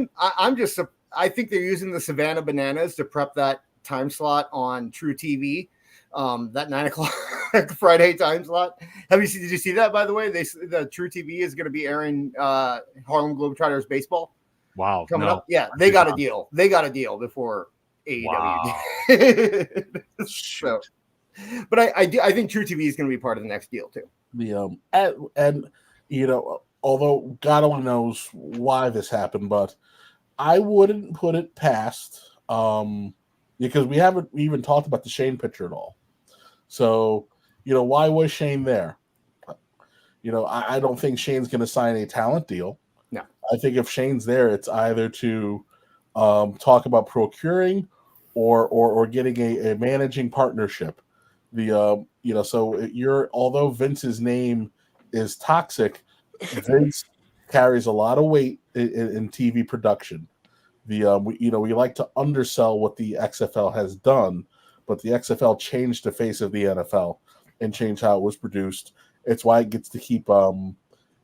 think they're using the Savannah Bananas to prep that time slot on True TV, that 9:00 Friday time slot. Did you see that, by the way? The True TV is going to be airing Harlem Globetrotters baseball. Wow. Coming up. Yeah, they got a deal. They got a deal before AEW. Wow. So, but I think True TV is going to be part of the next deal too. Although God only knows why this happened, but I wouldn't put it past, because we haven't even talked about the Shane picture at all. So, why was Shane there? I don't think Shane's going to sign a talent deal. No, I think if Shane's there, it's either to talk about procuring or getting a managing partnership. Although Vince's name is toxic, Vince carries a lot of weight in TV production. We like to undersell what the XFL has done, but the XFL changed the face of the NFL and changed how it was produced. It's why it gets to keep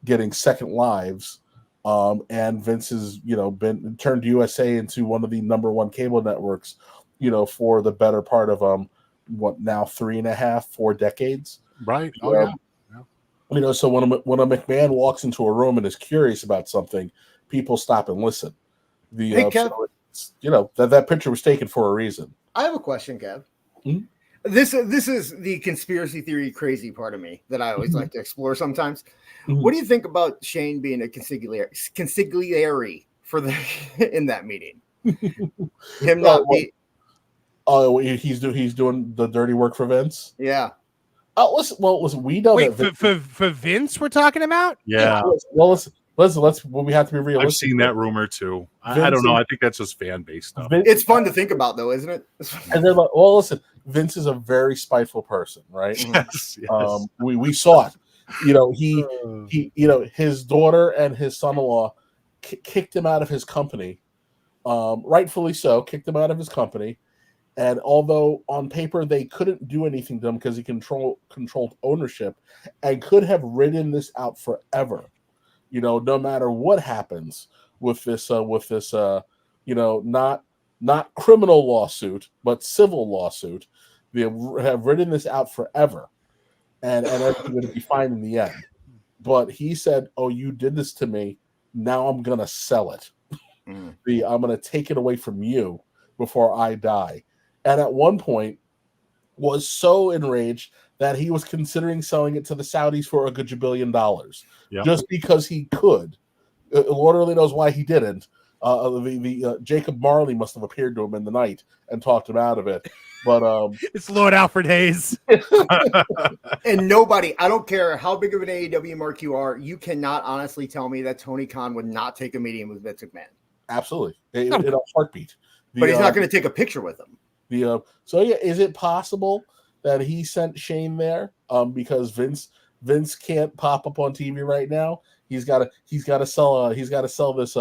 getting second lives. And Vince has, been turned USA into one of the number one cable networks, for the better part of 3.5-4 decades. Right. So when a McMahon walks into a room and is curious about something, people stop and listen. That picture was taken for a reason. I have a question, Kev. Mm-hmm. This is the conspiracy theory crazy part of me that I always like to explore sometimes. Mm-hmm. What do you think about Shane being a consigliere for in that meeting? Him not be. Oh, he's doing the dirty work for Vince. Yeah. Oh, listen. We know that for Vince we're talking about. Yeah. Well, let's. We have to be realistic. I've seen that rumor too. I don't know. I think that's just fan based stuff. It's fun to think about, though, isn't it? And they're like, well, listen. Vince is a very spiteful person, right? Yes. We saw it. His daughter and his son-in-law kicked him out of his company. Rightfully so, kicked him out of his company. And although on paper they couldn't do anything to him because he controlled ownership and could have ridden this out forever, no matter what happens with this, not criminal lawsuit, but civil lawsuit, they have ridden this out forever, and everything would be fine in the end. But he said, "Oh, you did this to me. Now I'm gonna sell it. I'm gonna take it away from you before I die." And at one point was so enraged that he was considering selling it to the Saudis for a gajillion dollars, just because he could. Lord only knows why he didn't. Jacob Marley must have appeared to him in the night and talked him out of it. But it's Lord Alfred Hayes. And nobody, I don't care how big of an AEW mark you are, you cannot honestly tell me that Tony Khan would not take a meeting with Vince McMahon. Absolutely. In a heartbeat. But he's not going to take a picture with him. Is it possible that he sent Shane there because Vince can't pop up on TV right now? He's got to sell this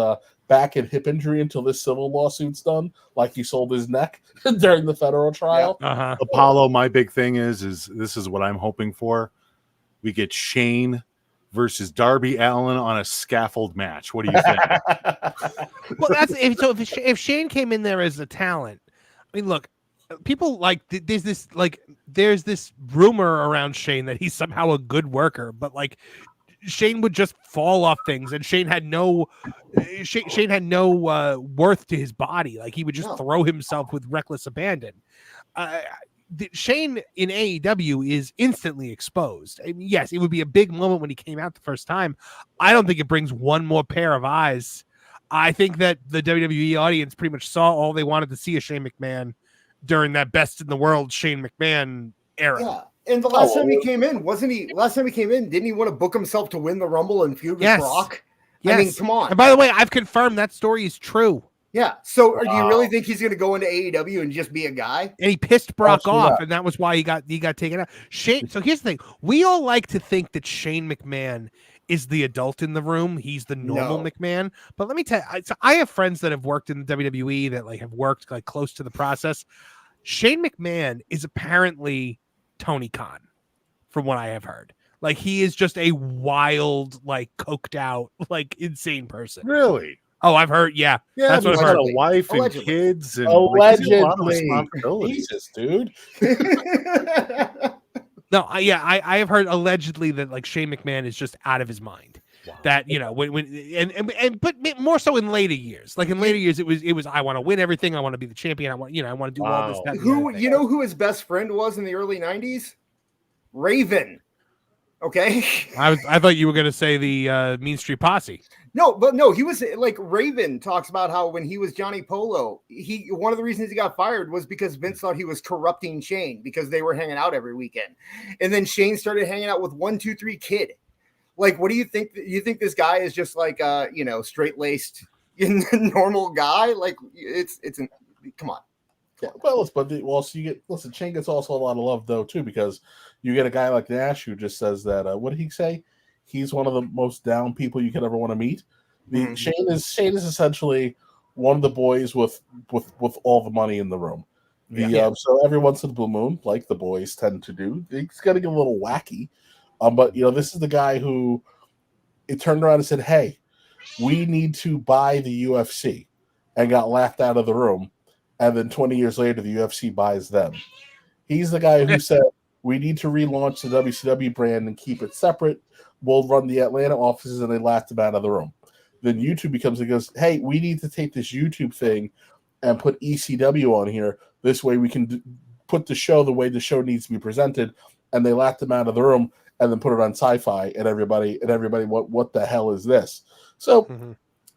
back and hip injury until this civil lawsuit's done, like he sold his neck during the federal trial. Apollo, my big thing is this is what I'm hoping for. We get Shane versus Darby Allin on a scaffold match. What do you think? Well, if Shane came in there as a talent, I mean, look, people there's this rumor around Shane that he's somehow a good worker, but Shane would just fall off things, and Shane had no worth to his body. He would just throw himself with reckless abandon. Shane in AEW is instantly exposed. I mean, yes, it would be a big moment when he came out the first time. I don't think it brings one more pair of eyes. I think that the WWE audience pretty much saw all they wanted to see of Shane McMahon during that Best in the World Shane McMahon era. Yeah. And the last time he came in, didn't he want to book himself to win the Rumble and feud with Brock? Yes. I mean, come on. And by the way, I've confirmed that story is true. Yeah. So do you really think he's going to go into AEW and just be a guy? And he pissed Brock off, and that was why he got taken out. Shane. So here's the thing: we all like to think that Shane McMahon is the adult in the room. He's the normal McMahon. But let me tell you, I have friends that have worked in the WWE that have worked close to the process. Shane McMahon is apparently Tony Khan, from what I have heard. He is just a wild, coked out, insane person. Really? Oh, I've heard. Yeah, that's what I've heard. A wife and kids, and allegedly. A lot of responsibility. Jesus, dude. No, I have heard allegedly that Shane McMahon is just out of his mind. Wow. That but more so in later years. In later years, it was I want to win everything. I want to be the champion. I want to do all this. That, who his best friend was in the early 90s? Raven. Okay. I thought you were going to say the Mean Street Posse. No, he was Raven talks about how when he was Johnny Polo, one of the reasons he got fired was because Vince thought he was corrupting Shane because they were hanging out every weekend. And then Shane started hanging out with 1-2-3 Kid. What do you think? You think this guy is just straight-laced normal guy? Come on. Yeah, Shane gets also a lot of love though too, because you get a guy like Nash who just says that what did he say? He's one of the most down people you could ever want to meet. Shane is essentially one of the boys with all the money in the room. So every once in a blue moon, like the boys tend to do, he's gonna get a little wacky. But this is the guy who it turned around and said, "Hey, we need to buy the UFC," and got laughed out of the room. And then 20 years later, the UFC buys them. He's the guy who said, "We need to relaunch the WCW brand and keep it separate. We'll run the Atlanta offices," and they laughed him out of the room. Then YouTube goes, "Hey, we need to take this YouTube thing and put ECW on here. This way we can put the show the way the show needs to be presented." And they laughed him out of the room and then put it on Sci-Fi, and everybody, what the hell is this? So,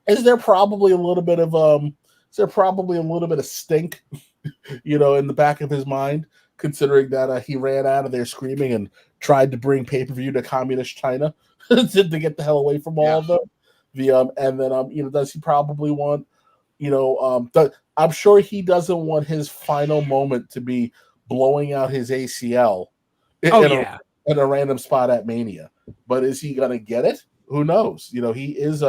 is there probably a little bit of stink, in the back of his mind, considering that he ran out of there screaming and tried to bring pay-per-view to communist China to get the hell away from all of them. And then does he probably want, I'm sure he doesn't want his final moment to be blowing out his ACL in a random spot at Mania. But is he gonna get it? Who knows? He is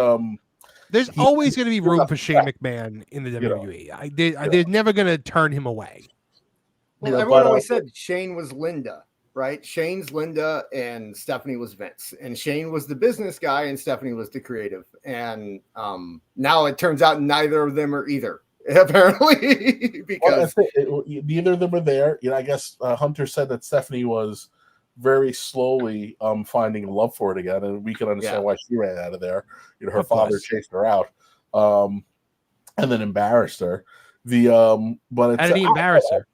There's always going to be room for Shane McMahon in the WWE. They're never going to turn him away. Well, You know, everyone but, always said Shane was Linda, right? Shane's Linda and Stephanie was Vince. And Shane was the business guy and Stephanie was the creative. And now it turns out neither of them are either, apparently. Because neither of them are there. You know, I guess Hunter said that Stephanie was very slowly finding love for it again, and we can understand why she ran out of there. You know, her father chased her out, and then embarrassed her. But it's, how did he embarrass her?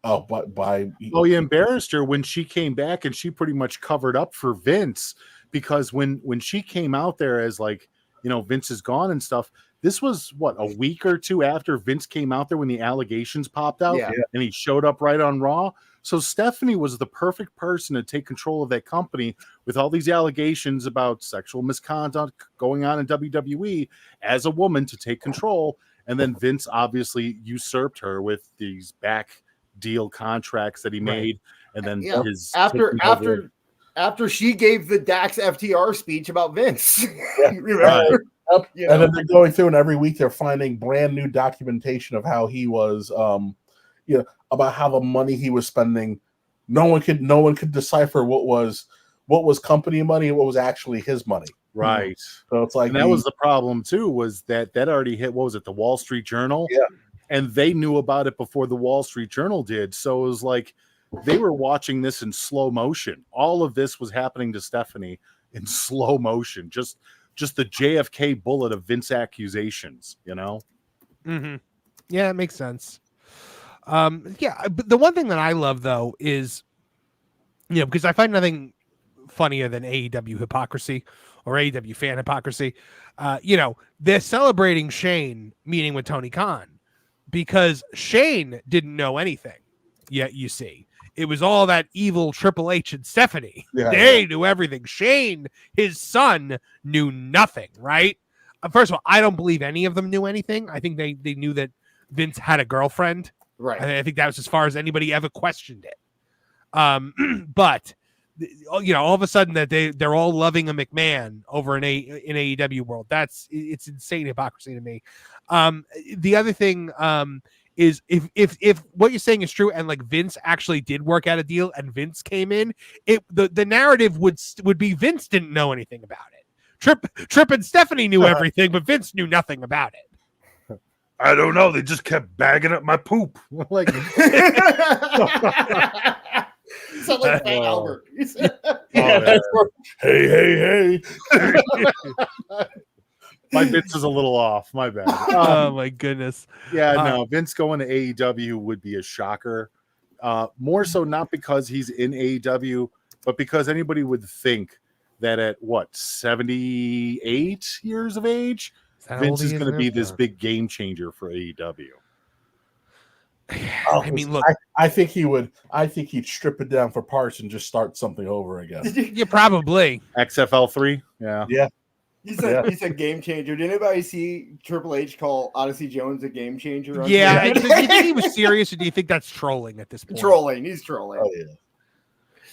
Oh, by he embarrassed her when she came back, and she pretty much covered up for Vince, because when she came out there as like, you know, Vince is gone and stuff. This was what, a week or two after Vince came out there when the allegations popped out, and he showed up right on Raw. So Stephanie was the perfect person to take control of that company with all these allegations about sexual misconduct going on in WWE as a woman to take control. And then Vince obviously usurped her with these back deal contracts that he made. And then his after she gave the Dax FTR speech about Vince. Remember? You know? And then they're going through, and every week they're finding brand new documentation of how he was, you know, about how the money he was spending. No one could decipher what was company money and what was actually his money. Right. So it's like, and that was the problem too, was that already hit, what was it, the Wall Street Journal? Yeah. And they knew about it before the Wall Street Journal did. So it was like they were watching this in slow motion. All of this was happening to Stephanie in slow motion. Just the JFK bullet of Vince accusations, you know? Mm-hmm. Yeah, it makes sense. But the one thing that I love though is, you know, because I find nothing funnier than AEW hypocrisy or AEW fan hypocrisy. You know, they're celebrating Shane meeting with Tony Khan because Shane didn't know anything yet. You see, it was all that evil Triple H and Stephanie. They knew everything. Shane, his son, knew nothing, right? First of all, I don't believe any of them knew anything. I think they knew that Vince had a girlfriend. Right. I think that was as far as anybody ever questioned it. But you know, all of a sudden that they're all loving a McMahon over in AEW world. It's insane hypocrisy to me. The other thing is if what you're saying is true, and like Vince actually did work out a deal and Vince came in, the narrative would be Vince didn't know anything about it. Tripp and Stephanie knew everything, but Vince knew nothing about it. I don't know. They just kept bagging up my poop. Like, sound like Fat Albert. Hey. My Vince is a little off. My bad. Oh my goodness. Yeah, no. Vince going to AEW would be a shocker. More so not because he's in AEW, but because anybody would think that at 78 years of age, Vince is going to be this big game changer for AEW. I mean, look, I think he would. I think he'd strip it down for parts and just start something over again. Yeah, probably. XFL3. Yeah. He's a game changer. Did anybody see Triple H call Odyssey Jones a game changer? Yeah. Do you think he was serious, or do you think that's trolling at this point? Trolling. He's trolling. Oh yeah.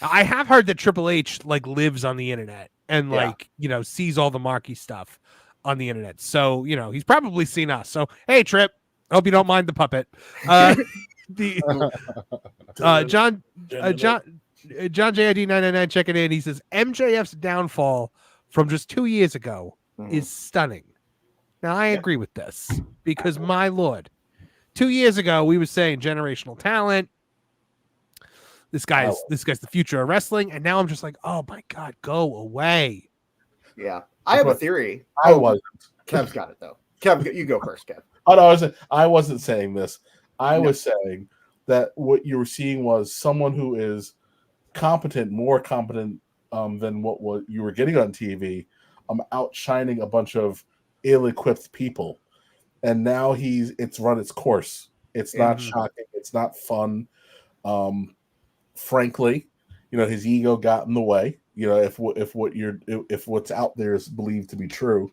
I have heard that Triple H like lives on the internet and like you know sees all the marquee stuff on the internet. So you know he's probably seen us. So hey, Trip. Hope you don't mind the puppet. John JID 999 checking in. He says MJF's downfall from just 2 years ago is stunning. Now I agree with this because my lord, 2 years ago we were saying generational talent. This guy's the future of wrestling, and now I'm just like, oh my god, go away. Yeah, I have a theory. I wasn't. Kev's got it though. Kev, you go first, Kev. Oh no, I wasn't saying this. I was saying that what you were seeing was someone who is competent, more competent than what you were getting on TV, outshining a bunch of ill-equipped people, and now it's run its course. It's not shocking. It's not fun. Frankly, you know, his ego got in the way. You know, if what's out there is believed to be true,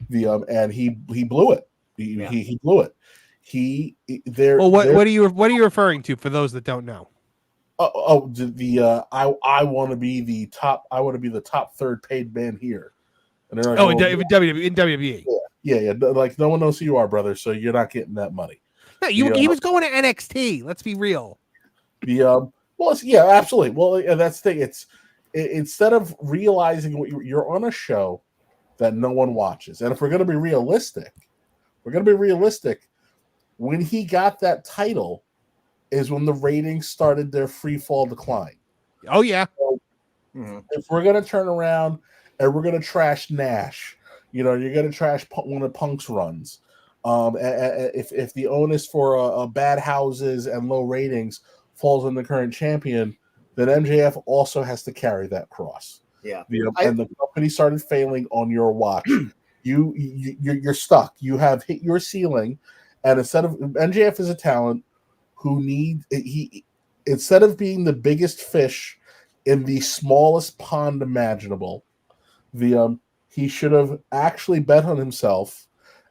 and he blew it. He blew it. Well, what are you referring to for those that don't know? I want to be the top. I want to be the top third paid man here. And they're like, in WWE. Yeah. Like no one knows who you are, brother. So you're not getting that money. No, he was going to NXT. Let's be real. Yeah, absolutely. Well, and that's the thing. Instead of realizing you're on a show that no one watches, and if we're going to be realistic, when he got that title is when the ratings started their free fall decline. Oh yeah. So if we're going to turn around and we're going to trash Nash, you're going to trash one of Punk's runs. If the onus for bad houses and low ratings falls on the current champion, then MJF also has to carry that cross. Yeah. And the company started failing on your watch. You're stuck. You have hit your ceiling, and instead of MJF is a talent who instead of being the biggest fish in the smallest pond imaginable, he should have actually bet on himself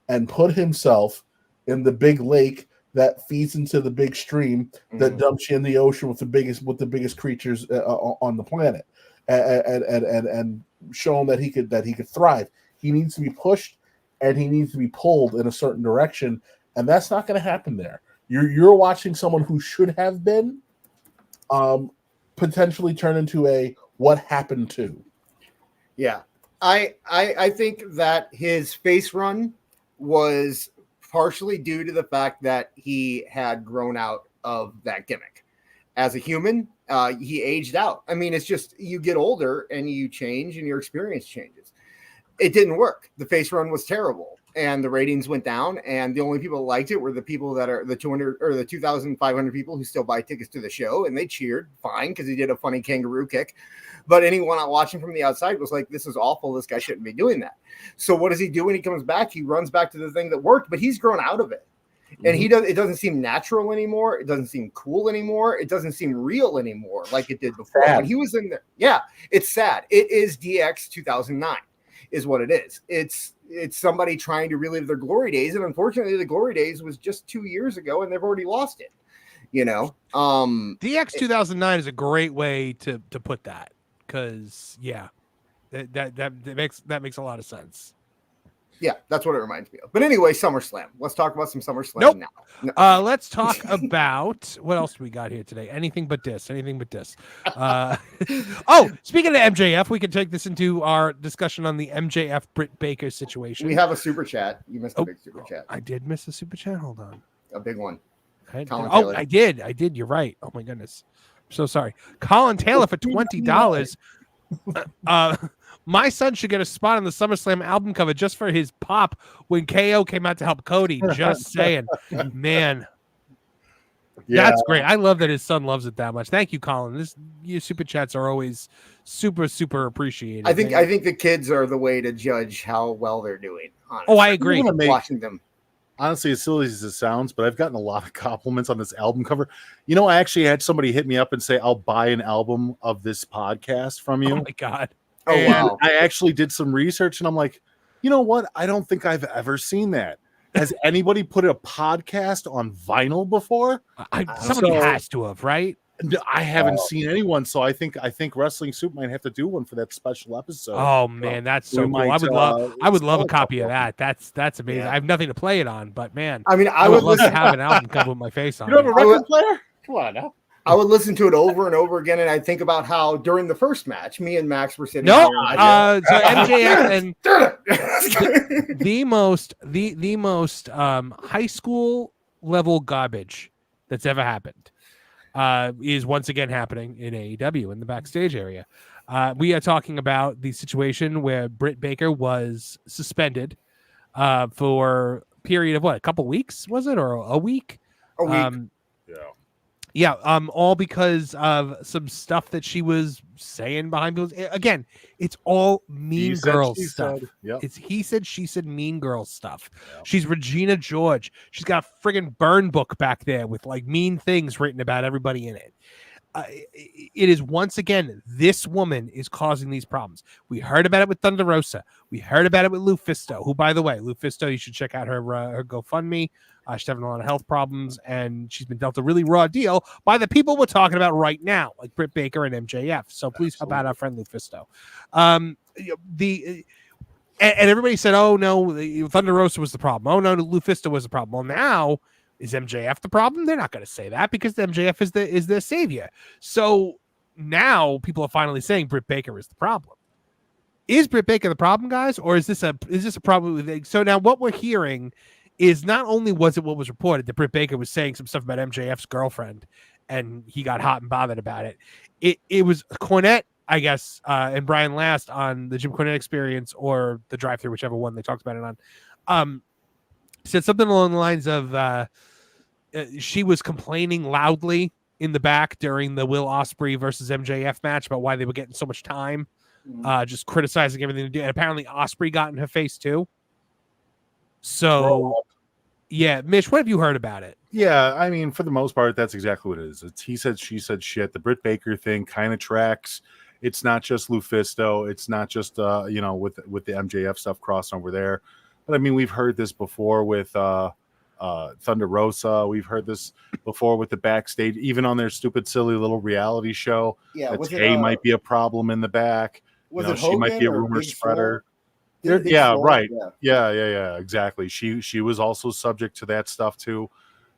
and put himself in the big lake that feeds into the big stream that dumps you in the ocean with the biggest creatures on the planet, and show him that he could thrive. He needs to be pushed and he needs to be pulled in a certain direction, and that's not going to happen there. You're watching someone who should have been potentially turn into a what happened to. Yeah, I think that his face run was partially due to the fact that he had grown out of that gimmick. As a human, he aged out. I mean, it's just you get older and you change and your experience changes. It didn't work. The face run was terrible and the ratings went down, and the only people that liked it were the people that are the 200 or the 2,500 people who still buy tickets to the show, and they cheered fine because he did a funny kangaroo kick. But anyone watching from the outside was like, this is awful. This guy shouldn't be doing that. So what does he do when he comes back? He runs back to the thing that worked, but he's grown out of it. And it doesn't seem natural anymore. It doesn't seem cool anymore. It doesn't seem real anymore like it did before. When he was in there. Yeah, it's sad. It is DX 2009 is what it is. It's somebody trying to relive their glory days. And unfortunately, the glory days was just 2 years ago and they've already lost it. DX 2009 is a great way to put that. Because that makes a lot of sense. Yeah, that's what it reminds me of. But anyway, SummerSlam. Let's talk about some SummerSlam now. No. Let's talk about what else we got here today. Anything but this. Oh, speaking of MJF, we can take this into our discussion on the MJF Britt Baker situation. We have a super chat. You missed a big super chat. I did miss a super chat. Hold on. A big one. I did. You're right. Oh my goodness. I'm so sorry. Colin Taylor for $20. My son should get a spot on the SummerSlam album cover just for his pop when KO came out to help Cody. Just saying. Man. Yeah. That's great. I love that his son loves it that much. Thank you, Colin. Your super chats are always super, super appreciated. I think the kids are the way to judge how well they're doing. Honestly. Oh, I agree. Watching them. Honestly, as silly as it sounds, but I've gotten a lot of compliments on this album cover. I actually had somebody hit me up and say, I'll buy an album of this podcast from you. Oh my God. Wow. I actually did some research and I'm like, you know what? I don't think I've ever seen that. Has anybody put a podcast on vinyl before? Somebody has to have, right? I haven't seen anyone, so I think Wrestling Soup might have to do one for that special episode. Oh man, that's so cool! I would love a copy of that. That's amazing. I have nothing to play it on, but man, I mean, I would love to have an album cover with my face on. You don't have a record player? Come on now. I would listen to it over and over again, and I think about how during the first match, me and Max were sitting. So MJF and the most high school level garbage that's ever happened is once again happening in AEW in the backstage area. We are talking about the situation where Britt Baker was suspended for a period of a couple weeks, was it, or a week? A week. Yeah, all because of some stuff that she was saying behind people's. Again, it's all mean girl stuff. Yep. It's he said, she said, mean girl stuff. Yep. She's Regina George. She's got a friggin' burn book back there with like mean things written about everybody in it. It is once again, this woman is causing these problems. We heard about it with Thunder Rosa. We heard about it with Lufisto, who, by the way, Lufisto, you should check out her GoFundMe. She's having a lot of health problems, and she's been dealt a really raw deal by the people we're talking about right now, like Britt Baker and MJF. So please help out our friend Lufisto. And everybody said, oh, no, Thunder Rosa was the problem. Oh, no, Lufisto was the problem. Well, now Is MJF the problem? They're not going to say that because MJF is the savior. So now people are finally saying Britt Baker is the problem. Is Britt Baker the problem, guys, or is this a problem? So now what we're hearing is not only was it what was reported that Britt Baker was saying some stuff about MJF's girlfriend, and he got hot and bothered about it. It was Cornette, I guess, and Brian Last on the Jim Cornette Experience or the Drive-Thru, whichever one they talked about it on, said something along the lines of she was complaining loudly in the back during the Will Ospreay versus MJF match about why they were getting so much time. Just criticizing everything to do. And apparently Ospreay got in her face too. So, yeah, Mitch, what have you heard about it? Yeah, I mean, for the most part, that's exactly what it is. It's he said, she said shit. The Britt Baker thing kind of tracks. It's not just Lufisto. It's not just, with the MJF stuff crossing over there. But, I mean, we've heard this before with Thunder Rosa. We've heard this before with the backstage, even on their stupid, silly little reality show. Yeah, that Tay might be a problem in the back. She might be a rumor spreader. Right. Yeah, exactly. She was also subject to that stuff too.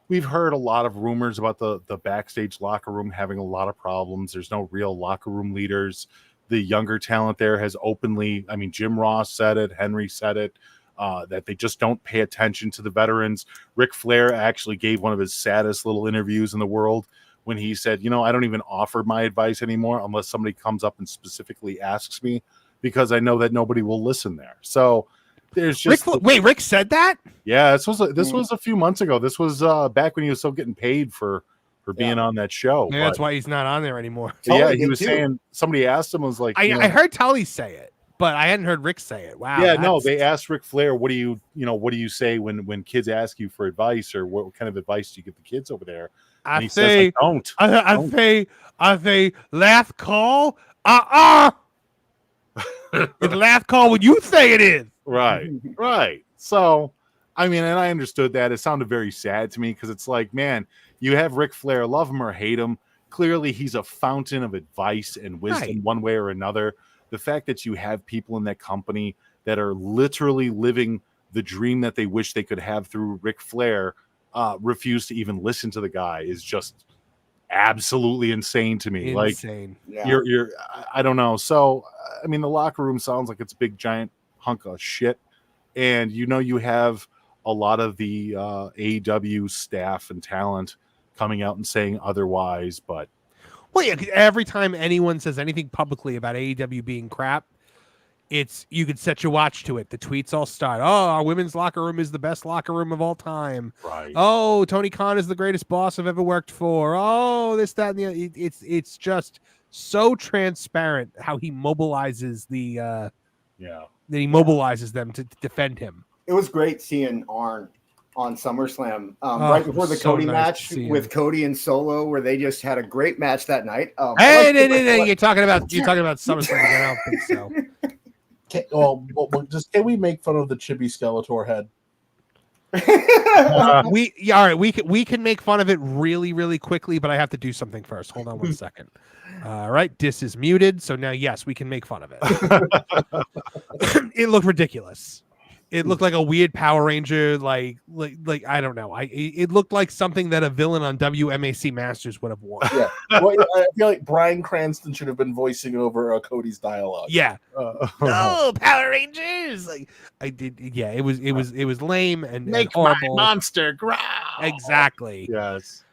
We've heard a lot of rumors about the backstage locker room having a lot of problems. There's no real locker room leaders. The younger talent there has openly, I mean, Jim Ross said it, Henry said it, that they just don't pay attention to the veterans. Ric Flair actually gave one of his saddest little interviews in the world when he said, I don't even offer my advice anymore unless somebody comes up and specifically asks me, because I know that nobody will listen there. So there's just Rick said that? Yeah, this was a few months ago. This was back when he was still getting paid for being on that show. Yeah, that's why he's not on there anymore. Yeah, he was saying, somebody asked him, was like, I heard Tully say it, but I hadn't heard Rick say it. Wow. Yeah, no, they asked Ric Flair, what do you say when kids ask you for advice, or what kind of advice do you give the kids over there? And he says, don't. I say last call. It's last call when you say it is. Right. So, I mean, and I understood that. It sounded very sad to me because it's like, man, you have Ric Flair, love him or hate him. Clearly, he's a fountain of advice and wisdom one way or another. The fact that you have people in that company that are literally living the dream that they wish they could have through Ric Flair, refuse to even listen to the guy is just absolutely insane to me. Insane. Like, you're I don't know. So, I mean, the locker room sounds like it's a big giant hunk of shit, and you have a lot of the AEW staff and talent coming out and saying otherwise. But every time anyone says anything publicly about AEW being crap, you could set your watch to it. The tweets all start, our women's locker room is the best locker room of all time. Right. Oh, Tony Khan is the greatest boss I've ever worked for. Oh, this, that, and the other. It's just so transparent how he mobilizes that he mobilizes them to defend him. It was great seeing Arn on SummerSlam right before the Cody match with Cody and Solo, where they just had a great match that night. You're talking about SummerSlam again. I don't think so. Can we make fun of the Chibi Skeletor head? We can make fun of it really, really quickly, but I have to do something first. Hold on 1 second. All right, Dis is muted, so now yes, we can make fun of it. It looked ridiculous. It looked like a weird Power Ranger, like I don't know. It looked like something that a villain on WMAC Masters would have worn. Yeah, well, I feel like Bryan Cranston should have been voicing over Cody's dialogue. Yeah. Power Rangers! Like I did. Yeah, it was lame and Make horrible. my monster growl. Exactly. Yes.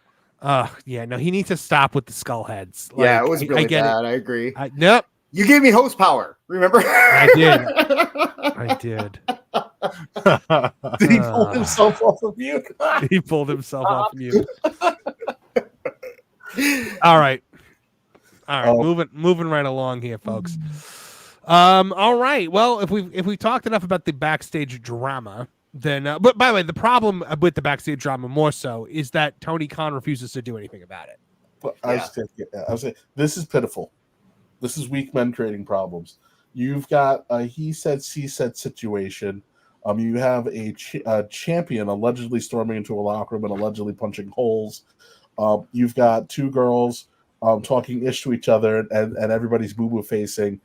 Yeah. No, he needs to stop with the skull heads. Yeah, it was really bad. I agree. Nope. You gave me host power. Remember? I did. Did he pull himself off of mute? He pulled himself off mute. All right. Moving right along here, folks. All right. Well, if we talked enough about the backstage drama, then but by the way, the problem with the backstage drama more so is that Tony Khan refuses to do anything about it. But I was saying, this is pitiful. This is weak men creating problems. You've got a he said, she said situation. You have a champion allegedly storming into a locker room and allegedly punching holes. You've got two girls talking ish to each other, and everybody's boo-boo facing.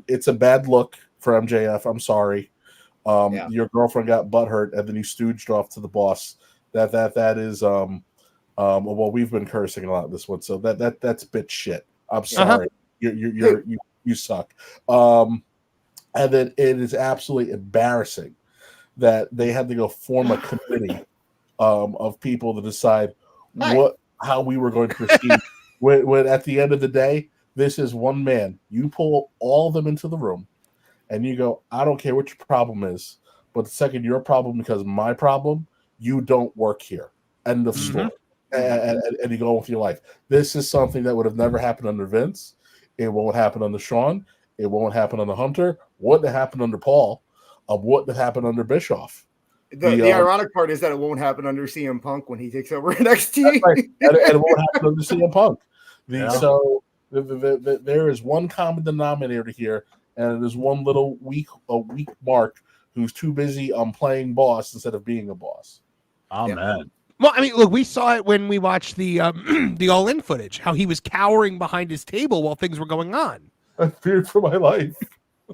It's a bad look for MJF. I'm sorry. Your girlfriend got butthurt, and then you stooged off to the boss that is well, we've been cursing a lot this one, so that's bit shit. I'm sorry. You suck. And then it is absolutely embarrassing that they had to go form a committee of people to decide how we were going to proceed. when at the end of the day, this is one man. You pull all of them into the room, and you go, I don't care what your problem is, but the second your problem becomes my problem, you don't work here. End of story. And you go with your life. This is something that would have never happened under Vince. It won't happen under Shawn. It won't happen under Hunter. Wouldn't have happened under Paul. Wouldn't have happened under Bischoff. The ironic part is that it won't happen under CM Punk when he takes over NXT. Right. and it won't happen under CM Punk. So there is one common denominator here, and it is one little weak Mark who's too busy playing boss instead of being a boss. Amen. Well, I mean, look, we saw it when we watched the the All In footage, how he was cowering behind his table while things were going on. I feared for my life.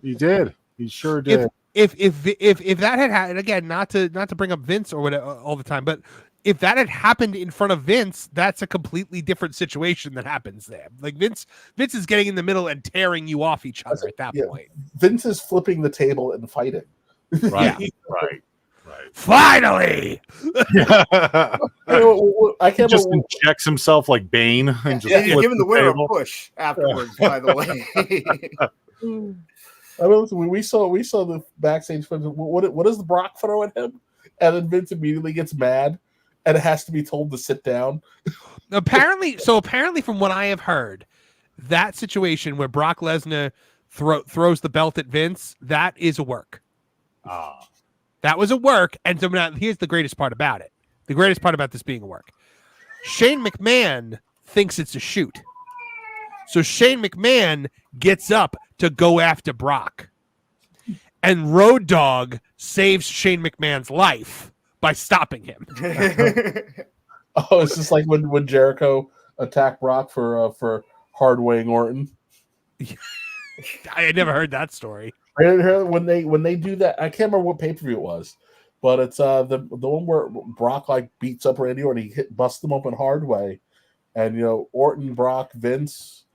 He did. He sure did. If that had happened, again, not to bring up Vince or whatever all the time, but if that had happened in front of Vince, that's a completely different situation that happens there. Like Vince is getting in the middle and tearing you off each other at that point. Vince is flipping the table and fighting. Right. Right. Finally. I can't just injects himself like Bane and just he's giving the winner a push afterwards. By the way, I mean, we saw the backstage footage. What does the Brock throw at him? And then Vince immediately gets mad and has to be told to sit down. Apparently, from what I have heard, that situation where Brock Lesnar throws the belt at Vince, that is a work. That was a work, and so now here's the greatest part about it. The greatest part about this being a work. Shane McMahon thinks it's a shoot. So Shane McMahon gets up to go after Brock. And Road Dogg saves Shane McMahon's life by stopping him. It's just like when Jericho attacked Brock for hard-weighing Orton. I had never heard that story. When they do that, I can't remember what pay-per-view it was, but it's the one where Brock like beats up Randy Orton, he busts them open hard way, and Orton, Brock, Vince,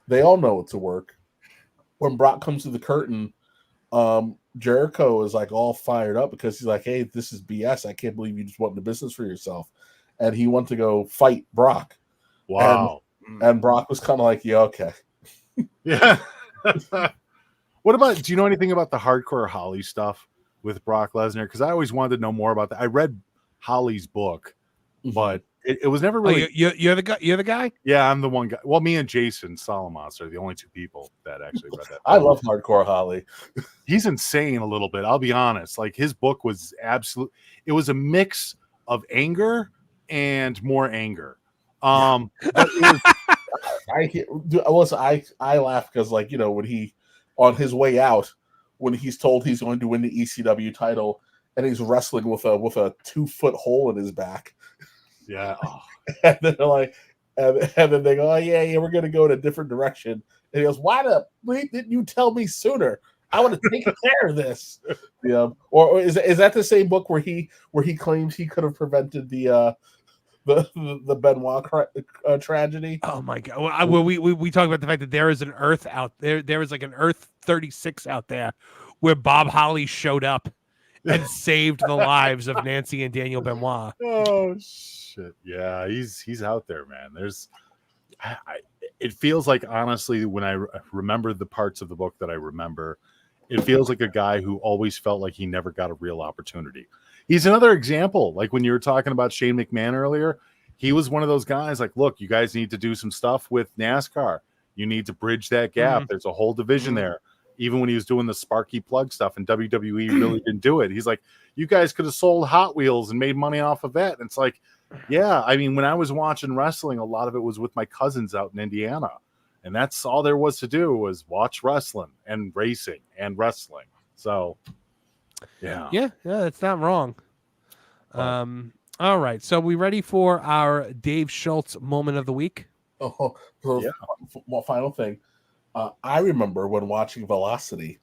they all know it's a work. When Brock comes to the curtain, Jericho is like all fired up because he's like, "Hey, this is BS. I can't believe you just went into business for yourself," and he went to go fight Brock. Wow. And Brock was kind of like, "Yeah, okay." Yeah. What about, do you know anything about the Hardcore Holly stuff with Brock Lesnar? Because I always wanted to know more about that. I read Holly's book, but it was never really. You're the guy. You're the guy. Yeah, I'm the one guy. Well, me and Jason Solomos are the only two people that actually read that. I love Hardcore Holly. He's insane a little bit. I'll be honest. Like his book was absolute. It was a mix of anger and more anger. But it was, I laugh because when he. On his way out, when he's told he's going to win the ECW title, and he's wrestling with a 2-foot hole in his back. Yeah. And then they're like, and then they go, "Oh yeah, we're going to go in a different direction." And he goes, "Why didn't you tell me sooner? I would have taken care of this." Yeah. Or is that the same book where he claims he could have prevented the Benoit tragedy? Oh my god! Well, we talk about the fact that there is an Earth out there. There is like an Earth 36 out there where Bob Holly showed up and saved the lives of Nancy and Daniel Benoit. Oh shit! Yeah, he's out there, man. It feels like, honestly, when I remember the parts of the book that I remember, it feels like a guy who always felt like he never got a real opportunity. He's another example. Like when you were talking about Shane McMahon earlier, he was one of those guys like, look, you guys need to do some stuff with NASCAR. You need to bridge that gap. There's a whole division there. Even when he was doing the Sparky Plug stuff and WWE really didn't do it. He's like, you guys could have sold Hot Wheels and made money off of that. And it's like, yeah, I mean, when I was watching wrestling, a lot of it was with my cousins out in Indiana. And that's all there was to do was watch wrestling and racing and wrestling. So yeah, that's not wrong. All right, so we ready for our Dave Schultz moment of the week? One final thing. I remember when watching Velocity,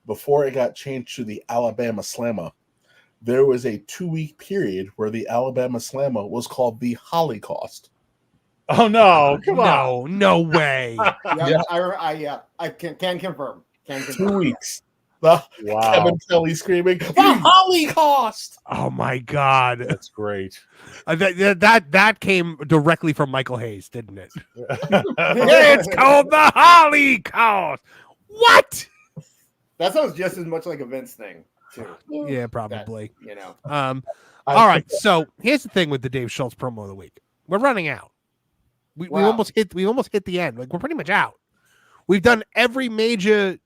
before it got changed to the Alabama Slammer, there was a 2-week period where the Alabama Slammer was called the Holocaust. Oh no! Come on! No way! Yeah, I can confirm. 2 weeks. Wow. Kevin Kelly screaming, "The Holocaust!" Oh my God, that's great. That came directly from Michael Hayes, didn't it? It's called the Holocaust. What? That sounds just as much like a Vince thing, too. Yeah, probably. That, All right. So here's the thing with the Dave Schultz promo of the week. We're running out. We almost hit the end. Like, we're pretty much out. We've done every major,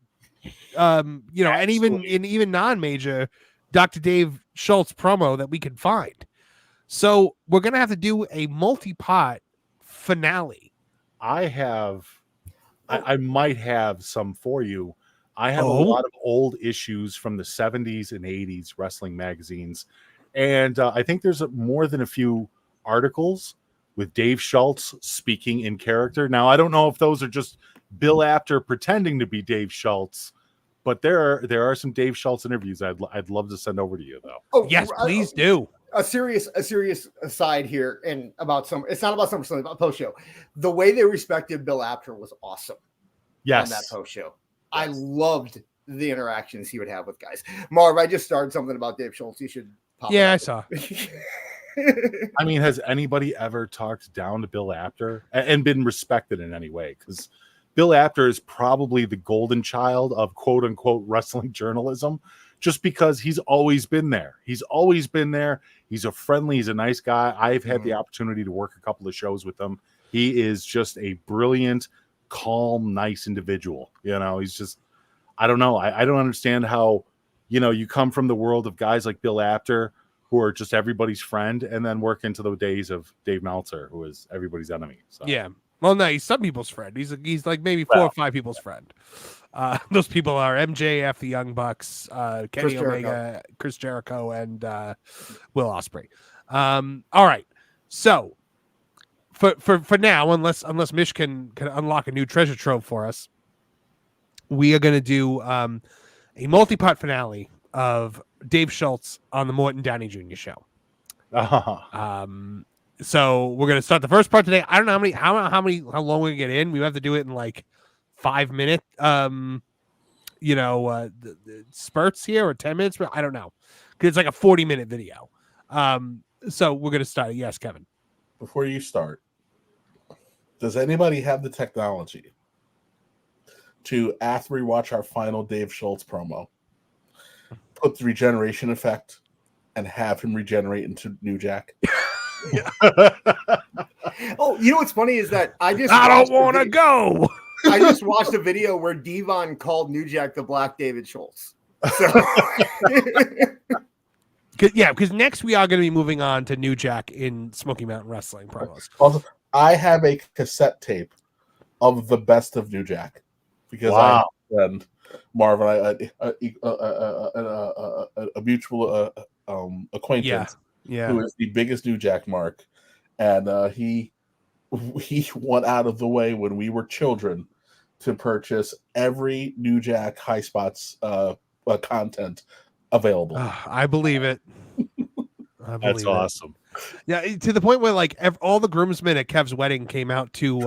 and even non-major Dr. Dave Schultz promo that we could find. So we're gonna have to do a multi-part finale. I might have some for you. I have a lot of old issues from the 70s and 80s wrestling magazines, and I think there's more than a few articles with Dave Schultz speaking in character. Now, I don't know if those are just Bill Apter pretending to be Dave Schultz, but there are some Dave Schultz interviews I'd love to send over to you, though. Oh, yes, please do. A serious aside here, and it's not about Summerslam, it's about post show. The way they respected Bill Apter was awesome. Yes, on that post show, I loved the interactions he would have with guys. Marv, I just started something about Dave Schultz. You should pop it up. I saw. I mean, has anybody ever talked down to Bill Apter and been respected in any way? Because Bill Apter is probably the golden child of quote unquote wrestling journalism, just because he's always been there. He's always been there. He's he's a nice guy. I've had the opportunity to work a couple of shows with him. He is just a brilliant, calm, nice individual. He's just, I don't know. I don't understand how, you come from the world of guys like Bill Apter, who are just everybody's friend, and then work into the days of Dave Meltzer, who is everybody's enemy. So. Yeah. Well, no, he's some people's friend. He's like maybe 4 or 5 people's friend. Those people are MJF, the Young Bucks, Kenny Omega, Chris Jericho, and Will Ospreay. All right. So for now, unless Mish can unlock a new treasure trove for us, we are going to do a multi-part finale of Dave Schultz on the Morton Downey Jr. show. So we're gonna start the first part today. I don't know how long we get in. We have to do it in like 5 minute spurts here, or 10 minutes. I don't know, because it's like a 40-minute video. So we're gonna start it. Yes, Kevin. Before you start, does anybody have the technology to, after we watch our final Dave Schultz promo, put the regeneration effect and have him regenerate into New Jack? Oh, you know what's funny is that I don't want to go. I just watched a video where Devon called New Jack the Black David Schultz. So. Because next we are going to be moving on to New Jack in Smoky Mountain Wrestling promos. Also, I have a cassette tape of the best of New Jack, because I and Marvin, a mutual acquaintance, who is the biggest New Jack mark, and he went out of the way when we were children to purchase every New Jack High Spots content available. I believe it. That's awesome. Yeah, to the point where like all the groomsmen at Kev's wedding came out to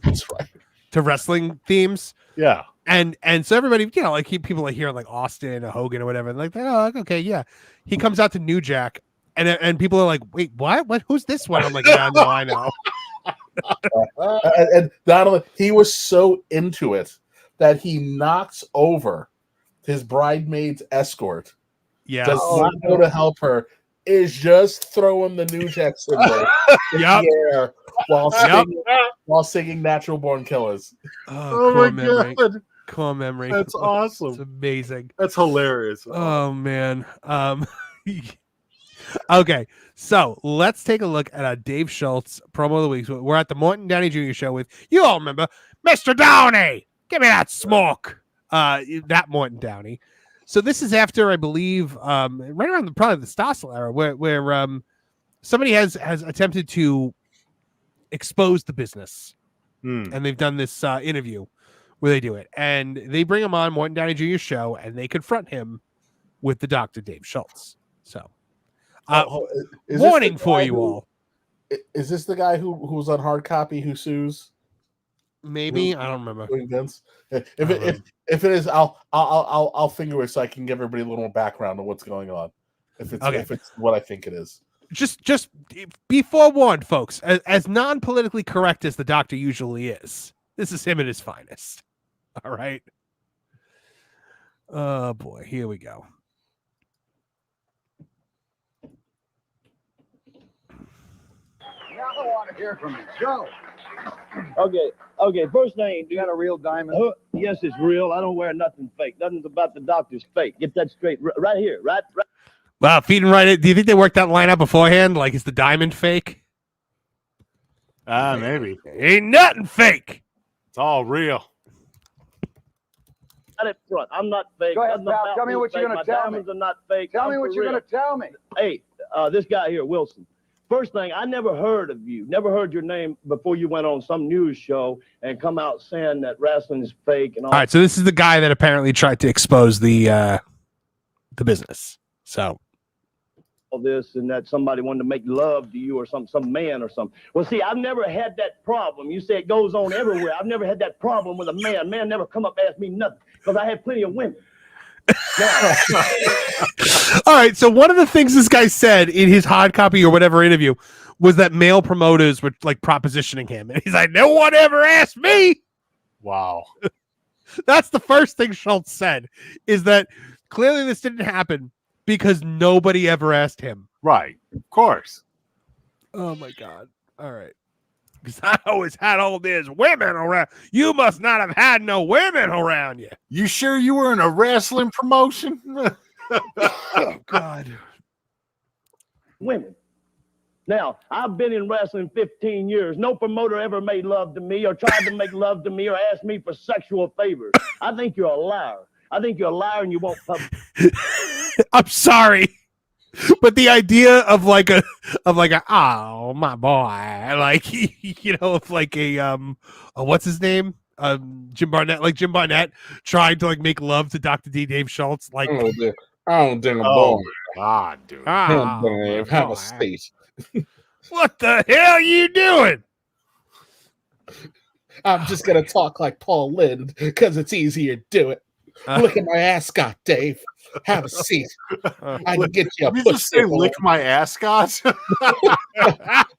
that's right, to wrestling themes. Yeah. And so everybody, like people are hearing like Austin or Hogan or whatever, and like, oh, okay, yeah. He comes out to New Jack, and people are like, wait, what? What? Who's this one? I'm like, yeah, no, I know. And Donald, he was so into it that he knocks over his bridemaid's escort. Yeah, does not go to help her. Is just throwing the New Jack symbol in the air while singing "Natural Born Killers." Oh my memory. God. Cool memory. That's awesome. It's amazing. That's hilarious. Oh man. Okay, so let's take a look at a Dave Schultz promo of the week. We're at the Morton Downey Jr. show with, you all remember, Mr. Downey. Give me that smoke. That Morton Downey. So this is after, I believe, right around probably the Stossel era, where somebody has attempted to expose the business, and they've done this interview where they do it, and they bring him on Morton Downey Jr. show, and they confront him with the Dr. Dave Schultz. So, Is warning this the for guy you who- all. Is this the guy who's on hard copy who sues? Maybe I don't remember. Vince? I If don't it if it is, I'll finger it so I can give everybody a little more background on what's going on. If it's what I think it is. Just be forewarned, folks. As non-politically correct as the Doctor usually is, this is him at his finest. All right. Oh boy, here we go. Now I want to hear from you. Go. Okay. First thing, you got a real diamond? Yes, it's real. I don't wear nothing fake. Nothing about the Doctor's fake. Get that straight. Right here. Right. Wow, feeding right in. Do you think they worked that line out beforehand? Like, is the diamond fake? Maybe. Ain't nothing fake. It's all real. Right up front. I'm not fake. Go ahead, Nothing pal. about Tell me me what you're fake. gonna My tell me. diamonds are not fake. Tell me I'm what for you're real. going to tell me. Hey, this guy here, Wilson. First thing, I never heard of you. Never heard your name before you went on some news show and come out saying that wrestling is fake and all. All right, so this is the guy that apparently tried to expose the business. So all this and that somebody wanted to make love to you or some man or something. Well, see, I've never had that problem. You say it goes on everywhere. I've never had that problem with a man. Man never come up and ask me nothing because I had plenty of women. all right, so one of the things this guy said in his hard copy or whatever interview was that male promoters were like propositioning him, and he's like, "No one ever asked me." Wow. That's the first thing Schultz said, is that clearly this didn't happen because nobody ever asked him. Right. Of course. Oh my God. All right. Because I always had all these women around. You must not have had no women around you. You sure you were in a wrestling promotion? Oh God. Women. Now, I've been in wrestling 15 years. No promoter ever made love to me or tried to make love to me or asked me for sexual favors. I think you're a liar. I think you're a liar and you won't publish. I'm sorry. But the idea of like a oh my boy, like of like a what's his name? Jim Barnett, like Jim Barnett trying to like make love to Dr. D. Dave Schultz, like I don't think oh God, dude. have a seat. What the hell are you doing? I'm just gonna talk like Paul Lynde because it's easier to do it. Look at my ascot, Dave. Have a seat. I can get you a Did you just say lick my ascot?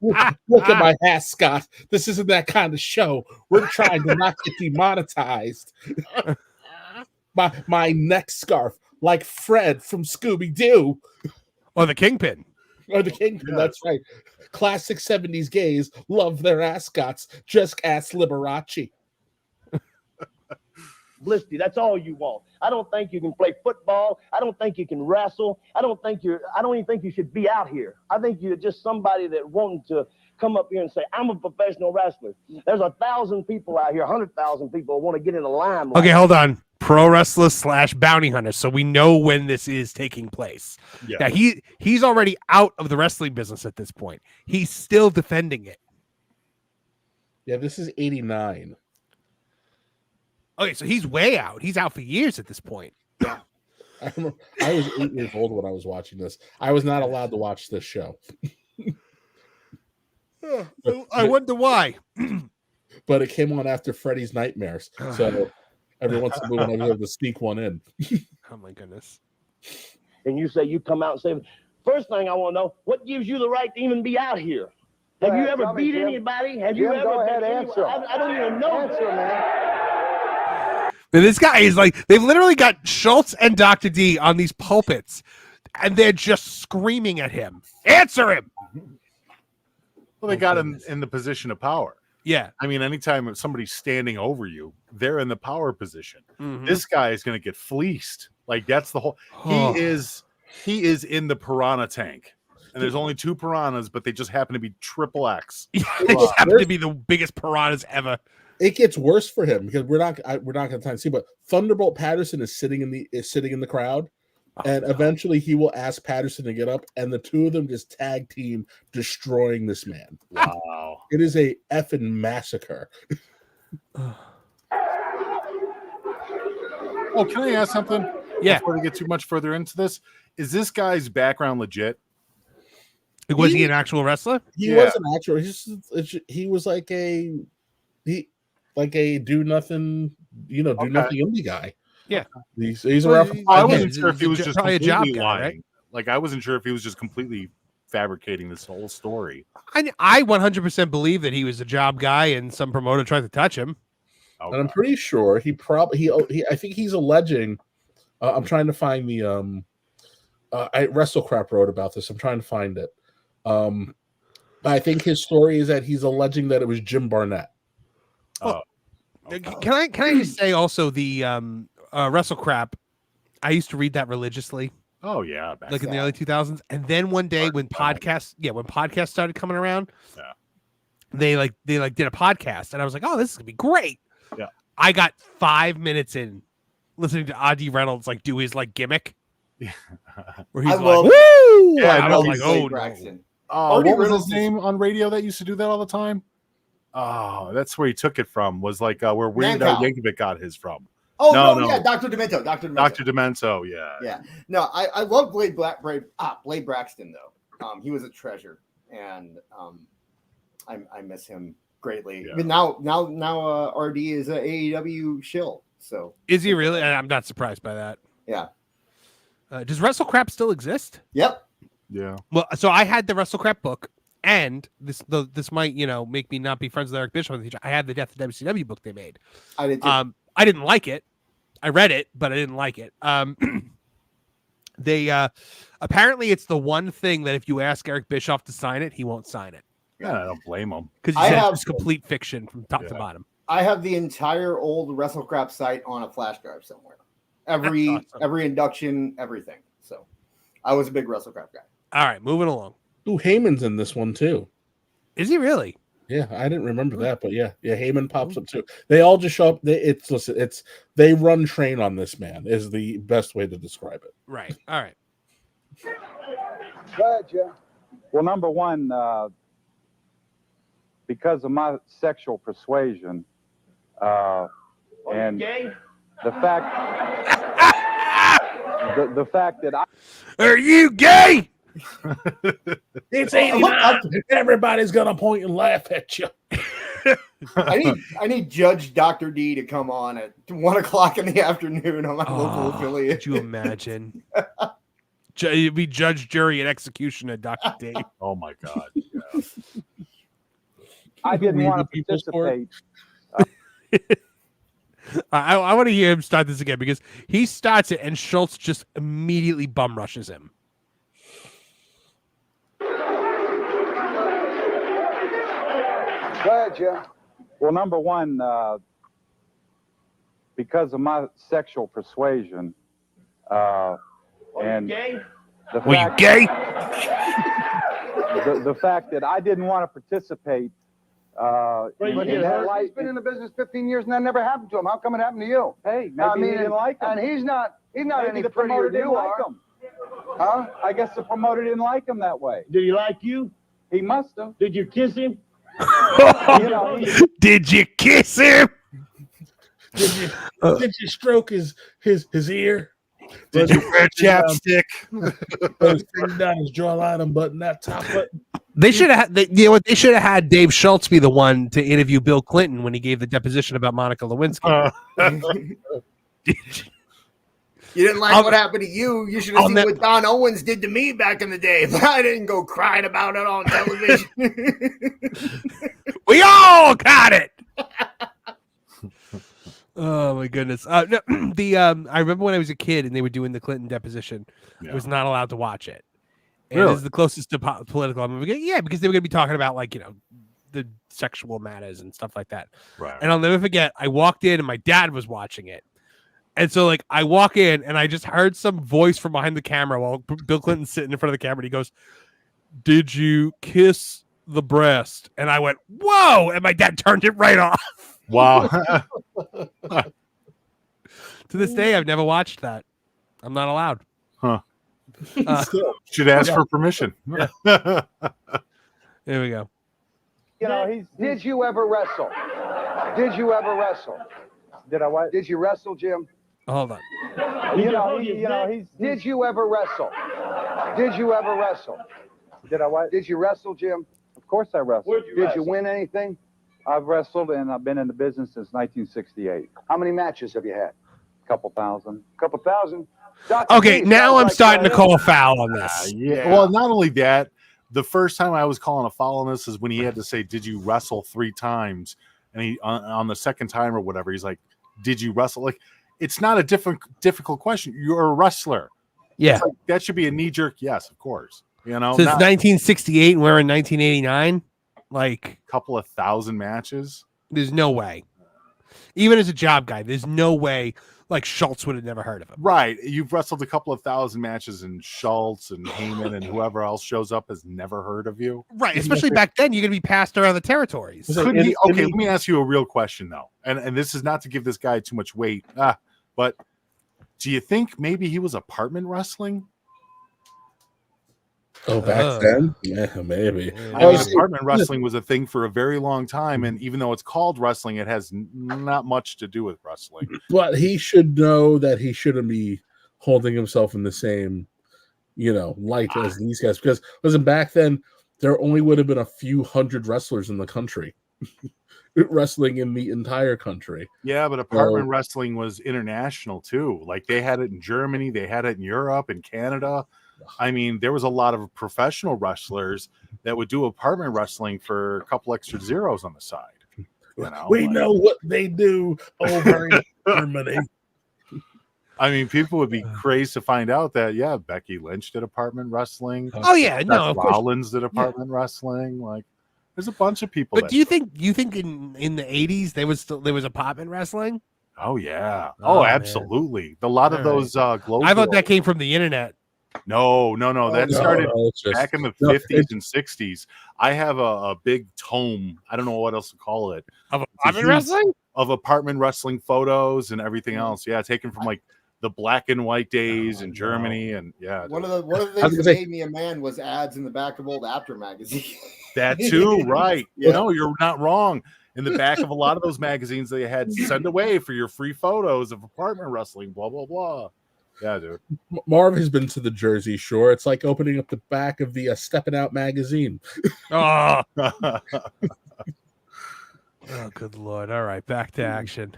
Look at my ascot. This isn't that kind of show. We're trying to not get demonetized. My neck scarf, like Fred from Scooby-Doo. Or the Kingpin. Or the Kingpin, that's right. Classic 70s gays love their ascots. Just ask Liberace. Publicity. That's all you want. I don't think you can play football. I don't think you can wrestle. I don't even think you should be out here. I think you're just somebody that wanted to come up here and say, I'm a professional wrestler. There's 1,000 people out here, 100,000 people who want to get in the limelight. Okay, hold on. Pro wrestler / bounty hunter. So we know when this is taking place. Yeah. Now he's already out of the wrestling business at this point. He's still defending it. Yeah, this is 89. Okay, so he's way out. He's out for years at this point. I was 8 years old when I was watching this. I was not allowed to watch this show. I wonder why. But it came on after Freddy's Nightmares. So every once in a while I was able to sneak one in. Oh my goodness. And you say you come out and say, first thing I want to know, what gives you the right to even be out here? Have you ever beat anybody? Have you ever go ahead, beat answer. I don't even know. Answer, man. But this guy is like, they've literally got Schultz and Dr. D on these pulpits, and they're just screaming at him. Answer him. Well, they got him in the position of power. Yeah. I mean, anytime somebody's standing over you, they're in the power position. Mhm. This guy is going to get fleeced. Like, that's the whole. Oh. He is in the piranha tank. And there's only 2 piranhas, but they just happen to be XXX. They just happen to be the biggest piranhas ever. It gets worse for him because we're not going to time to see. But Thunderbolt Patterson is sitting in the crowd, and eventually he will ask Patterson to get up, and the two of them just tag team destroying this man. Wow, it is a effing massacre. Oh, can I ask something? Yeah. Before we get too much further into this, is this guy's background legit? Was he an actual wrestler? He was an actual. He was like a do nothing, nothing indie guy. Yeah, he's around. I wasn't sure if he was just probably a completely job guy, lying. right? Like I wasn't sure if he was just completely fabricating this whole story. I 100% believe that he was a job guy and some promoter tried to touch him. And I'm pretty sure he I think he's alleging. I'm trying to find the WrestleCrap wrote about this. I'm trying to find it. I think his story is that he's alleging that it was Jim Barnett. Can I just say also the WrestleCrap? I used to read that religiously. Oh yeah, like in the early 2000s, and then one day when podcasts started coming around, they did a podcast, and I was like, oh, this is gonna be great. Yeah, I got 5 minutes in listening to Adi Reynolds do his gimmick, where he's like, woo! Yeah, I was like, oh no. Braxton. What was his name on radio that used to do that all the time? Oh, that's where he took it from. Was where Weird Al Yankovic got his from. Oh no, yeah, Dr. Demento. Dr. Demento, yeah. Yeah. No, I love Blade Braxton though. He was a treasure, and I miss him greatly. Yeah. But now RD is a AEW shill. So Is he really? I'm not surprised by that. Yeah. Does WrestleCrap still exist? Yep. Yeah. Well, so I had the WrestleCrap book, and this might make me not be friends with Eric Bischoff in the future. I had the Death of WCW book they made. I did too. I didn't like it. I read it, but I didn't like it. They apparently it's the one thing that if you ask Eric Bischoff to sign it, he won't sign it. Yeah, I don't blame him because he says it's complete fiction from top to bottom. I have the entire old WrestleCrap site on a flash drive somewhere. Every induction, everything. So I was a big WrestleCrap guy. All right, moving along. Ooh, Heyman's in this one too. Is he really? Yeah, I didn't remember that, but yeah, Heyman pops up too. They all just show up. They run train on this man is the best way to describe it. Right. All right. Gotcha. Well, number one, because of my sexual persuasion, and the fact that I are you gay? It's 89. Everybody's gonna point and laugh at you. I need Judge Dr. D to come on at 1:00 in the afternoon on my local affiliate. Could you imagine? It'd be judge, jury, and executioner, Dr. D. Oh my God. Yeah. I didn't want to participate. I want to hear him start this again because he starts it and Schultz just immediately bum rushes him. Gotcha. Well, number one, because of my sexual persuasion, and the fact, the fact that I didn't want to participate. He's been in the business 15 years and that never happened to him. How come it happened to you? Hey, maybe he didn't like him. And he's not any the prettier promoter than didn't you like are. him. Huh? I guess the promoter didn't like him that way. Did he like you? He must have. Did you kiss him? Did you kiss him? Did you stroke his ear? Did you wear chapstick? Down his jawline and button that top button. They should have. They should have had Dave Schultz be the one to interview Bill Clinton when he gave the deposition about Monica Lewinsky. You didn't like what happened to you. You should have seen what Don Owens did to me back in the day. But I didn't go crying about it on television. We all got it. Oh my goodness! No, I remember when I was a kid and they were doing the Clinton deposition. I was not allowed to watch it. And Really? this is the closest to political I'm ever getting. Yeah, because they were going to be talking about the sexual matters and stuff like that. Right. And I'll never forget. I walked in and my dad was watching it. And so I walk in and I just heard some voice from behind the camera while Bill Clinton's sitting in front of the camera. And he goes, "Did you kiss the breast?" And I went, "Whoa!" And my dad turned it right off. Wow. To this day, I've never watched that. I'm not allowed. Huh. Should ask for permission. There we go. You know, Did you ever wrestle? Did you ever wrestle? Did I what? Did you wrestle, Jim? Hold on. Did you ever wrestle? Did you ever wrestle? Did I what? Did you wrestle, Jim? Of course I wrestled. Did you win anything? I've wrestled and I've been in the business since 1968. How many matches have you had? Couple thousand. Couple thousand? Dr. Okay, D, now sounds I'm like, starting to call foul on this. Yeah. Well, not only that, the first time I was calling a foul on this is when he had to say, "Did you wrestle 3 times?" And he on the second time or whatever, he's like, "Did you wrestle?" Like, it's not a difficult question. You're a wrestler. Yeah, like, that should be a knee jerk. Yes, of course. You know, since 1968, and we're in 1989. Like, a couple of thousand matches. There's no way. Even as a job guy, there's no way. Like, Schultz would have never heard of him. Right. You've wrestled a couple of thousand matches, and Schultz and Heyman and whoever else shows up has never heard of you. Right. Especially back then, you're going to be passed around the territories. Okay, let me ask you a real question, though. And this is not to give this guy too much weight, but do you think maybe he was apartment wrestling? Oh, back then? Yeah, maybe. I mean, apartment wrestling was a thing for a very long time, and even though it's called wrestling, it has not much to do with wrestling. But he should know that he shouldn't be holding himself in the same, light as these guys. Because, listen, back then, there only would have been a few hundred wrestlers in the country. Wrestling in the entire country. Yeah, but apartment wrestling was international, too. Like, they had it in Germany, they had it in Europe and Canada. I mean, there was a lot of professional wrestlers that would do apartment wrestling for a couple extra zeros on the side. We know what they do over in Germany. I mean, people would be crazed to find out that, Becky Lynch did apartment wrestling. Oh, yeah, no, Seth Rollins did apartment wrestling. Like, there's a bunch of people. But do you think in the 80s there was apartment wrestling? Oh, yeah. Oh, absolutely. A lot of those glow. I thought that came from the internet. No. That started back in the 50s and 60s. I have a big tome. I don't know what else to call it. Of apartment wrestling? Of apartment wrestling photos and everything else. Yeah, taken from like the black and white days in Germany. And one of the things that made me a man was ads in the back of old After magazine. That too, right. Yeah. No, you're not wrong. In the back of a lot of those magazines, they had send away for your free photos of apartment wrestling, blah, blah, blah. Yeah, dude. Marv has been to the Jersey Shore. It's like opening up the back of the Steppin' Out magazine. Oh. Oh, good Lord. All right, back to action.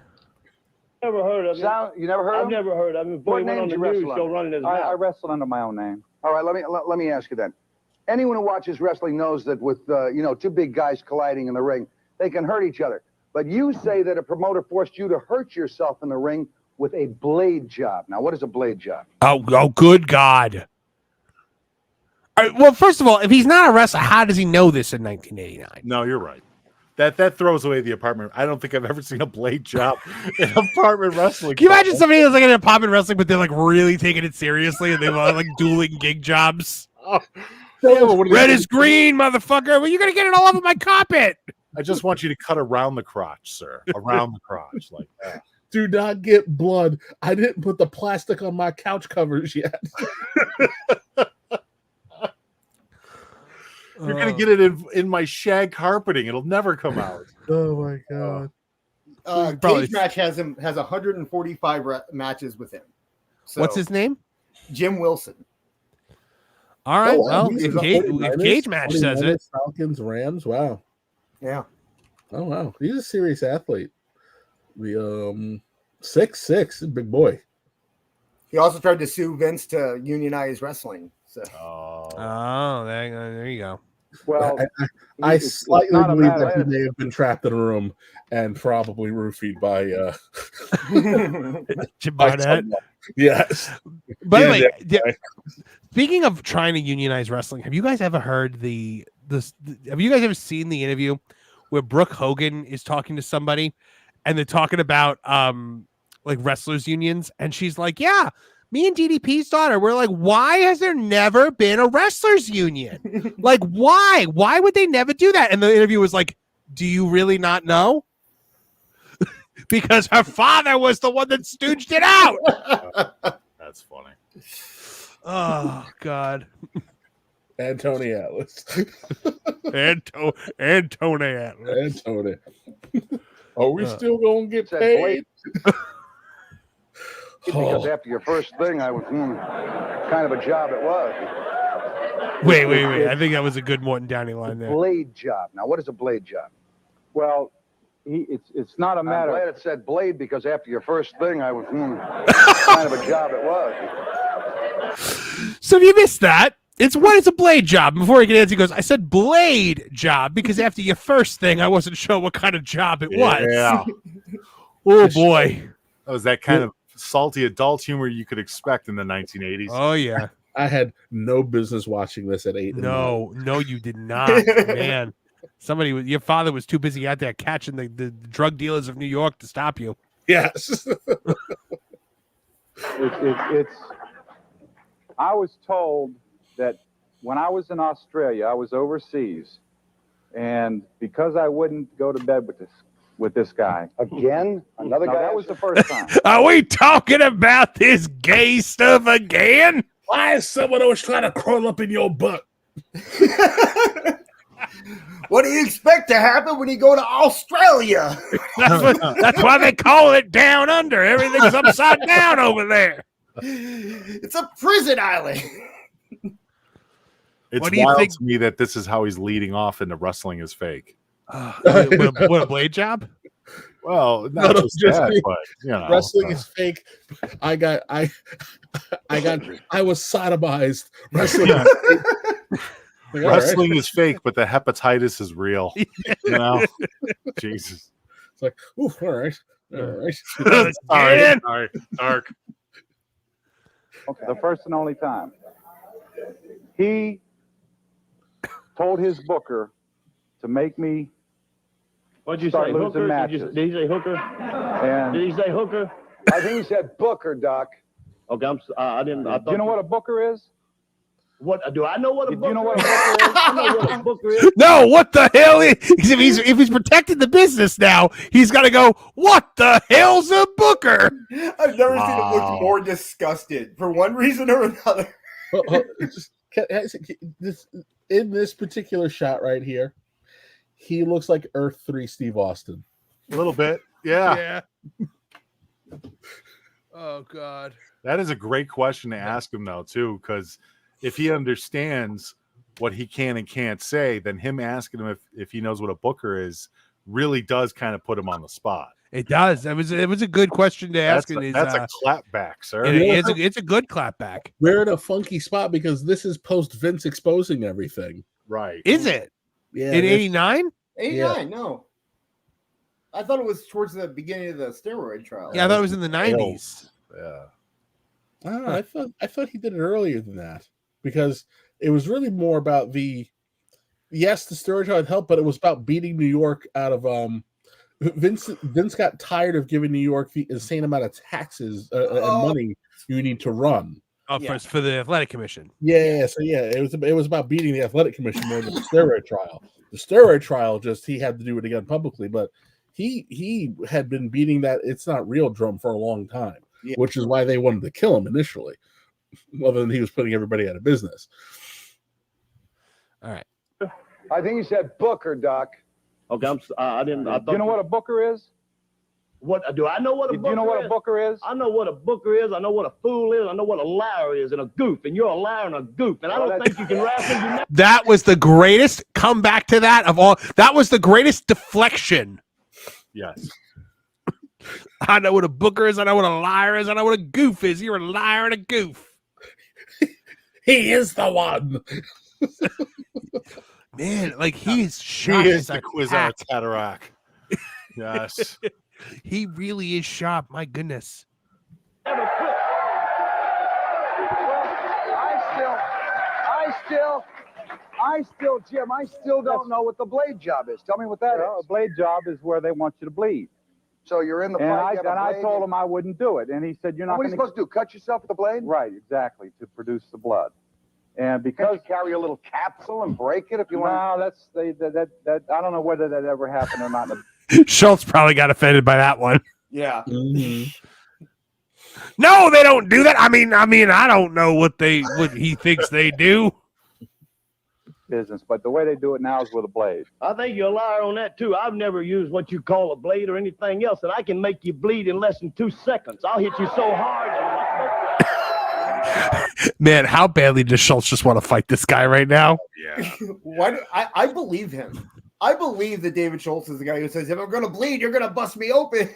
Never heard of him. You never heard of him? I've never heard of him. Boy, What went name on did the you news, wrestle still under? running his I mouth. wrestled under my own name. All right, let me ask you then. Anyone who watches wrestling knows that with two big guys colliding in the ring, they can hurt each other. But you say that a promoter forced you to hurt yourself in the ring with a blade job. Now, what is a blade job? Oh, good God. All right, well, first of all, if he's not a wrestler, how does he know this in 1989? No, you're right. That throws away the apartment. I don't think I've ever seen a blade job in apartment wrestling. Can you imagine somebody who's like in apartment wrestling, but they're like really taking it seriously and they're like dueling gig jobs? Red is green, motherfucker. Well, you're going to get it all over my carpet. I just want you to cut around the crotch, sir. Around the crotch, like that. Do not get blood. I didn't put the plastic on my couch covers yet. You're going to get it in my shag carpeting. It'll never come out. Oh, my God. Cage Match has 145 matches with him. So, what's his name? Jim Wilson. All right. Well, if Cage Match says it. Falcons, Rams. Wow. Yeah. Oh, wow. He's a serious athlete. The 6'6", big boy. He also tried to sue Vince to unionize wrestling. So. There you go. Well, I slightly believe that he may have been trapped in a room and probably roofied by Jim Barnett. Yes. By the way, speaking of trying to unionize wrestling, have you guys ever heard have you guys ever seen the interview where Brooke Hogan is talking to somebody and they're talking about like wrestlers unions, and she's like, yeah, me and DDP's daughter, we're like, why has there never been a wrestlers union? Like, why would they never do that? And the interview was like, do you really not know? Because her father was the one that stooged it out. That's funny. Oh God. And Tony Atlas. and Tony Atlas. And Tony. Are we still gonna get paid? Because after your first thing, I was kind of a job it was. Wait. I think that was a good Morton Downey line there. Blade job. Now, what is a blade job? Well, it's not a matter. I'm glad it said blade because after your first thing, I was kind of a job it was. So if you missed that, it's what is a blade job? Before he can answer, he goes, I said blade job because after your first thing, I wasn't sure what kind of job it was. Yeah. Oh, boy. That was that kind of salty adult humor you could expect in the 1980s. Oh, yeah. I had no business watching this at 8. No, you did not, man. Your father was too busy out there catching the drug dealers of New York to stop you. Yes. It's. I was told that when I was in Australia, I was overseas, and because I wouldn't go to bed with this guy again, another guy. That was the first time. Are we talking about this gay stuff again? Why is someone always trying to crawl up in your butt? What do you expect to happen when you go to Australia? That's why they call it down under. Everything's upside down over there. It's a prison island. It's What do you wild think- to me that this is how he's leading off into wrestling is fake. What a blade job? Well, not just that, me. but you know, Wrestling is fake. I was sodomized. Wrestling. Like, wrestling is fake, but the hepatitis is real. You know, Jesus. It's like, ooh, all right. Sorry, dark. Okay. The first and only time. He told his booker to make me What'd you start say, losing hooker? matches. Did he say hooker? And Did he say hooker? I think he said booker, Doc. Okay, I didn't. I do you know what a booker is? What do I know? What a Do booker you know what a is? booker is? I know what a booker is. No, what the hell? If he's protecting the business now, he's got to go, what the hell's a booker? I've never seen him look more disgusted for one reason or another. In this particular shot right here, he looks like Earth 3 Steve Austin. A little bit, yeah. Oh, God. That is a great question to ask him, though, too, because if he understands what he can and can't say, then him asking him if he knows what a booker is really does kind of put him on the spot. It does. It was a good question to ask. That's a clapback, sir. It's a good clapback. We're in a funky spot because this is post Vince exposing everything. Right. Is it? Yeah. In 89? 89, no. I thought it was towards the beginning of the steroid trial. Yeah, I thought it was in the 90s. Yeah. I don't know. I thought he did it earlier than that because it was really more about the steroid trial had helped, but it was about beating New York out of Vince got tired of giving New York the insane amount of taxes and money you need to run. For the athletic commission. Yeah, so it was about beating the athletic commission more than the steroid trial. The steroid trial he had to do it again publicly, but he had been beating that it's not real drum for a long time, which is why they wanted to kill him initially, other than he was putting everybody out of business. All right. I think he said booker, Doc. Okay, I didn't. I Do you know what a booker is? What do I know? What a Do booker you know what is? a booker is? I know what a booker is. I know what a fool is. I know what a liar is and a goof. And you're a liar and a goof. And I don't think you can wrestle. That was the greatest comeback to that of all. That was the greatest deflection. Yes. I know what a booker is. I know what a liar is. I know what a goof is. You're a liar and a goof. He is the one. Man, like he's sharp. He is as the a Quizarre tack. Cataract. Yes. He really is sharp. My goodness. Jim, I still don't know what the blade job is. Tell me what that is. A blade job is where they want you to bleed. So you're in the And fight. I told him I wouldn't do it, and he said, "You're not What are going you supposed to do? Cut yourself with the blade? Right, exactly, to produce the blood. And Can't because you carry a little capsule and break it if you want? no, that I don't know whether that ever happened or not. Schultz probably got offended by that one. Yeah. Mm-hmm. No, they don't do that. I mean, I don't know what he thinks they do. business, but the way they do it now is with a blade. I think you're a liar on that too. I've never used what you call a blade or anything else, and I can make you bleed in less than 2 seconds. I'll hit you so hard. Man, how badly does Schultz just want to fight this guy right now? Yeah. Why? I believe him. I believe that David Schultz is the guy who says, "If I'm going to bleed, you're going to bust me open."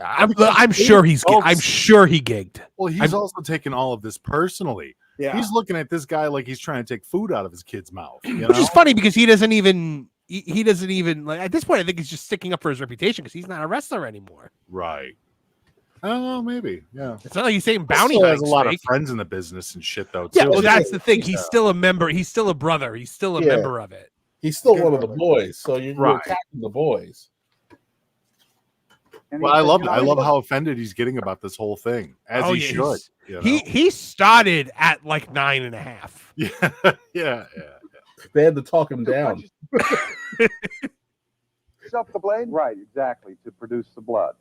I'm sure I'm sure he gigged. Well, he's also taking all of this personally. Yeah. He's looking at this guy like he's trying to take food out of his kid's mouth. You know? Which is funny because he doesn't even like at this point. I think he's just sticking up for his reputation because he's not a wrestler anymore. Right. Oh, maybe. Yeah. It's not like he's saying bounty He hunting. has a lot of friends in the business and shit, though. Yeah, too. well, that's the thing. He's still a member. He's still a brother. He's still a Yeah. member of it. He's still one of the boys, so you're Right. attacking the boys. Well, I love how offended he's getting about this whole thing, as he yeah, should. You know? He started at like 9.5. Yeah. They had to talk him down. Yourself the blade? Right, exactly, to produce the blood.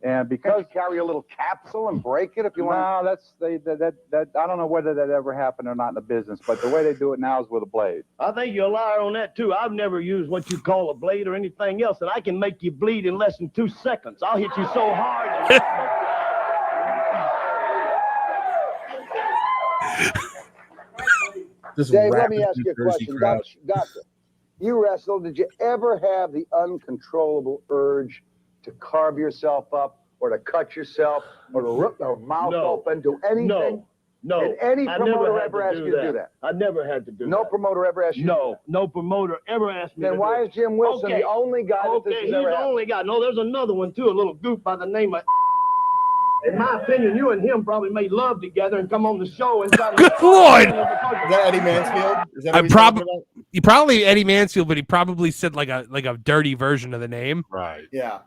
And because Carry a little capsule and break it if you want. no, that I don't know whether that ever happened or not in the business, but the way they do it now is with a blade. I think you're a liar on that too. I've never used what you call a blade or anything else, and I can make you bleed in less than 2 seconds. I'll hit you so hard. Dave, let me ask you a question. Doctor, you wrestled. Did you ever have the uncontrollable urge to carve yourself up or to cut yourself or to rip your mouth open, do anything? No. Did any I promoter never had ever to ask do you to do that? I never had to do that. No promoter ever asked you to do that? No promoter ever asked me Then to do why it. is Jim Wilson the only guy that this Okay, has he's ever the happened? only guy. No, there's another one too, a little goof by the name of... In my opinion, you and him probably made love together and come on the show and try to... Good Lord! Is that Eddie Mansfield? Is that I who he's talking about? he probably Eddie Mansfield, but he probably said like a dirty version of the name. Right. Yeah.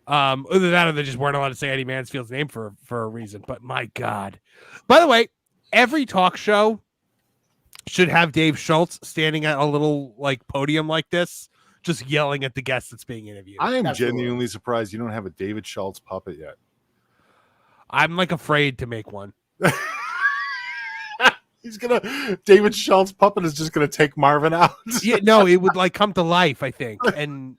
Either that or they just weren't allowed to say Eddie Mansfield's name for a reason. But my God. By the way, every talk show should have Dave Schultz standing at a little like podium like this, just yelling at the guest that's being interviewed. I am Absolutely. genuinely surprised you don't have a David Schultz puppet yet. I'm like afraid to make one. David Schultz puppet is just gonna take Marvin out. Yeah, no, it would like come to life, I think, and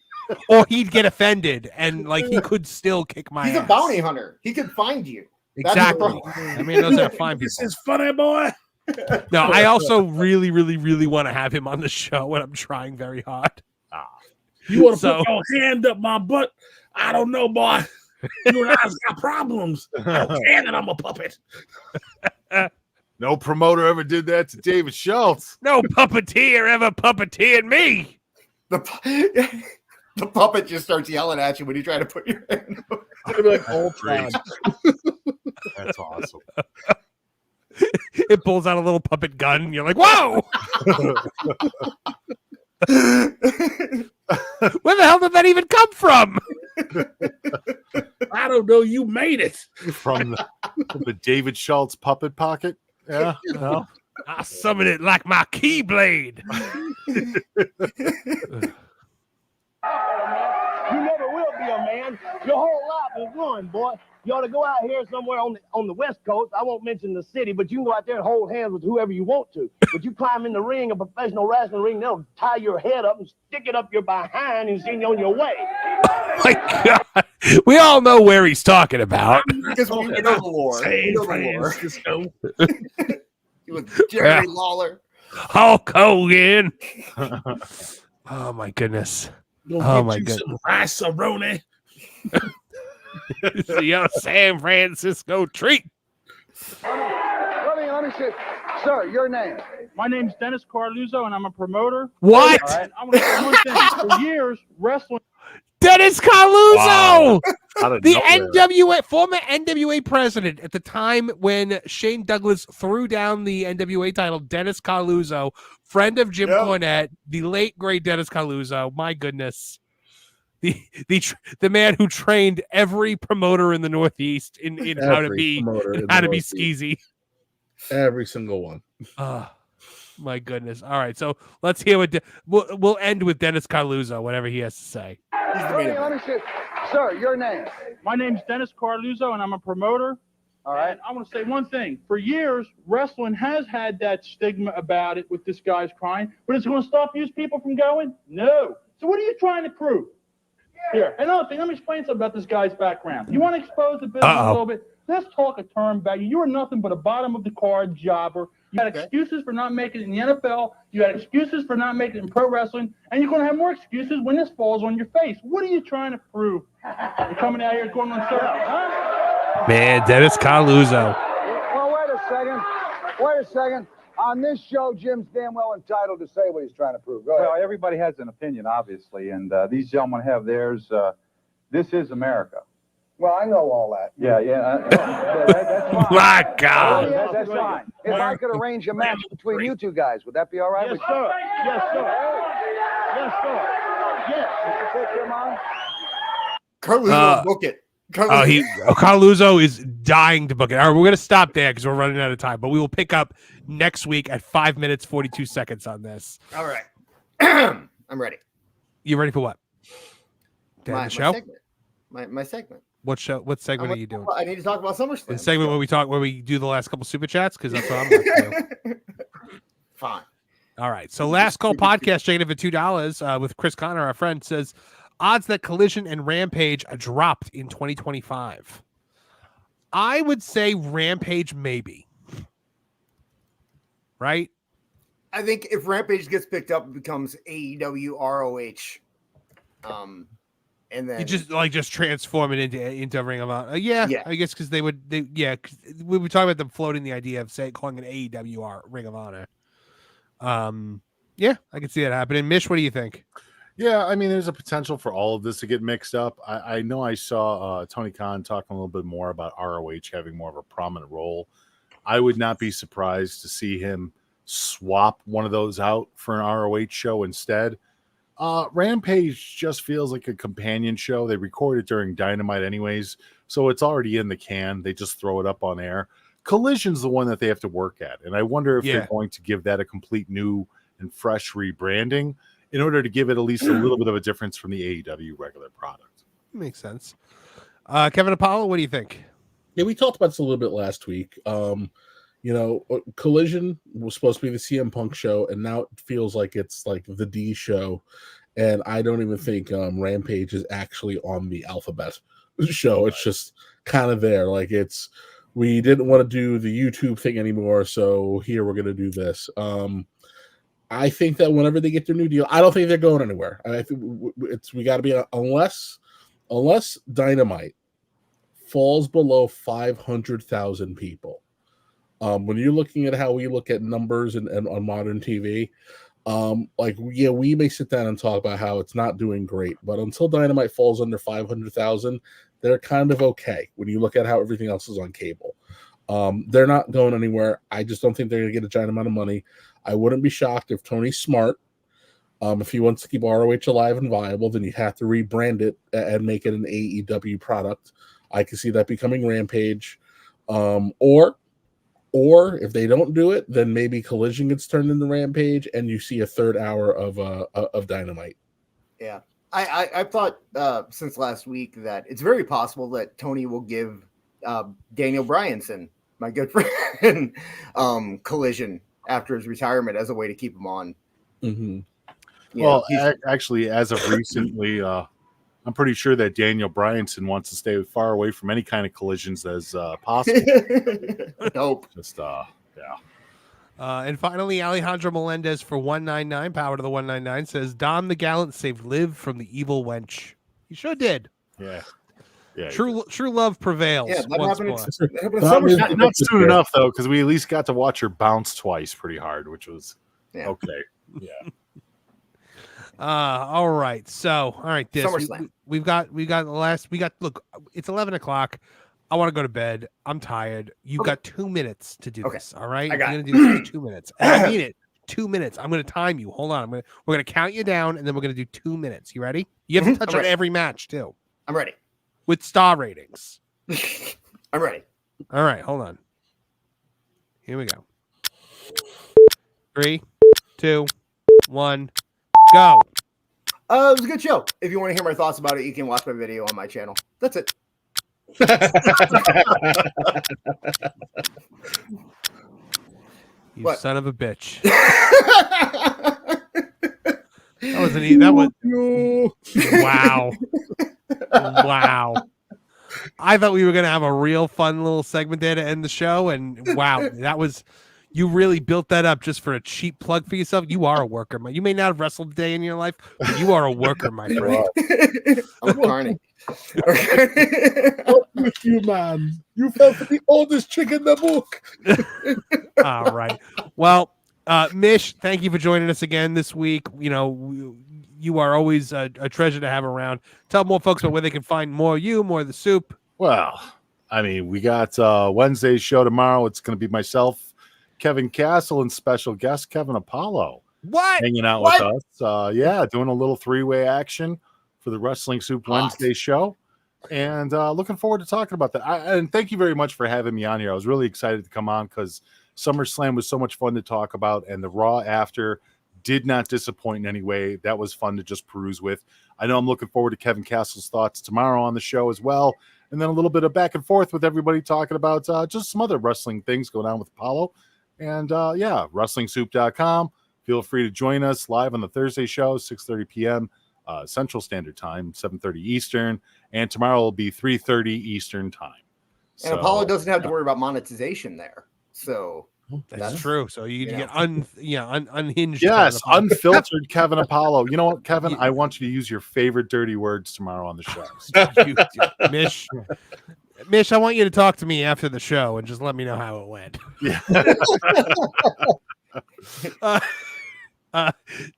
or he'd get offended and like he could still kick my He's ass. a bounty hunter. He could find you. That's the Exactly. problem. I mean, those are fine people. This is funny, boy. No, I also really, really, really want to have him on the show, and I'm trying very hard. You want to So- put your hand up my butt? I don't know, boy. You and I's got problems. I don't care that I'm a puppet. No promoter ever did that to David Schultz. No puppeteer ever puppeteered me. The puppet just starts yelling at you when you try to put your hand up. It's gonna be like old Great. time. That's awesome. It pulls out a little puppet gun. And you're like, whoa! Where the hell did that even come from? I don't know. You made it. From the David Schultz puppet pocket. Yeah. No. I summoned it like my keyblade. You never will be a man. Your whole life is ruined, boy. You ought to go out here somewhere on the West Coast. I won't mention the city, but you can go out there and hold hands with whoever you want to. But you climb in the ring, a professional wrestling ring, they'll tie your head up and stick it up your behind and send you on your way. My God. We all know where he's talking about. Because we know the lore. We know the lore. With Jerry Lawler. Hulk Hogan. Oh my goodness. Oh my goodness. Rice-a-roni. It's the San Francisco treat. Let me see. Sir, your name? My name's Dennis Carluzzo, and I'm a promoter. What? All right, I want to say one thing. For years, wrestling. Dennis Carluzzo, Out of the nowhere. former NWA president at the time when Shane Douglas threw down the NWA title. Dennis Carluzzo, friend of Jim Cornette, the late great Dennis Carluzzo. My goodness, the man who trained every promoter in the Northeast in how to be skeezy. Every single one. My goodness. All right, so let's hear what we'll end with Dennis Carluzzo, whatever he has to say. Let me see. Sir, your name? My name's Dennis Carluzzo, and I'm a promoter. All right. And I want to say one thing. For years, wrestling has had that stigma about it with this guy's crying, but it's going to stop these people from going? No. So what are you trying to prove? Here, another thing, let me explain something about this guy's background. You want to expose the business a little bit? Let's talk a term about you. You were nothing but a bottom of the card jobber. You had excuses for not making it in the NFL. You had excuses for not making it in pro wrestling. And you're going to have more excuses when this falls on your face. What are you trying to prove? You're coming out here going on circles, huh? Man, Dennis Carluzzo. Well, wait a second. On this show, Jim's damn well entitled to say what he's trying to prove. Go ahead. Well, everybody has an opinion, obviously, and these gentlemen have theirs. This is America. Well, I know all that. That's fine. My God. That's fine. If I could arrange a match between you two guys, would that be all right? Yes, sir. Yes, sir. Yes, sir. Yes. Take him on. Carluzzo, book it. Carluzzo is dying to book it. All right, we're going to stop there because we're running out of time, but we will pick up next week at 5 minutes, 42 seconds on this. All right. I'm ready. You ready for what? The show? My segment. What show? What segment are you doing? I need to talk about Summerslam. The segment where we do the last couple super chats, because that's what I'm going to do. Fine. All right. So Last Call Podcast, checking in for $2 with Chris Connor, our friend, says odds that Collision and Rampage dropped in 2025. I would say Rampage maybe. Right? I think if Rampage gets picked up, it becomes AEW ROH. And then you just transform it into Ring of Honor. Yeah, I guess because we were talking about them floating the idea of calling it AEW Ring of Honor. Yeah, I can see that happening. Mish, what do you think? Yeah, I mean, there's a potential for all of this to get mixed up. I know I saw Tony Khan talking a little bit more about ROH having more of a prominent role. I would not be surprised to see him swap one of those out for an ROH show instead. Rampage just feels like a companion show. They record it during Dynamite anyways, so it's already in the can. They just throw it up on air. Collision's the one that they have to work at, and I wonder if they're going to give that a complete new and fresh rebranding in order to give it at least a little bit of a difference from the AEW regular product. Makes sense. Kevin Apollo, what do you think? Yeah, we talked about this a little bit last week. Collision was supposed to be the CM Punk show, and now it feels like it's like the D show. And I don't even think Rampage is actually on the alphabet show. It's just kind of there. Like we didn't want to do the YouTube thing anymore, so here we're going to do this. I think that whenever they get their new deal, I don't think they're going anywhere. I think we got to be unless Dynamite falls below 500,000 people. When you're looking at how we look at numbers and on modern TV, we may sit down and talk about how it's not doing great, but until Dynamite falls under 500,000, they're kind of okay when you look at how everything else is on cable. They're not going anywhere. I just don't think they're going to get a giant amount of money. I wouldn't be shocked if Tony's smart. If he wants to keep ROH alive and viable, then you have to rebrand it and make it an AEW product. I can see that becoming Rampage. Or if they don't do it, then maybe Collision gets turned into Rampage, and you see a third hour of Dynamite. Yeah, I thought since last week that it's very possible that Tony will give Daniel Bryanson, my good friend, Collision after his retirement as a way to keep him on. Mm-hmm. Well, actually, as of recently, I'm pretty sure that Daniel Bryanson wants to stay far away from any kind of collisions as possible. Nope. Just yeah. And finally, Alejandro Melendez for 199, power to the 199, says Dom the Gallant saved Liv from the evil wench. He sure did. Yeah. True love prevails. Yeah, that happened. Not soon enough though, because we at least got to watch her bounce twice pretty hard, which was okay. Yeah. All right. So, all right. We've got look, it's 11 o'clock. I want to go to bed. I'm tired. You've got 2 minutes to do this. All right. I'm going to do this in 2 minutes. And I mean it. 2 minutes. I'm going to time you. Hold on. We're going to count you down, and then we're going to do 2 minutes. You ready? You have to touch on every match too. I'm ready. With star ratings. I'm ready. All right. Hold on. Here we go. 3, 2, 1. Go. It was a good show. If you want to hear my thoughts about it, you can watch my video on my channel. That's it. You What? son of a bitch. That wasn't even. That was. Wow. Wow. I thought we were going to have a real fun little segment there to end the show. And wow, that was. You really built that up just for a cheap plug for yourself. You are a worker, man. You may not have wrestled a day in your life, but you are a worker, my friend. I'm carny. What with you, man? You fell for the oldest trick in the book. All right. Well, Mish, thank you for joining us again this week. You know, you are always a treasure to have around. Tell more folks about where they can find more of you, more of the soup. Well, I mean, we got Wednesday's show tomorrow. It's going to be myself, Kevin Castle, and special guest Kevin Apollo. What? Hanging out with us. Yeah, doing a little three-way action for the Wrestling Soup Wednesday show. And looking forward to talking about that. And thank you very much for having me on here. I was really excited to come on because SummerSlam was so much fun to talk about, and the Raw after did not disappoint in any way. That was fun to just peruse with. I know I'm looking forward to Kevin Castle's thoughts tomorrow on the show as well, and then a little bit of back and forth with everybody talking about just some other wrestling things going on with Apollo. And yeah, WrestlingSoup.com. Feel free to join us live on the Thursday show, 6:30 p.m. Central Standard Time, 7:30 Eastern, and tomorrow will be 3:30 Eastern Time. And Apollo doesn't have to worry about monetization there. So that's true. So you can get unhinged. Yes, Kevin unfiltered Kevin Apollo. You know what, Kevin? I want you to use your favorite dirty words tomorrow on the show. Mish, I want you to talk to me after the show and just let me know how it went. Yeah.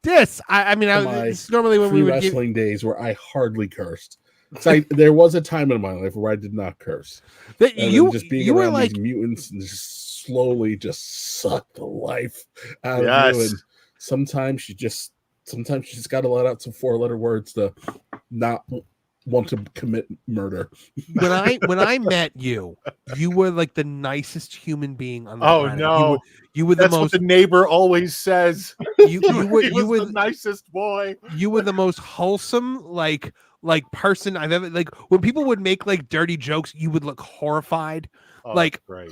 This is normally when we would wrestling days where I hardly cursed. There was a time in my life where I did not curse. You just being were around like these mutants and just slowly just suck the life out of you. And sometimes you just got to let out some 4-letter words to not want to commit murder. When I met you, you were like the nicest human being on the planet. No, you were the That's most. what the neighbor always says. You were the nicest boy. You were the most wholesome, like person I've ever like. When people would make like dirty jokes, you would look horrified. Like right.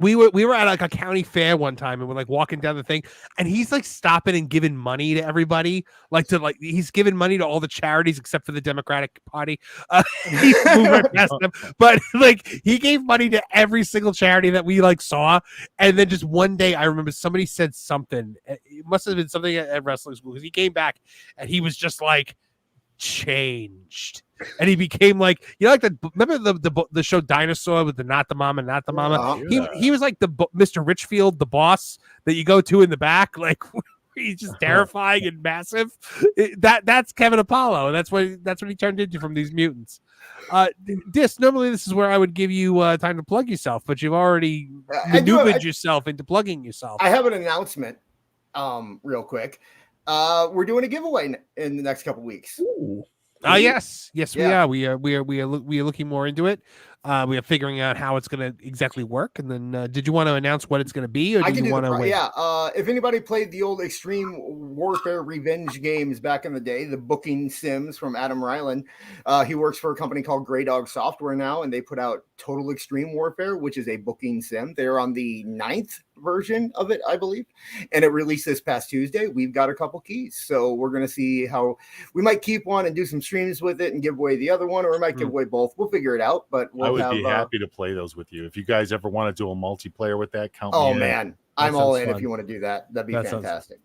We were at like a county fair one time and we're like walking down the thing and he's like stopping and giving money to everybody. He's giving money to all the charities except for the Democratic Party. He moved right past them, but like he gave money to every single charity that we like saw. And then just one day I remember somebody said something. It must have been something at wrestling school because he came back and he was just like changed. And he became like, you know, like remember the show Dinosaur with the Not the Mama, Not the Mama? He was like the Mr. Richfield, the boss that you go to in the back, like he's just terrifying and massive. That's Kevin Apollo. That's what he turned into from these mutants. Normally this is where I would give you time to plug yourself, but you've already maneuvered yourself into plugging yourself. I have an announcement, real quick. We're doing a giveaway in the next couple weeks. Yes, we are. We are looking more into it. We are figuring out how it's going to exactly work. And then, did you want to announce what it's going to be, or do you want to wait? Yeah. If anybody played the old Extreme Warfare Revenge games back in the day, the booking sims from Adam Ryland, he works for a company called Grey Dog Software now, and they put out Total Extreme Warfare, which is a booking sim. They're on the 9th version of it, I believe, and it released this past Tuesday. We've got a couple keys, so we're going to see how we might keep one and do some streams with it and give away the other one, or we might give away both. We'll figure it out, but I would be happy to play those with you. If you guys ever want to do a multiplayer with that, count me in. Man, I'm all in. Fun. If you want to do that, that'd be fantastic.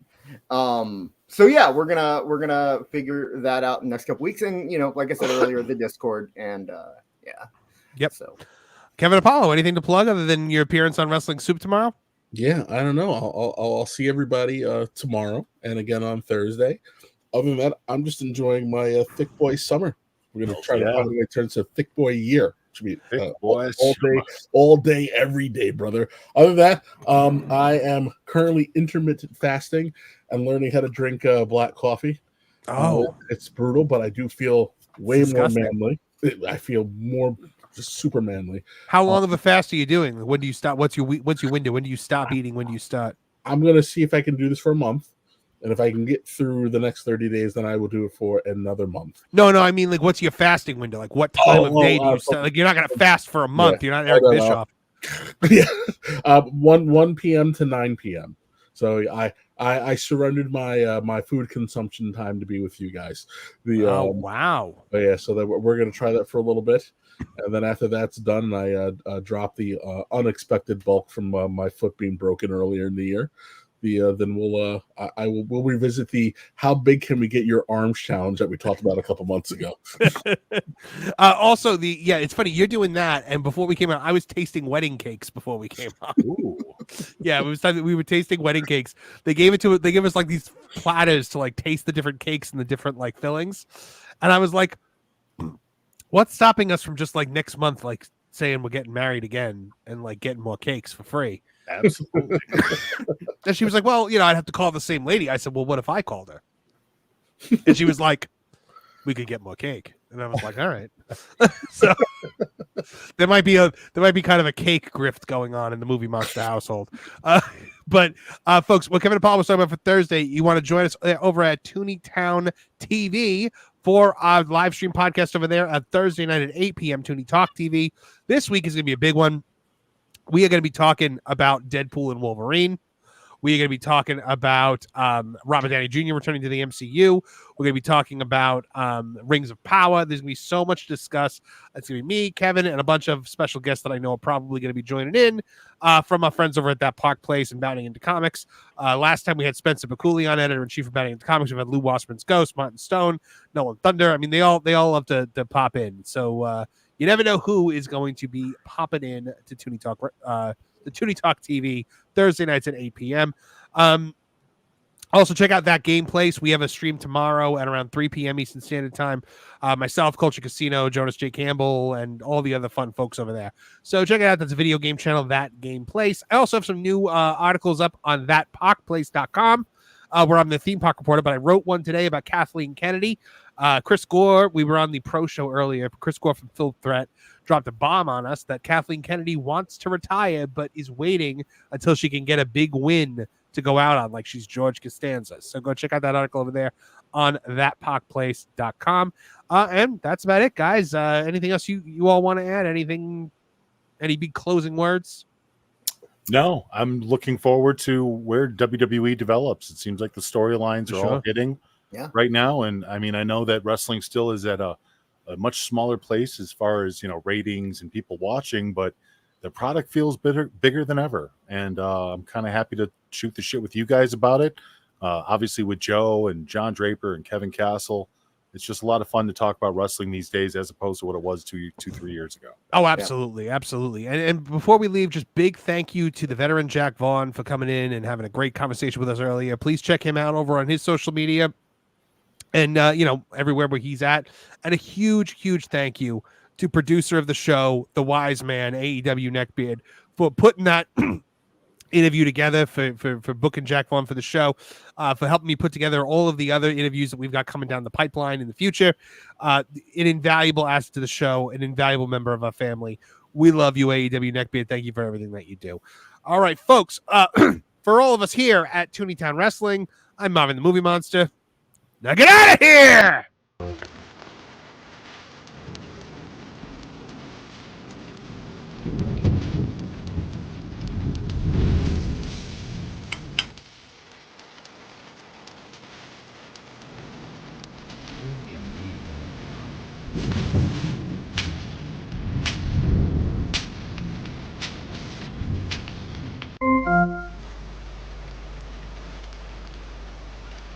So yeah, we're gonna figure that out in the next couple weeks, and like I said earlier, the Discord, and Yep. So, Kevin Apollo, anything to plug other than your appearance on Wrestling Soup tomorrow? Yeah, I don't know. I'll see everybody tomorrow and again on Thursday. Other than that, I'm just enjoying my thick boy summer. We're gonna try to find a way to turn into thick boy year. Should be all day, every day, brother. Other than that, I am currently intermittent fasting and learning how to drink black coffee. It's brutal, but I do feel way more manly. I feel more just super manly. How long of a fast are you doing? When do you stop? What's your window? When do you stop eating? When do you start? I'm gonna see if I can do this for a month, And if I can get through the next 30 days, then I will do it for another month. No, I mean, like, what's your fasting window? Like, what time of day do you start? Like, you're not going to fast for a month. You're not Eric Bischoff. Yeah, 1 p.m. to 9 p.m. So I surrendered my food consumption time to be with you guys. Wow. Yeah, so that we're going to try that for a little bit. And then after that's done, I drop the unexpected bulk from my foot being broken earlier in the year. Then we'll revisit the how big can we get your arms challenge that we talked about a couple months ago. Also, it's funny you're doing that, and before we came out, I was tasting wedding cakes before we came out. Ooh. Yeah, it was time that we were tasting wedding cakes. They gave us like these platters to like taste the different cakes and the different like fillings, and I was like, what's stopping us from just like next month like saying we're getting married again and like getting more cakes for free? Absolutely. And she was like, well, I'd have to call the same lady. I said, well, what if I called her? And she was like, we could get more cake. And I was like, all right. So there might be kind of a cake grift going on in the Movie Monster household. But folks, what Kevin and Paul was talking about for Thursday, you want to join us over at Tooneytown TV for our live stream podcast over there on Thursday night at 8 p.m. Toonie Talk TV. This week is going to be a big one. We are going to be talking about Deadpool and Wolverine. We are going to be talking about Robert Downey Jr. returning to the MCU. We're going to be talking about Rings of Power. There's going to be so much to discuss. It's going to be me, Kevin, and a bunch of special guests that I know are probably going to be joining in from our friends over at That Park Place and Bounding Into Comics. Last time we had Spencer Bacouli on, editor-in-chief of Bounding Into Comics. We've had Lou Wasserman's Ghost, Martin Stone, Nolan Thunder. I mean, they all love to pop in. So you never know who is going to be popping in to Toonie Talk, the Toonie Talk TV Thursday nights at 8 p.m. Also, check out That Game Place. We have a stream tomorrow at around 3 p.m. Eastern Standard Time. Myself, Culture Casino, Jonas J. Campbell, and all the other fun folks over there. So check it out. That's a video game channel, That Game Place. I also have some new articles up on thatparkplace.com. Where I'm the theme park reporter, but I wrote one today about Kathleen Kennedy. Chris Gore, we were on the pro show earlier. Chris Gore from Full Threat dropped a bomb on us that Kathleen Kennedy wants to retire, but is waiting until she can get a big win to go out on, like she's George Costanza. So go check out that article over there on thatparkplace.com. And that's about it, guys. Anything else you all want to add? Any big closing words? No, I'm looking forward to where WWE develops. It seems like the storylines are all hitting right now. And I mean, I know that wrestling still is at a much smaller place as far as, ratings and people watching, but the product feels bigger than ever. And I'm kind of happy to shoot the shit with you guys about it. Obviously with Joe and John Draper and Kevin Castle. It's just a lot of fun to talk about wrestling these days as opposed to what it was 3 years ago. Oh, absolutely. Yeah. Absolutely. And before we leave, just big thank you to the veteran Jack Vaughn for coming in and having a great conversation with us earlier. Please check him out over on his social media and, everywhere where he's at. And a huge, huge thank you to producer of the show, the wise man, AEW Neckbeard, for putting that interview together, for booking Jack Vaughn for the show, for helping me put together all of the other interviews that we've got coming down the pipeline in the future. An invaluable asset to the show, an invaluable member of our family. We love you, AEW Neckbeard. Thank you for everything that you do. All right, folks, for all of us here at Tooneytown Wrestling, I'm Marvin the Movie Monster. Now get out of here!